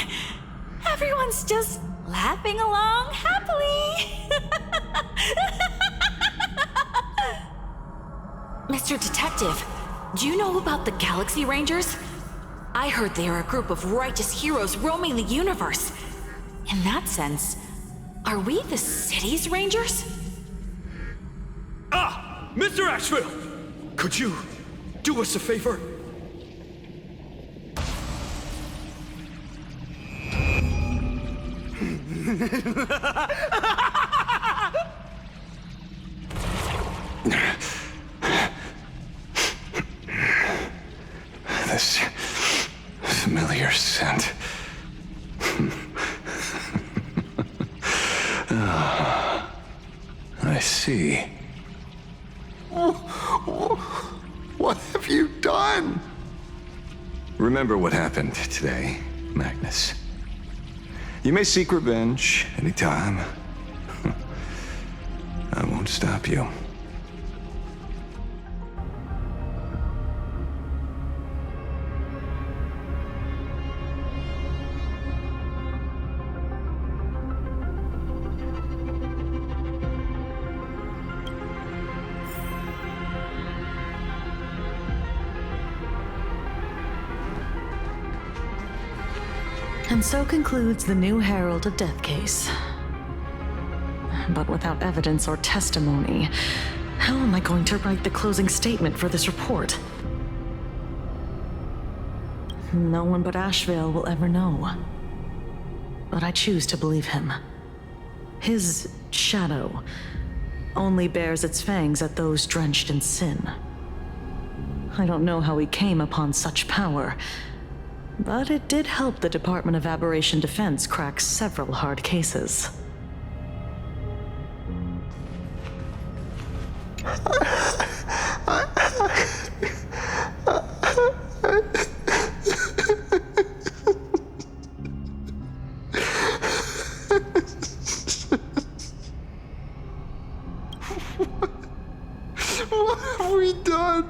Everyone's just laughing along happily. Mr. Detective, do you know about the Galaxy Rangers? I heard they are a group of righteous heroes roaming the universe. In that sense, are we the city's rangers? Ah! Mr. Ashville! Could you do us a favor? This familiar scent. I see. What have you done? Remember what happened today, Magnus. You may seek revenge anytime. won't stop you. And so concludes the new Herald of Death case. But without evidence or testimony, how am I going to write the closing statement for this report? No one but Ashvale will ever know. But I choose to believe him. His shadow only bears its fangs at those drenched in sin. I don't know how he came upon such power, but it did help the Department of Aberration Defense crack several hard cases. What have we done?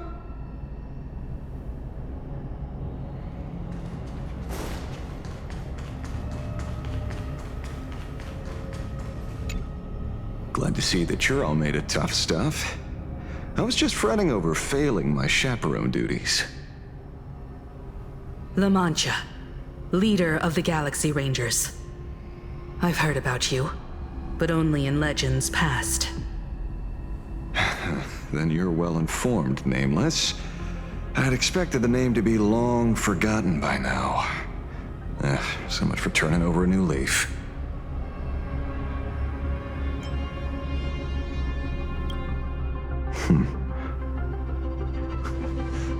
Glad to see that you're all made of tough stuff. I was just fretting over failing my chaperone duties. Lancha, leader of the Galaxy Rangers. I've heard about you, but only in legends past. Then you're well informed, Nameless. I'd expected the name to be long forgotten by now. So much for turning over a new leaf.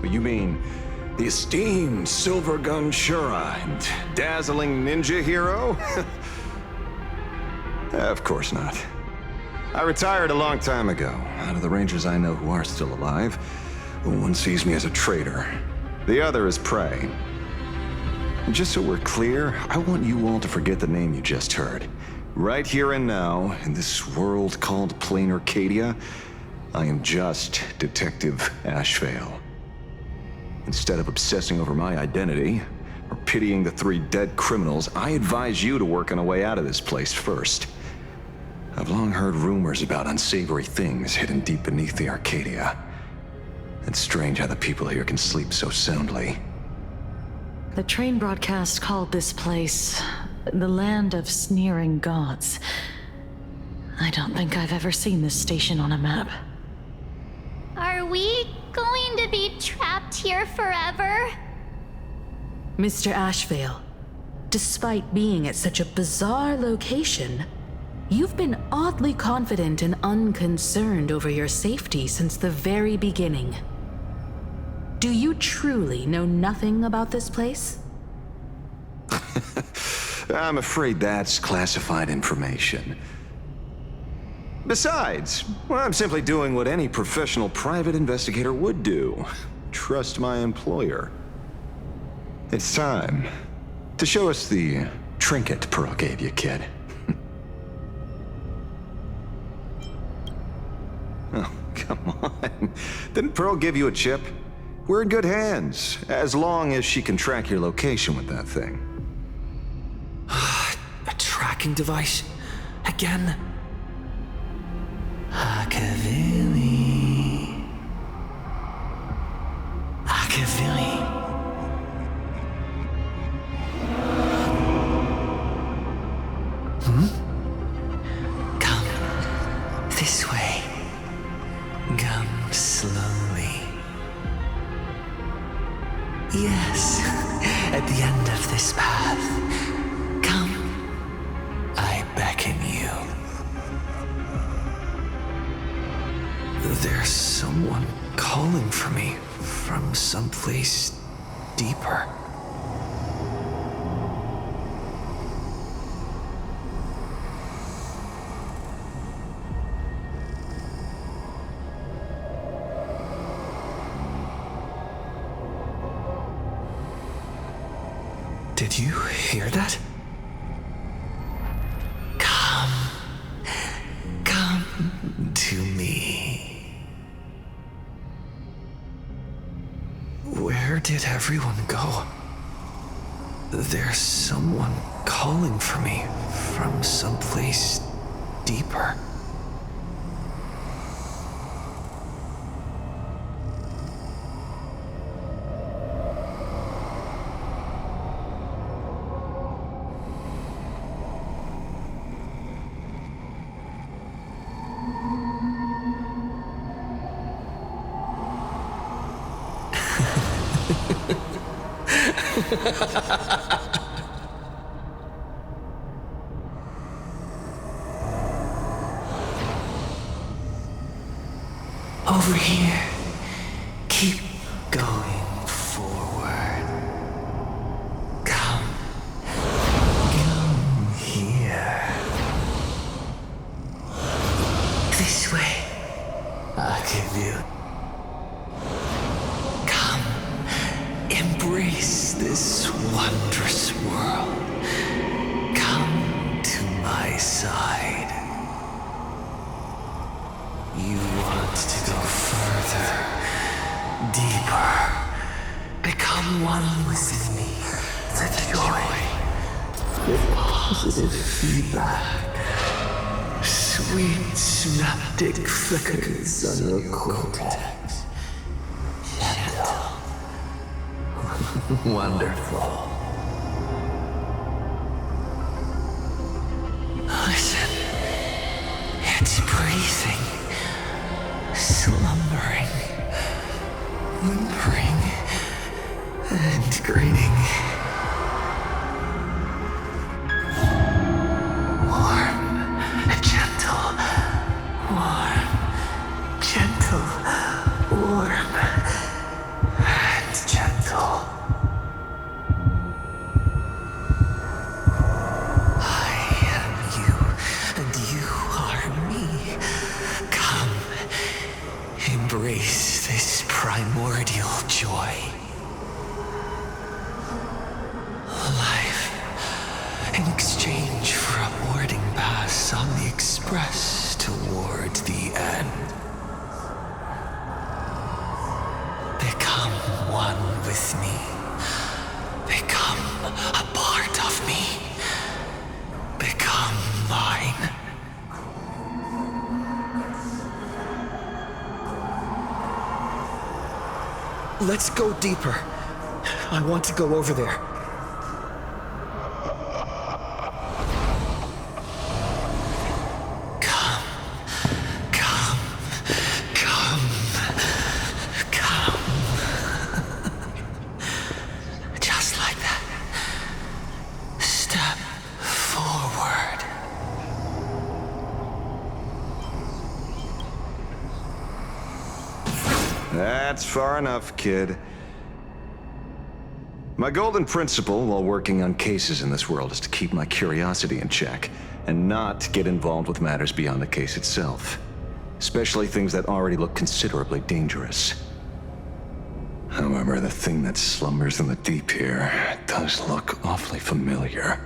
You mean the esteemed Silver Gun Shura and dazzling ninja hero? Of course not. I retired a long time ago. Out of the Rangers I know who are still alive, one sees me as a traitor. The other is prey. And just so we're clear, I want you all to forget the name you just heard. Right here and now, in this world called Planarcadia, I am just Detective Ashvale. Instead of obsessing over my identity, or pitying the 3 dead criminals, I advise you to work on a way out of this place first. I've long heard rumors about unsavory things hidden deep beneath the Arcadia. It's strange how the people here can sleep so soundly. The train broadcast called this place the Land of Sneering Gods. I don't think I've ever seen this station on a map. Are we going to be trapped here forever? Mr. Ashvale, despite being at such a bizarre location, you've been oddly confident and unconcerned over your safety since the very beginning. Do you truly know nothing about this place? I'm afraid that's classified information. Besides, I'm simply doing what any professional private investigator would do. Trust my employer. It's time to show us the trinket Pearl gave you, kid. Oh, come on. Didn't Pearl give you a chip? We're in good hands, as long as she can track your location with that thing. A tracking device? Again? Akavili. Akavili. Come this way. Come slowly. Yes, at the end of this path. Come. I beckon you. There's someone calling for me from someplace deeper. Did you hear that? Come to Where did everyone go? There's someone calling for me from someplace deeper. Over here. Keep going forward. Come. Come here. This way. I'll give you. Come. Embrace this wondrous world. Come to my side. You want to go further, deeper. Become one with me. The joy, the positive feedback, sweet synaptic flickers on your cortex. Gentle. Wonderful. Listen, it's breathing. Slumbering, whimpering, and grinning. Warm, gentle, warm, gentle, warm, and gentle. I am you, and you are me. Come. Embrace this primordial joy. Life in exchange for a boarding pass on the express toward the end. Become one with me. Become a part of me. Become mine. Let's go deeper. I want to go over there. Come. Come. Come. Come. Just like that. Step forward. That's far enough, kid. My golden principle while working on cases in this world is to keep my curiosity in check and not get involved with matters beyond the case itself, especially things that already look considerably dangerous. However, the thing that slumbers in the deep here does look awfully familiar.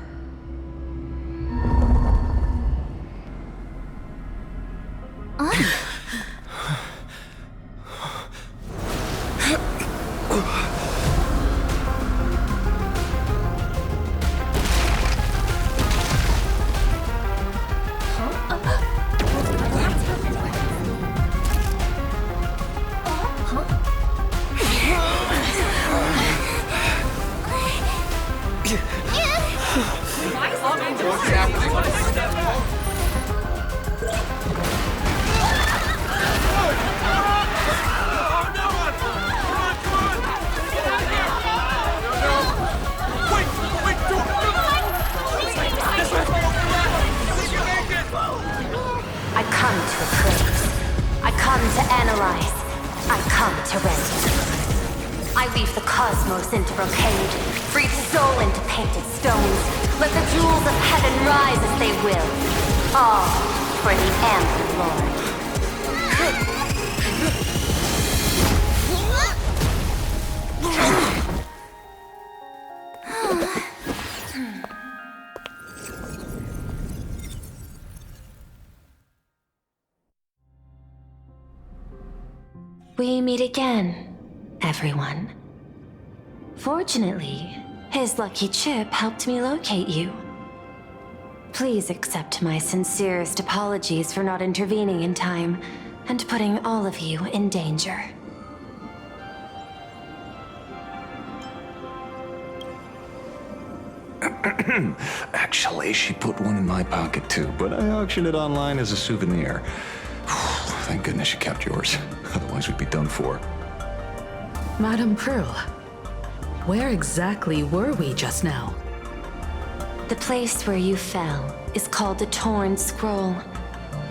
Into brocade, breathe soul into painted stones. Let the jewels of heaven rise as they will. All for the Amber Lord. We meet again, everyone. Fortunately, his lucky chip helped me locate you. Please accept my sincerest apologies for not intervening in time and putting all of you in danger. Actually, she put one in my pocket too, but I auctioned it online as a souvenir. Thank goodness you kept yours. Otherwise, we'd be done for. Madame Pearl, where exactly were we just now? The place where you fell is called the Torn Scroll.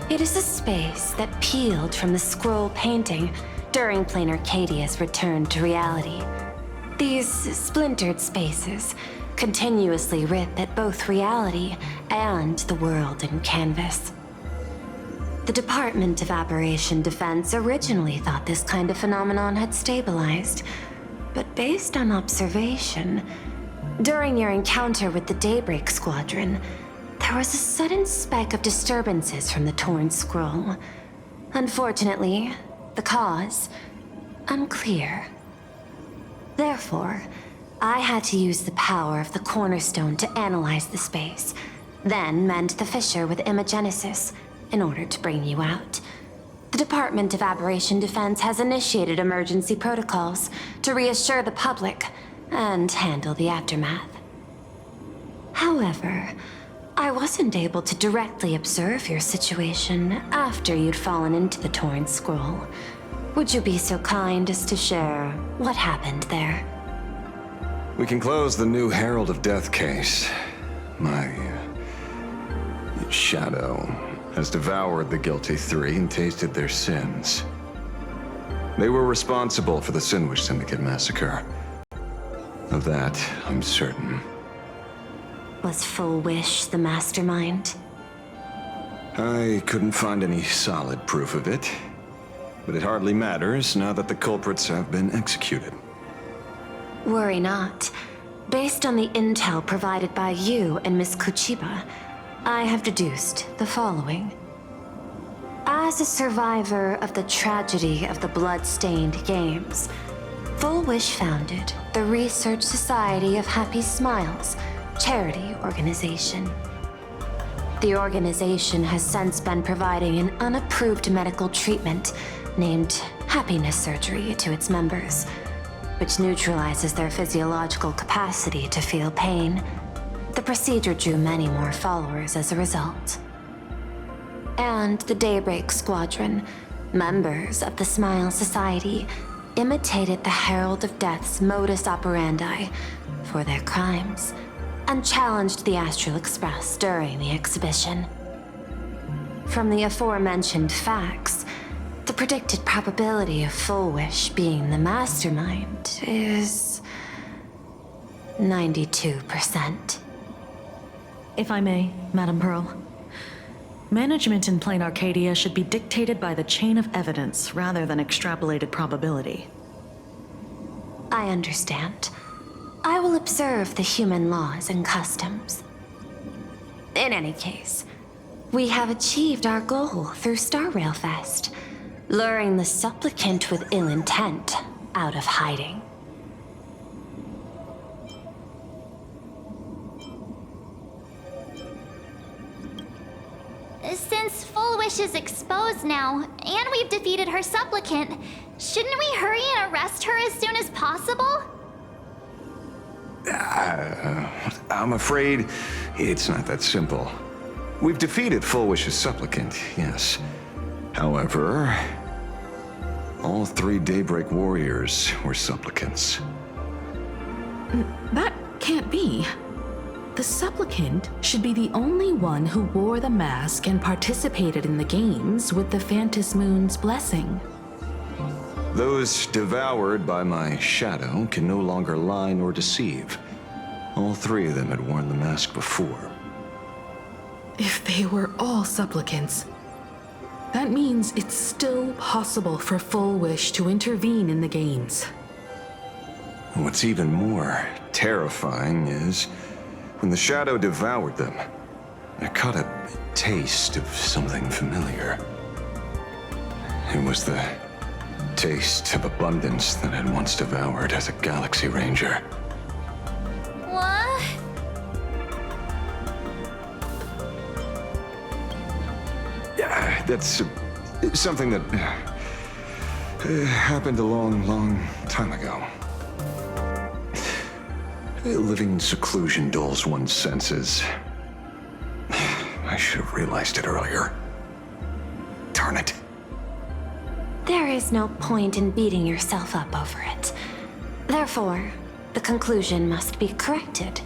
It is a space that peeled from the scroll painting during Planarcadia's return to reality. These splintered spaces continuously rip at both reality and the world in canvas. The Department of Aberration Defense originally thought this kind of phenomenon had stabilized, but based on observation, during your encounter with the Daybreak Squadron, there was a sudden speck of disturbances from the Torn Scroll. Unfortunately, the cause, unclear. Therefore, I had to use the power of the Cornerstone to analyze the space, then mend the fissure with Imagenesis in order to bring you out. The Department of Aberration Defense has initiated emergency protocols to reassure the public and handle the aftermath. However, I wasn't able to directly observe your situation after you'd fallen into the Torn Scroll. Would you be so kind as to share what happened there? We can close the new Herald of Death case. My shadow has devoured the guilty three and tasted their sins. They were responsible for the Sinwish Syndicate massacre. Of that, I'm certain. Was Full Wish the mastermind? I couldn't find any solid proof of it, but it hardly matters now that the culprits have been executed. Worry not. Based on the intel provided by you and Miss Kuchiba, I have deduced the following. As a survivor of the tragedy of the Blood-Stained Games, Full Wish founded the Research Society of Happy Smiles, charity organization. The organization has since been providing an unapproved medical treatment named happiness surgery to its members, which neutralizes their physiological capacity to feel pain. The procedure drew many more followers as a result. And the Daybreak Squadron, members of the Smile Society, imitated the Herald of Death's modus operandi for their crimes, and challenged the Astral Express during the exhibition. From the aforementioned facts, the predicted probability of Full Wish being the mastermind is 92%. If I may, Madame Pearl. Management in Planarcadia should be dictated by the chain of evidence rather than extrapolated probability. I understand. I will observe the human laws and customs. In any case, we have achieved our goal through Star Rail Fest, luring the supplicant with ill intent out of hiding. Since Full Wish is exposed now, and we've defeated her supplicant, shouldn't we hurry and arrest her as soon as possible? I'm afraid it's not that simple. We've defeated Full Wish's supplicant, yes. However, all three Daybreak warriors were supplicants. That can't be. The supplicant should be the only one who wore the mask and participated in the games with the Phantas Moon's blessing. Those devoured by my shadow can no longer lie nor deceive. All three of them had worn the mask before. If they were all supplicants, that means it's still possible for Full Wish to intervene in the games. What's even more terrifying is, when the shadow devoured them, I caught a taste of something familiar. It was the taste of abundance that I'd once devoured as a Galaxy Ranger. What? That's something that happened a long, long time ago. Living in seclusion dulls one's senses. I should have realized it earlier. Darn it. There is no point in beating yourself up over it. Therefore, the conclusion must be corrected.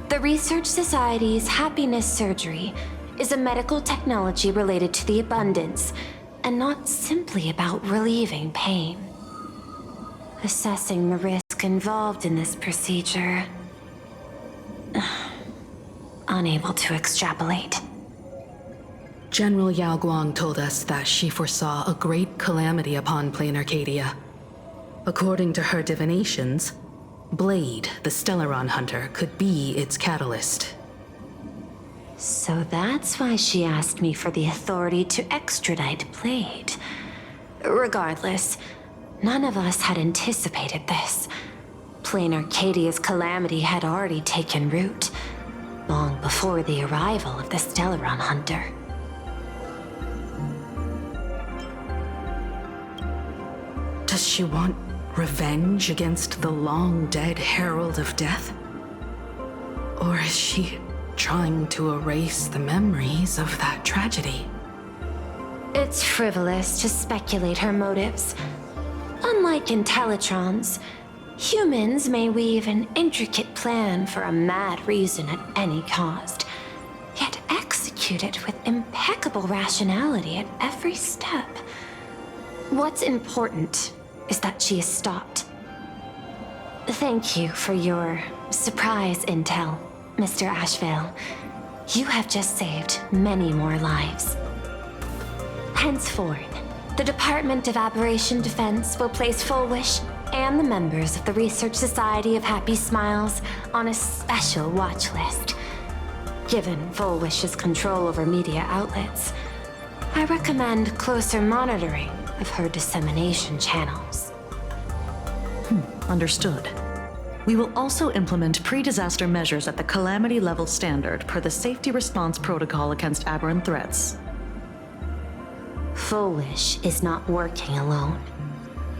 The Research Society's happiness surgery is a medical technology related to the abundance, and not simply about relieving pain. Assessing the risk involved in this procedure... unable to extrapolate. General Yao Guang told us that she foresaw a great calamity upon Planarcadia. According to her divinations, Blade, the Stellaron hunter, could be its catalyst. So that's why she asked me for the authority to extradite Blade. Regardless, none of us had anticipated this. Planarcadia's calamity had already taken root, long before the arrival of the Stellaron hunter. Does she want revenge against the long-dead Herald of Death? Or is she trying to erase the memories of that tragedy? It's frivolous to speculate her motives. Unlike Intellitrons, humans may weave an intricate plan for a mad reason at any cost, yet execute it with impeccable rationality at every step. What's important is that she is stopped. Thank you for your surprise intel, Mr. Ashvale. You have just saved many more lives. Henceforth, the Department of Aberration Defense will place Fullwish and the members of the Research Society of Happy Smiles on a special watch list. Given Fullwish's control over media outlets, I recommend closer monitoring of her dissemination channels. Understood. We will also implement pre-disaster measures at the calamity level standard per the Safety Response Protocol against aberrant threats. Fullwish is not working alone.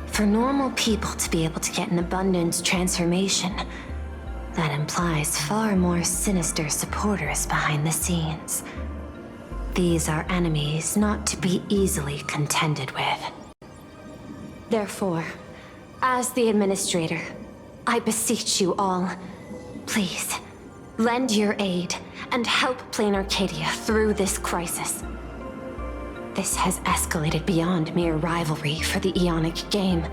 For normal people to be able to get an abundance transformation, that implies far more sinister supporters behind the scenes. These are enemies not to be easily contended with. Therefore, as the administrator, I beseech you all, please, lend your aid and help Planarcadia through this crisis. This has escalated beyond mere rivalry for the Ionic game.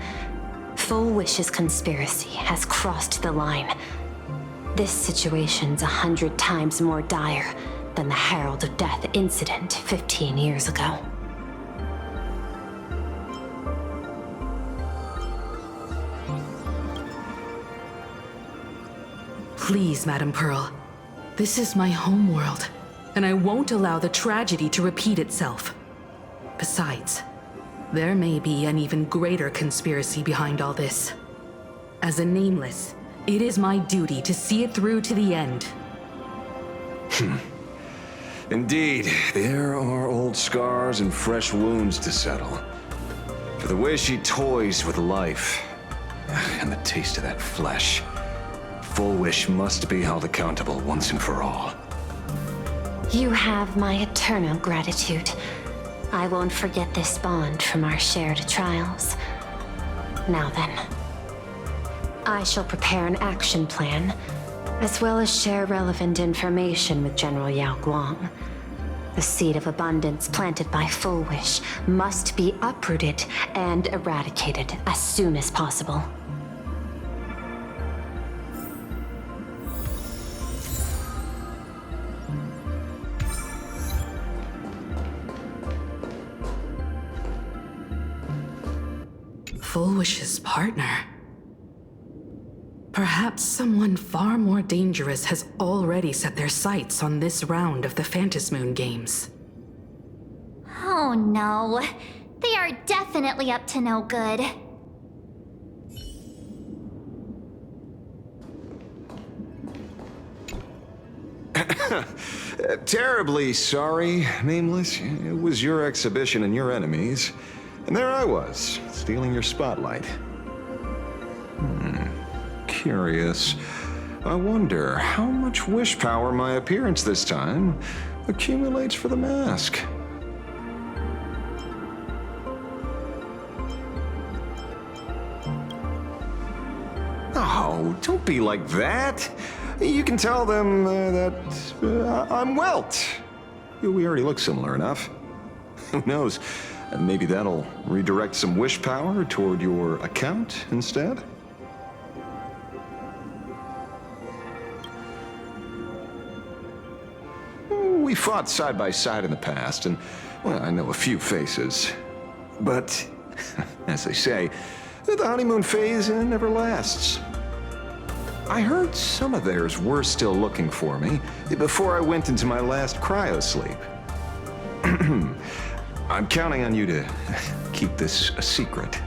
Fullwish's conspiracy has crossed the line. This situation's 100 times more dire than the Herald of Death incident 15 years ago. Please, Madam Pearl. This is my homeworld, and I won't allow the tragedy to repeat itself. Besides, there may be an even greater conspiracy behind all this. As a Nameless, it is my duty to see it through to the end. Indeed, there are old scars and fresh wounds to settle. For the way she toys with life, and the taste of that flesh, Fullwish must be held accountable once and for all. You have my eternal gratitude. I won't forget this bond from our shared trials. Now then, I shall prepare an action plan, as well as share relevant information with General Yao Guang. The seed of abundance planted by Fullwish must be uprooted and eradicated as soon as possible. Fullwish's partner. Perhaps someone far more dangerous has already set their sights on this round of the Phantasmoon games. Oh no. They are definitely up to no good. Terribly sorry, Nameless. It was your exhibition and your enemies. And there I was, stealing your spotlight. Curious. I wonder how much wish power my appearance this time accumulates for the mask. Oh, don't be like that. You can tell them that I'm Welt. We already look similar enough. Who knows? Maybe that'll redirect some wish power toward your account instead? We fought side by side in the past, and, well, I know a few faces. But, as they say, the honeymoon phase never lasts. I heard some of theirs were still looking for me before I went into my last cryosleep. I'm counting on you to keep this a secret.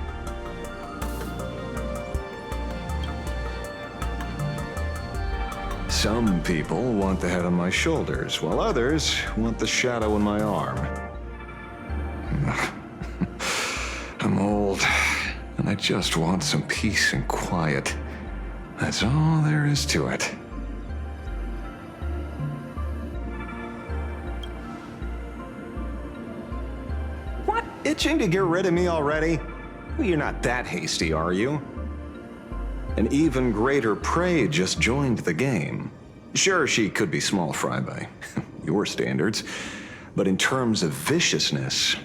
Some people want the head on my shoulders, while others want the shadow in my arm. I'm old, and I just want some peace and quiet. That's all there is to it. What? Itching to get rid of me already? Well, you're not that hasty, are you? An even greater prey just joined the game. Sure, she could be small fry by your standards, but in terms of viciousness,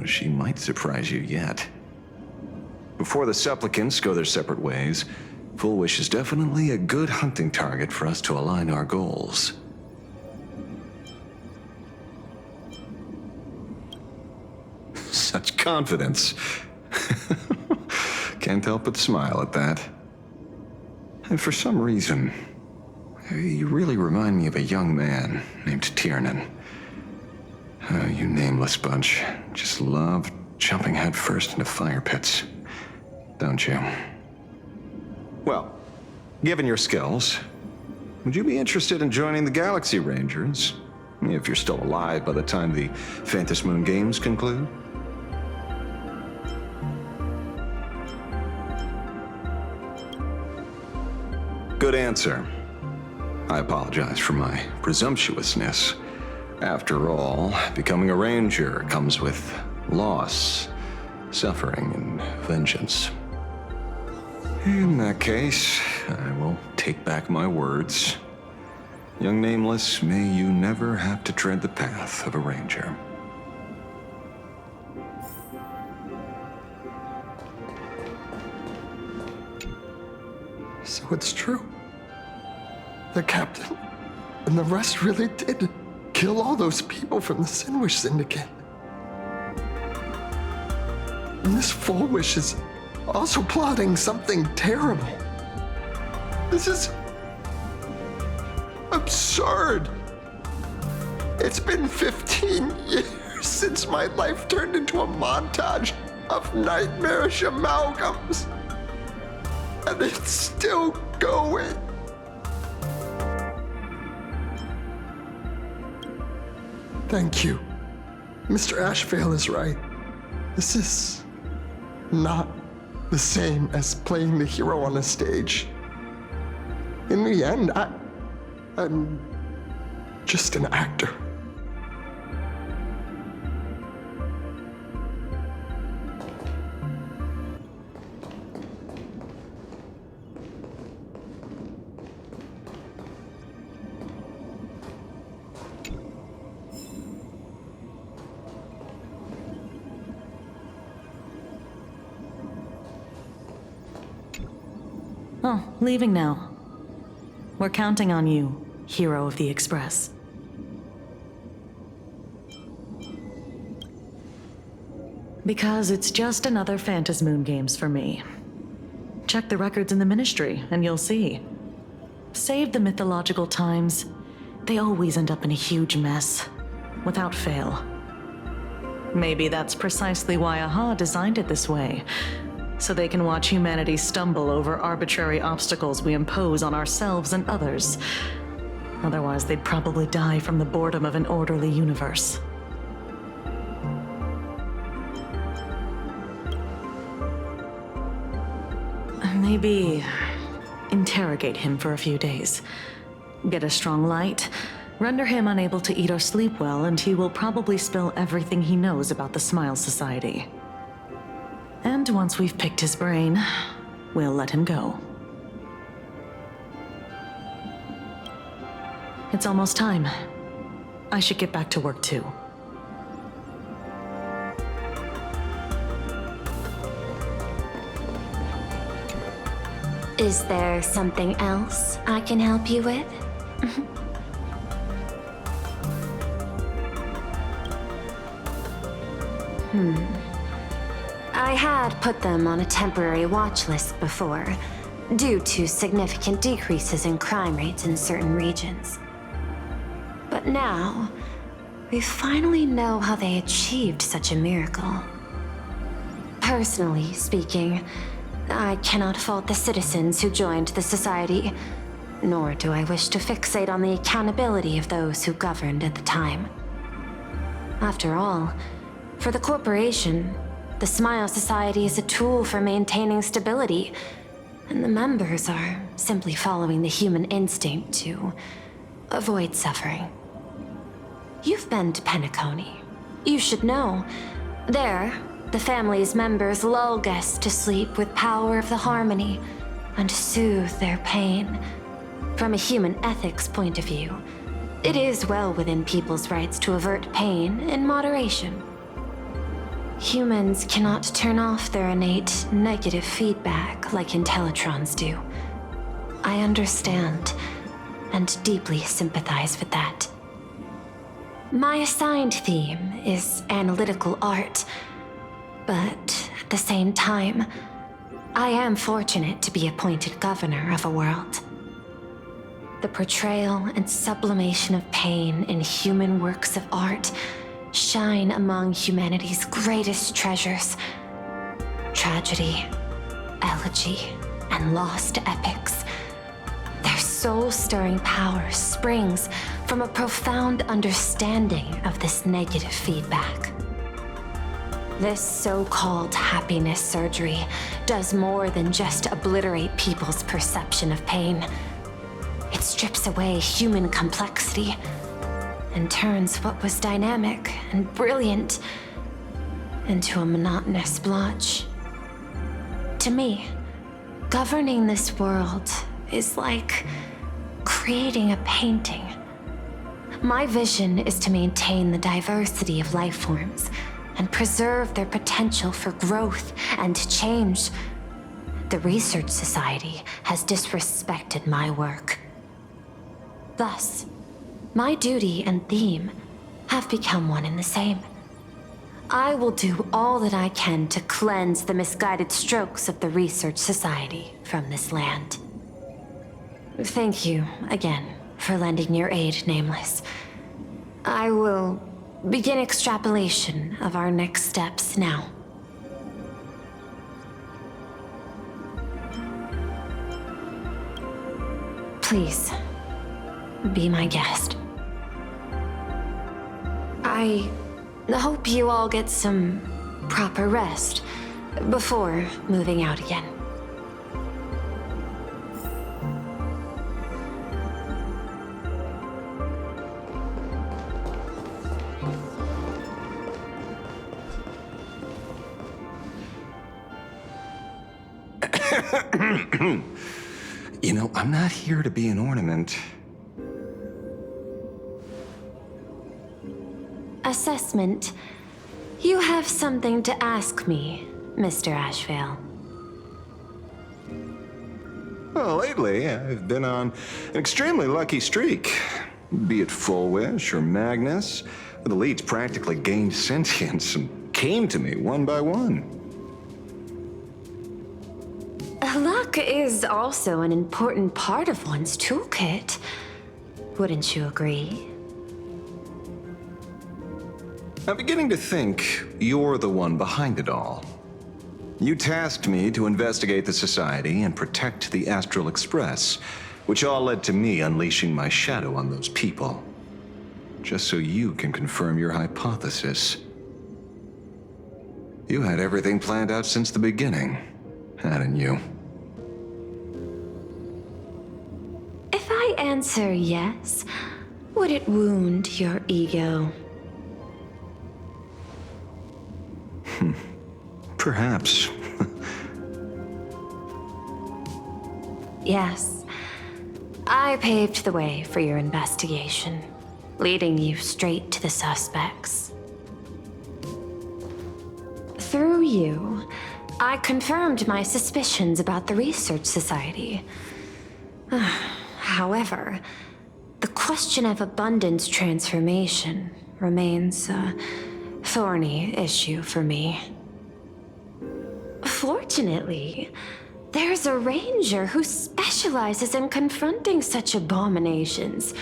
she might surprise you yet. Before the supplicants go their separate ways, Full Wish is definitely a good hunting target for us to align our goals. Such confidence. Can't help but smile at that. And for some reason, you really remind me of a young man named Tiernan. You nameless bunch just love jumping headfirst into fire pits, don't you? Well, given your skills, would you be interested in joining the Galaxy Rangers? If you're still alive by the time the Phantom Moon Games conclude? Good answer. I apologize for my presumptuousness. After all, becoming a ranger comes with loss, suffering, and vengeance. In that case, I will take back my words. Young Nameless, may you never have to tread the path of a ranger. So it's true. The captain and the rest really did kill all those people from the Sinwish Syndicate. And this Full Wish is also plotting something terrible. This is absurd. It's been 15 years since my life turned into a montage of nightmarish amalgams. And it's still going. Thank you. Mr. Ashvale is right. This is not the same as playing the hero on a stage. In the end, I'm just an actor. Oh, leaving now. We're counting on you, hero of the Express. Because it's just another Phantom Moon Games for me. Check the records in the Ministry, and you'll see. Save the mythological times, they always end up in a huge mess, without fail. Maybe that's precisely why AHA designed it this way, so they can watch humanity stumble over arbitrary obstacles we impose on ourselves and others. Otherwise, they'd probably die from the boredom of an orderly universe. Maybe interrogate him for a few days. Get a strong light, render him unable to eat or sleep well, and he will probably spill everything he knows about the Smile Society. And once we've picked his brain, we'll let him go. It's almost time. I should get back to work too. Is there something else I can help you with? I had put them on a temporary watch list before, due to significant decreases in crime rates in certain regions. But now, we finally know how they achieved such a miracle. Personally speaking, I cannot fault the citizens who joined the society, nor do I wish to fixate on the accountability of those who governed at the time. After all, for the corporation, the Smile Society is a tool for maintaining stability, and the members are simply following the human instinct to avoid suffering. You've been to Penacony. You should know. There, the family's members lull guests to sleep with power of the harmony and soothe their pain. From a human ethics point of view, it is well within people's rights to avert pain in moderation. Humans cannot turn off their innate negative feedback like Intellitrons do. I understand and deeply sympathize with that. My assigned theme is analytical art, but at the same time, I am fortunate to be appointed governor of a world. The portrayal and sublimation of pain in human works of art shine among humanity's greatest treasures. Tragedy, elegy, and lost epics. Their soul-stirring power springs from a profound understanding of this negative feedback. This so-called happiness surgery does more than just obliterate people's perception of pain. It strips away human complexity and turns what was dynamic and brilliant into a monotonous blotch. To me, governing this world is like creating a painting. My vision is to maintain the diversity of life forms and preserve their potential for growth and change. The Research Society has disrespected my work. Thus, my duty and theme have become one and the same. I will do all that I can to cleanse the misguided strokes of the Research Society from this land. Thank you again for lending your aid, Nameless. I will begin extrapolation of our next steps now. Please, be my guest. I hope you all get some proper rest before moving out again. You know, I'm not here to be an ornament. Assessment. You have something to ask me, Mr. Ashvale. Well, lately, I've been on an extremely lucky streak. Be it Full Wish or Magnus, the elites practically gained sentience and came to me one by one. Luck is also an important part of one's toolkit. Wouldn't you agree? I'm beginning to think you're the one behind it all. You tasked me to investigate the Society and protect the Astral Express, which all led to me unleashing my shadow on those people. Just so you can confirm your hypothesis. You had everything planned out since the beginning, hadn't you? If I answer yes, would it wound your ego? Perhaps. Yes. I paved the way for your investigation, leading you straight to the suspects. Through you, I confirmed my suspicions about the Research Society. However, the question of abundance transformation remains a thorny issue for me. Fortunately, there's a ranger who specializes in confronting such abominations,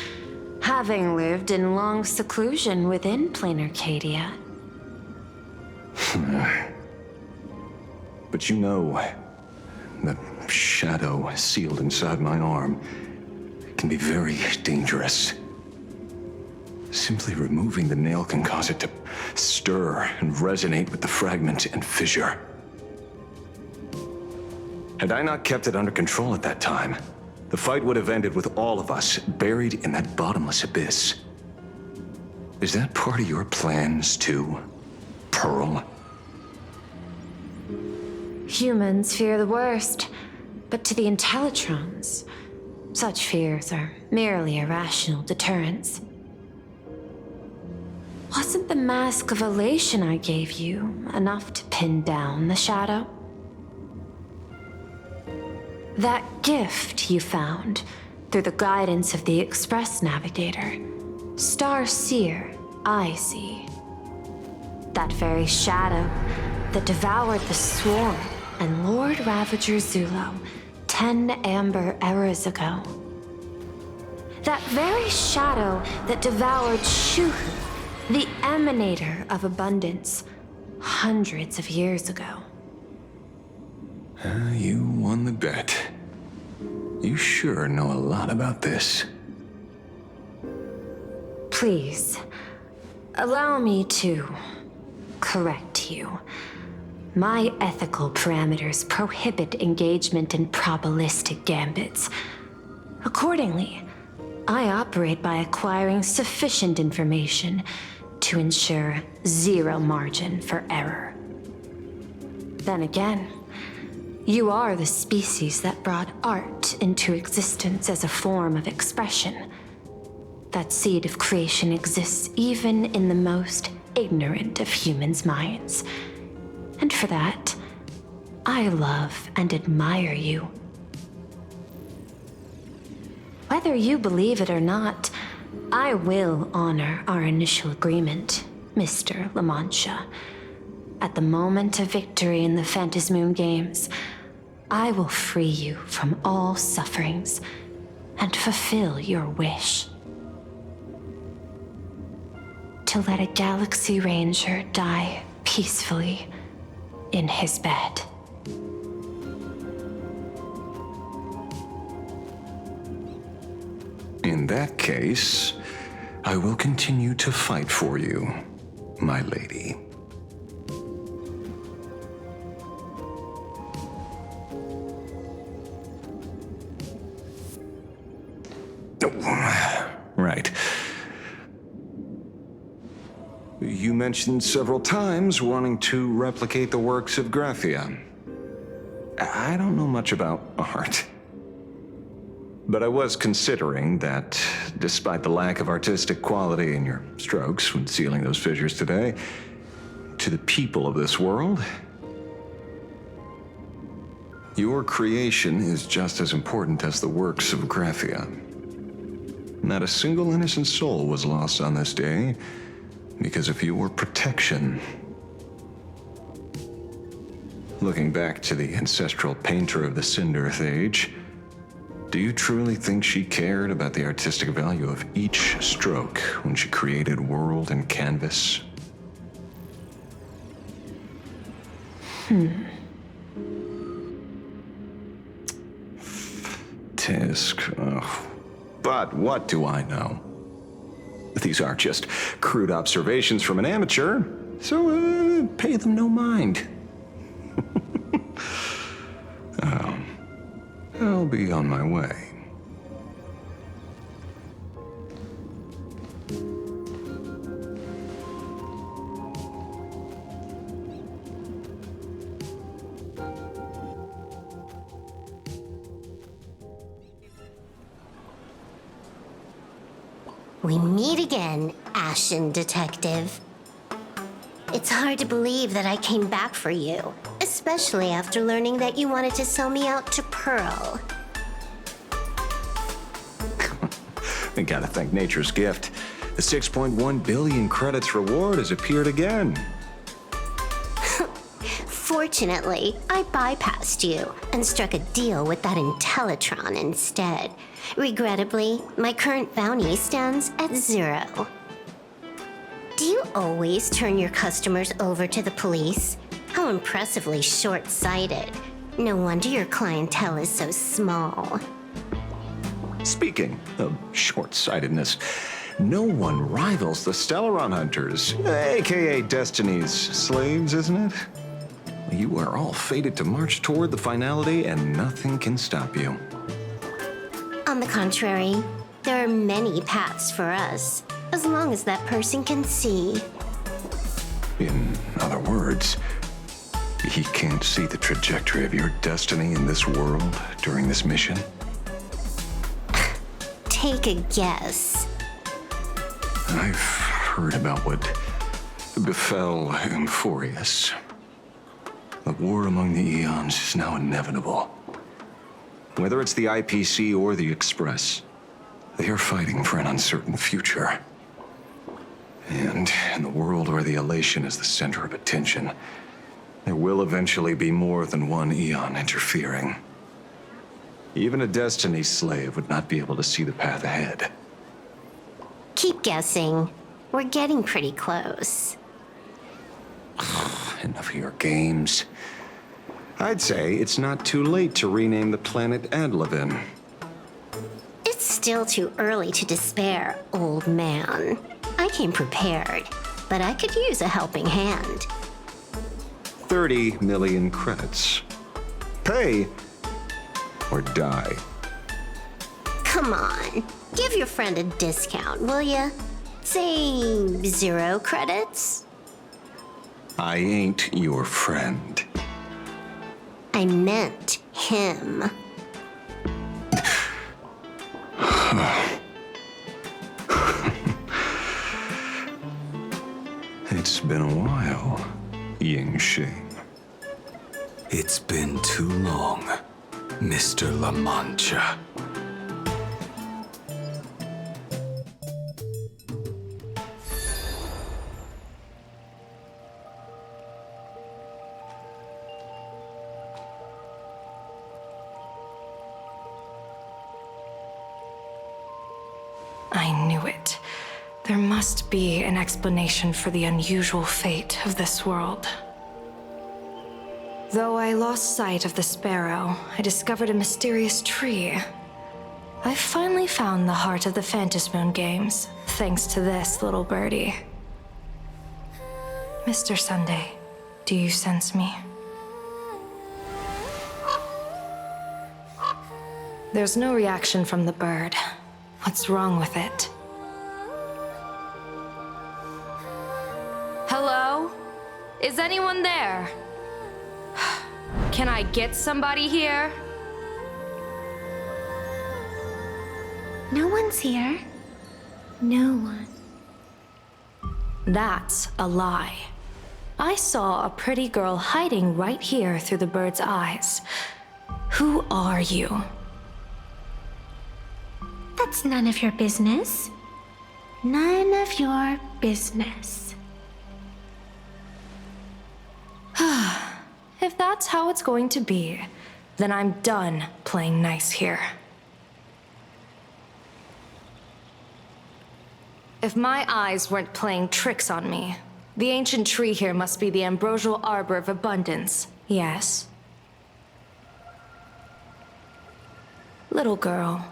having lived in long seclusion within Planarcadia. But you know, the shadow sealed inside my arm can be very dangerous. Simply removing the nail can cause it to stir and resonate with the fragment and fissure. Had I not kept it under control at that time, the fight would have ended with all of us buried in that bottomless abyss. Is that part of your plans too, Pearl? Humans fear the worst, but to the Intellitrons, such fears are merely irrational deterrents. Wasn't the mask of elation I gave you enough to pin down the shadow? That gift you found through the guidance of the Express Navigator, Star Seer, I see. That very shadow that devoured the Swarm and Lord Ravager Zulo 10 amber eras ago. That very shadow that devoured Shuhu, the Emanator of Abundance, hundreds of years ago. You won the bet. You sure know a lot about this. Please, allow me to correct you. My ethical parameters prohibit engagement in probabilistic gambits. Accordingly, I operate by acquiring sufficient information to ensure zero margin for error. Then again, you are the species that brought art into existence as a form of expression. That seed of creation exists even in the most ignorant of humans' minds. And for that, I love and admire you. Whether you believe it or not, I will honor our initial agreement, Mr. Lancha. At the moment of victory in the Phantasmoon Games, I will free you from all sufferings and fulfill your wish. To let a Galaxy Ranger die peacefully in his bed. In that case, I will continue to fight for you, my lady. Right. You mentioned several times wanting to replicate the works of Graphia. I don't know much about art. But I was considering that, despite the lack of artistic quality in your strokes when sealing those fissures today, to the people of this world, your creation is just as important as the works of Graphia. Not a single innocent soul was lost on this day because of your protection. Looking back to the ancestral painter of the Cinderth Age, do you truly think she cared about the artistic value of each stroke when she created world and canvas? Tisk. Ugh. But what do I know? These aren't just crude observations from an amateur, so pay them no mind. I'll be on my way. We meet again, Ashen Detective. It's hard to believe that I came back for you, especially after learning that you wanted to sell me out to Pearl. I gotta thank nature's gift. The 6.1 billion credits reward has appeared again. Fortunately, I bypassed you and struck a deal with that Intellitron instead. Regrettably, my current bounty stands at 0. Do you always turn your customers over to the police? How impressively short-sighted. No wonder your clientele is so small. Speaking of short-sightedness, no one rivals the Stellaron hunters, aka Destiny's slaves, isn't it? You are all fated to march toward the finality, and nothing can stop you. On the contrary, there are many paths for us, as long as that person can see. In other words, he can't see the trajectory of your destiny in this world during this mission? Take a guess. I've heard about what befell Euphorius. The war among the eons is now inevitable. Whether it's the IPC or the Express, they are fighting for an uncertain future. And in the world where the elation is the center of attention, there will eventually be more than one eon interfering. Even a Destiny slave would not be able to see the path ahead. Keep guessing. We're getting pretty close. Enough of your games. I'd say it's not too late to rename the planet Adlevin. It's still too early to despair, old man. I came prepared, but I could use a helping hand. 30 million credits. Pay or die. Come on, give your friend a discount, will ya? Say 0 credits? I ain't your friend. I meant him. It's been a while, Yingxing. It's been too long, Mr. La Mancha. I knew it. There must be an explanation for the unusual fate of this world. Though I lost sight of the sparrow, I discovered a mysterious tree. I finally found the heart of the Phantasmoon games, thanks to this little birdie. Mr. Sunday, do you sense me? There's no reaction from the bird. What's wrong with it? Hello? Is anyone there? Can I get somebody here? No one's here. No one. That's a lie. I saw a pretty girl hiding right here through the bird's eyes. Who are you? That's none of your business. None of your business. If that's how it's going to be, then I'm done playing nice here. If my eyes weren't playing tricks on me, the ancient tree here must be the ambrosial arbor of abundance, Yes? Little girl,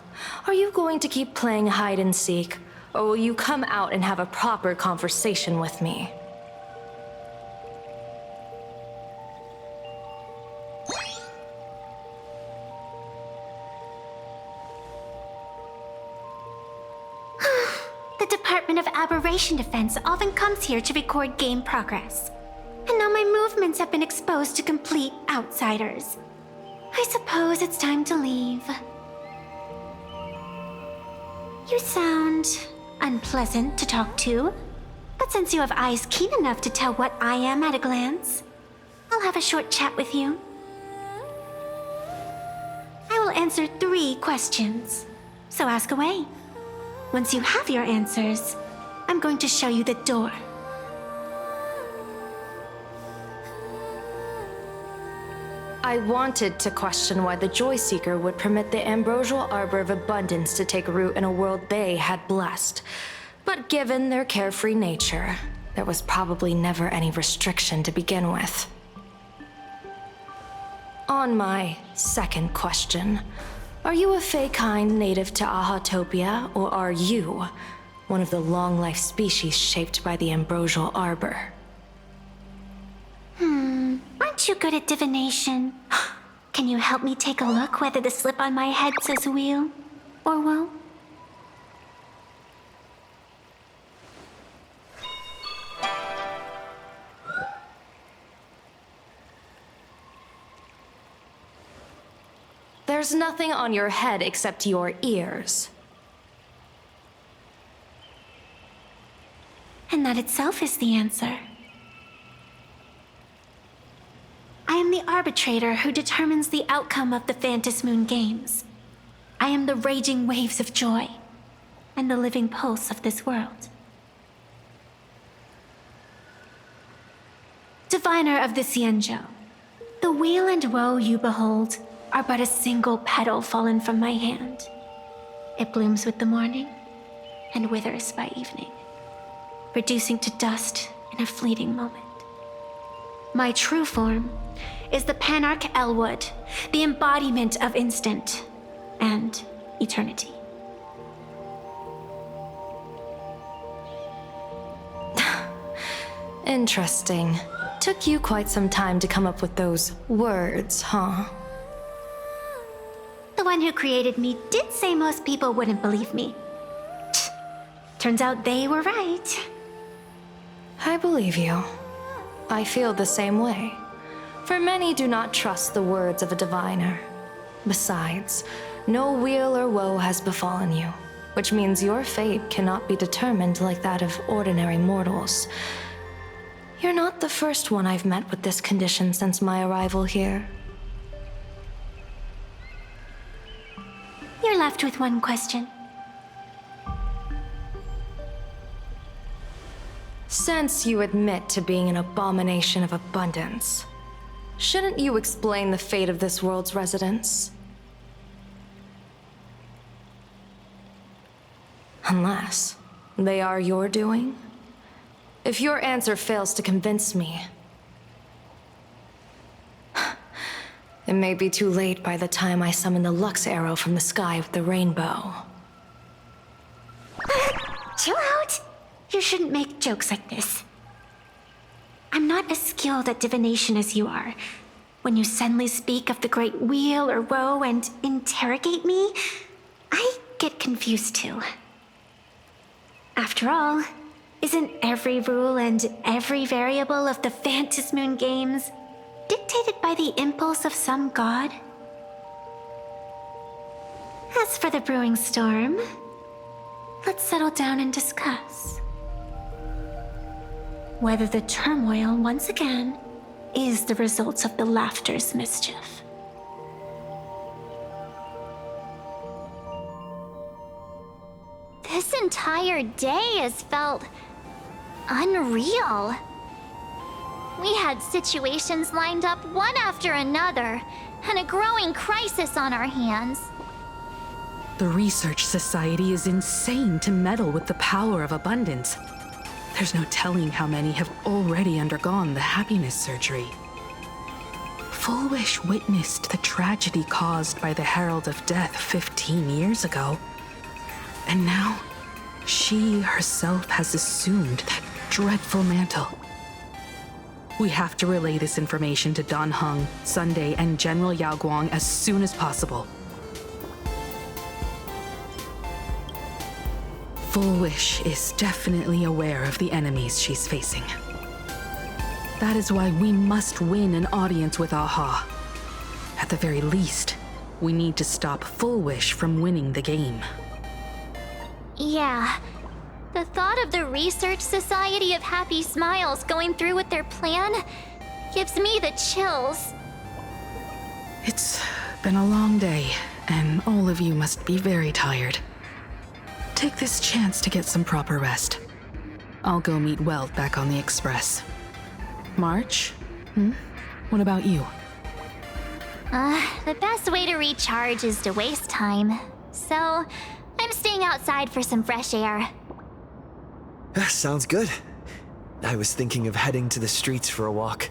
are you going to keep playing hide and seek, or will you come out and have a proper conversation with me? The Department of Aberration Defense often comes here to record game progress. And now my movements have been exposed to complete outsiders. I suppose it's time to leave. You sound unpleasant to talk to, but since you have eyes keen enough to tell what I am at a glance, I'll have a short chat with you. I will answer 3 questions, so ask away. Once you have your answers, I'm going to show you the door. I wanted to question why the Joy Seeker would permit the ambrosial arbor of abundance to take root in a world they had blessed. But given their carefree nature, there was probably never any restriction to begin with. On my second question, are you a Fey kind native to Ahatopia, or are you one of the long-life species shaped by the ambrosial arbor? Aren't you good at divination? Can you help me take a look whether the slip on my head says wheel or woe? There's nothing on your head except your ears. And that itself is the answer. I am the arbitrator who determines the outcome of the Phantasm Moon Games. I am the raging waves of joy and the living pulse of this world. Diviner of the Xianzhou, the weal and woe you behold are but a single petal fallen from my hand. It blooms with the morning and withers by evening, reducing to dust in a fleeting moment. My true form is the Panarch Elwood, the embodiment of instant and eternity. Interesting. Took you quite some time to come up with those words, huh? The one who created me did say most people wouldn't believe me. Turns out they were right. I believe you. I feel the same way. For many do not trust the words of a diviner. Besides, no weal or woe has befallen you, which means your fate cannot be determined like that of ordinary mortals. You're not the first one I've met with this condition since my arrival here. You're left with one question. Since you admit to being an abomination of abundance, shouldn't you explain the fate of this world's residents? Unless they are your doing? If your answer fails to convince me, it may be too late by the time I summon the Lux Arrow from the sky with the rainbow. Chill out! You shouldn't make jokes like this. I'm not as skilled at divination as you are. When you suddenly speak of the great wheel or woe and interrogate me, I get confused too. After all, isn't every rule and every variable of the Phantasm Moon Games dictated by the impulse of some god? As for the brewing storm, let's settle down and discuss whether the turmoil once again is the result of the laughter's mischief. This entire day has felt unreal. We had situations lined up one after another, and a growing crisis on our hands. The Research Society is insane to meddle with the power of abundance. There's no telling how many have already undergone the happiness surgery. Full Wish witnessed the tragedy caused by the Herald of Death 15 years ago. And now, she herself has assumed that dreadful mantle. We have to relay this information to Dan Heng, Sunday, and General Yao Guang as soon as possible. Full Wish is definitely aware of the enemies she's facing. That is why we must win an audience with Aha. At the very least, we need to stop Full Wish from winning the game. Yeah. The thought of the Research Society of Happy Smiles going through with their plan gives me the chills. It's been a long day, and all of you must be very tired. Take this chance to get some proper rest. I'll go meet Weld back on the Express. March? What about you? The best way to recharge is to waste time. So, I'm staying outside for some fresh air. Sounds good. I was thinking of heading to the streets for a walk.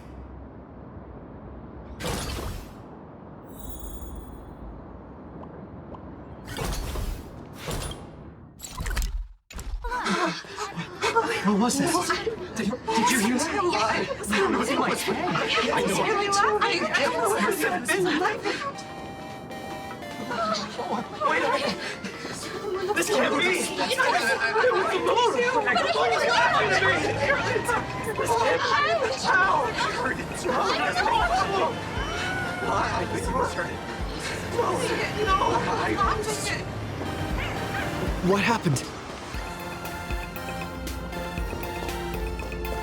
What was that? Did you hear that? I don't know what it was. I know Wait a minute. This can't be! What happened?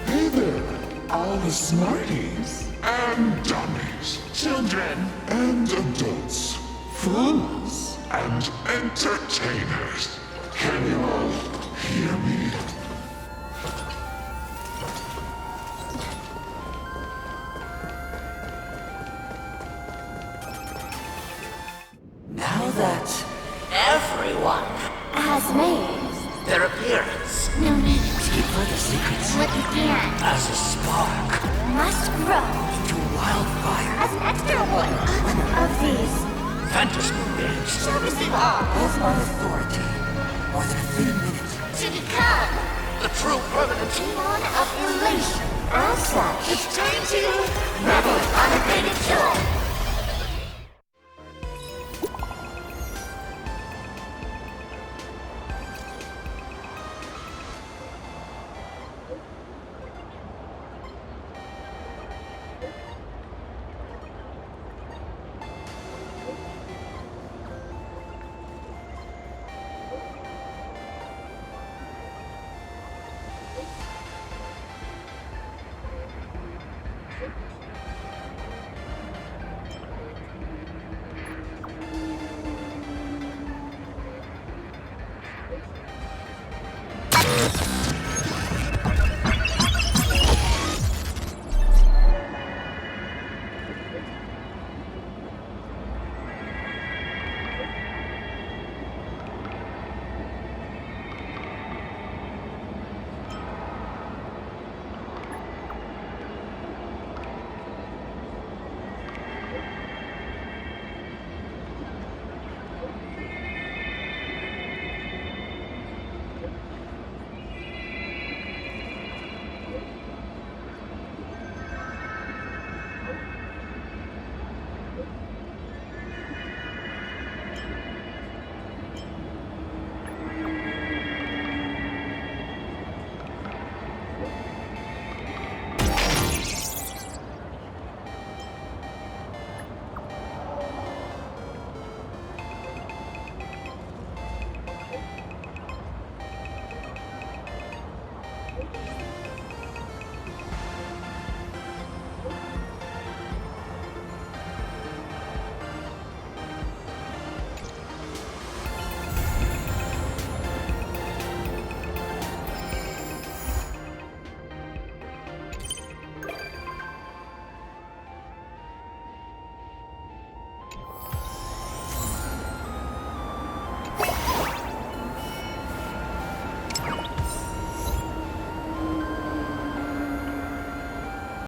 Hey there, all the smarties and dummies, children and adults, fools and entertainers. Can you all hear me? Now that everyone has made their appearance, no need to keep further secrets what you can as a spark must grow into wildfire as an extra one of these fantasy games shall receive all of my authority more than a thin minute to become the true permanent demon of elation. As such, it's time to revel in unabated joy.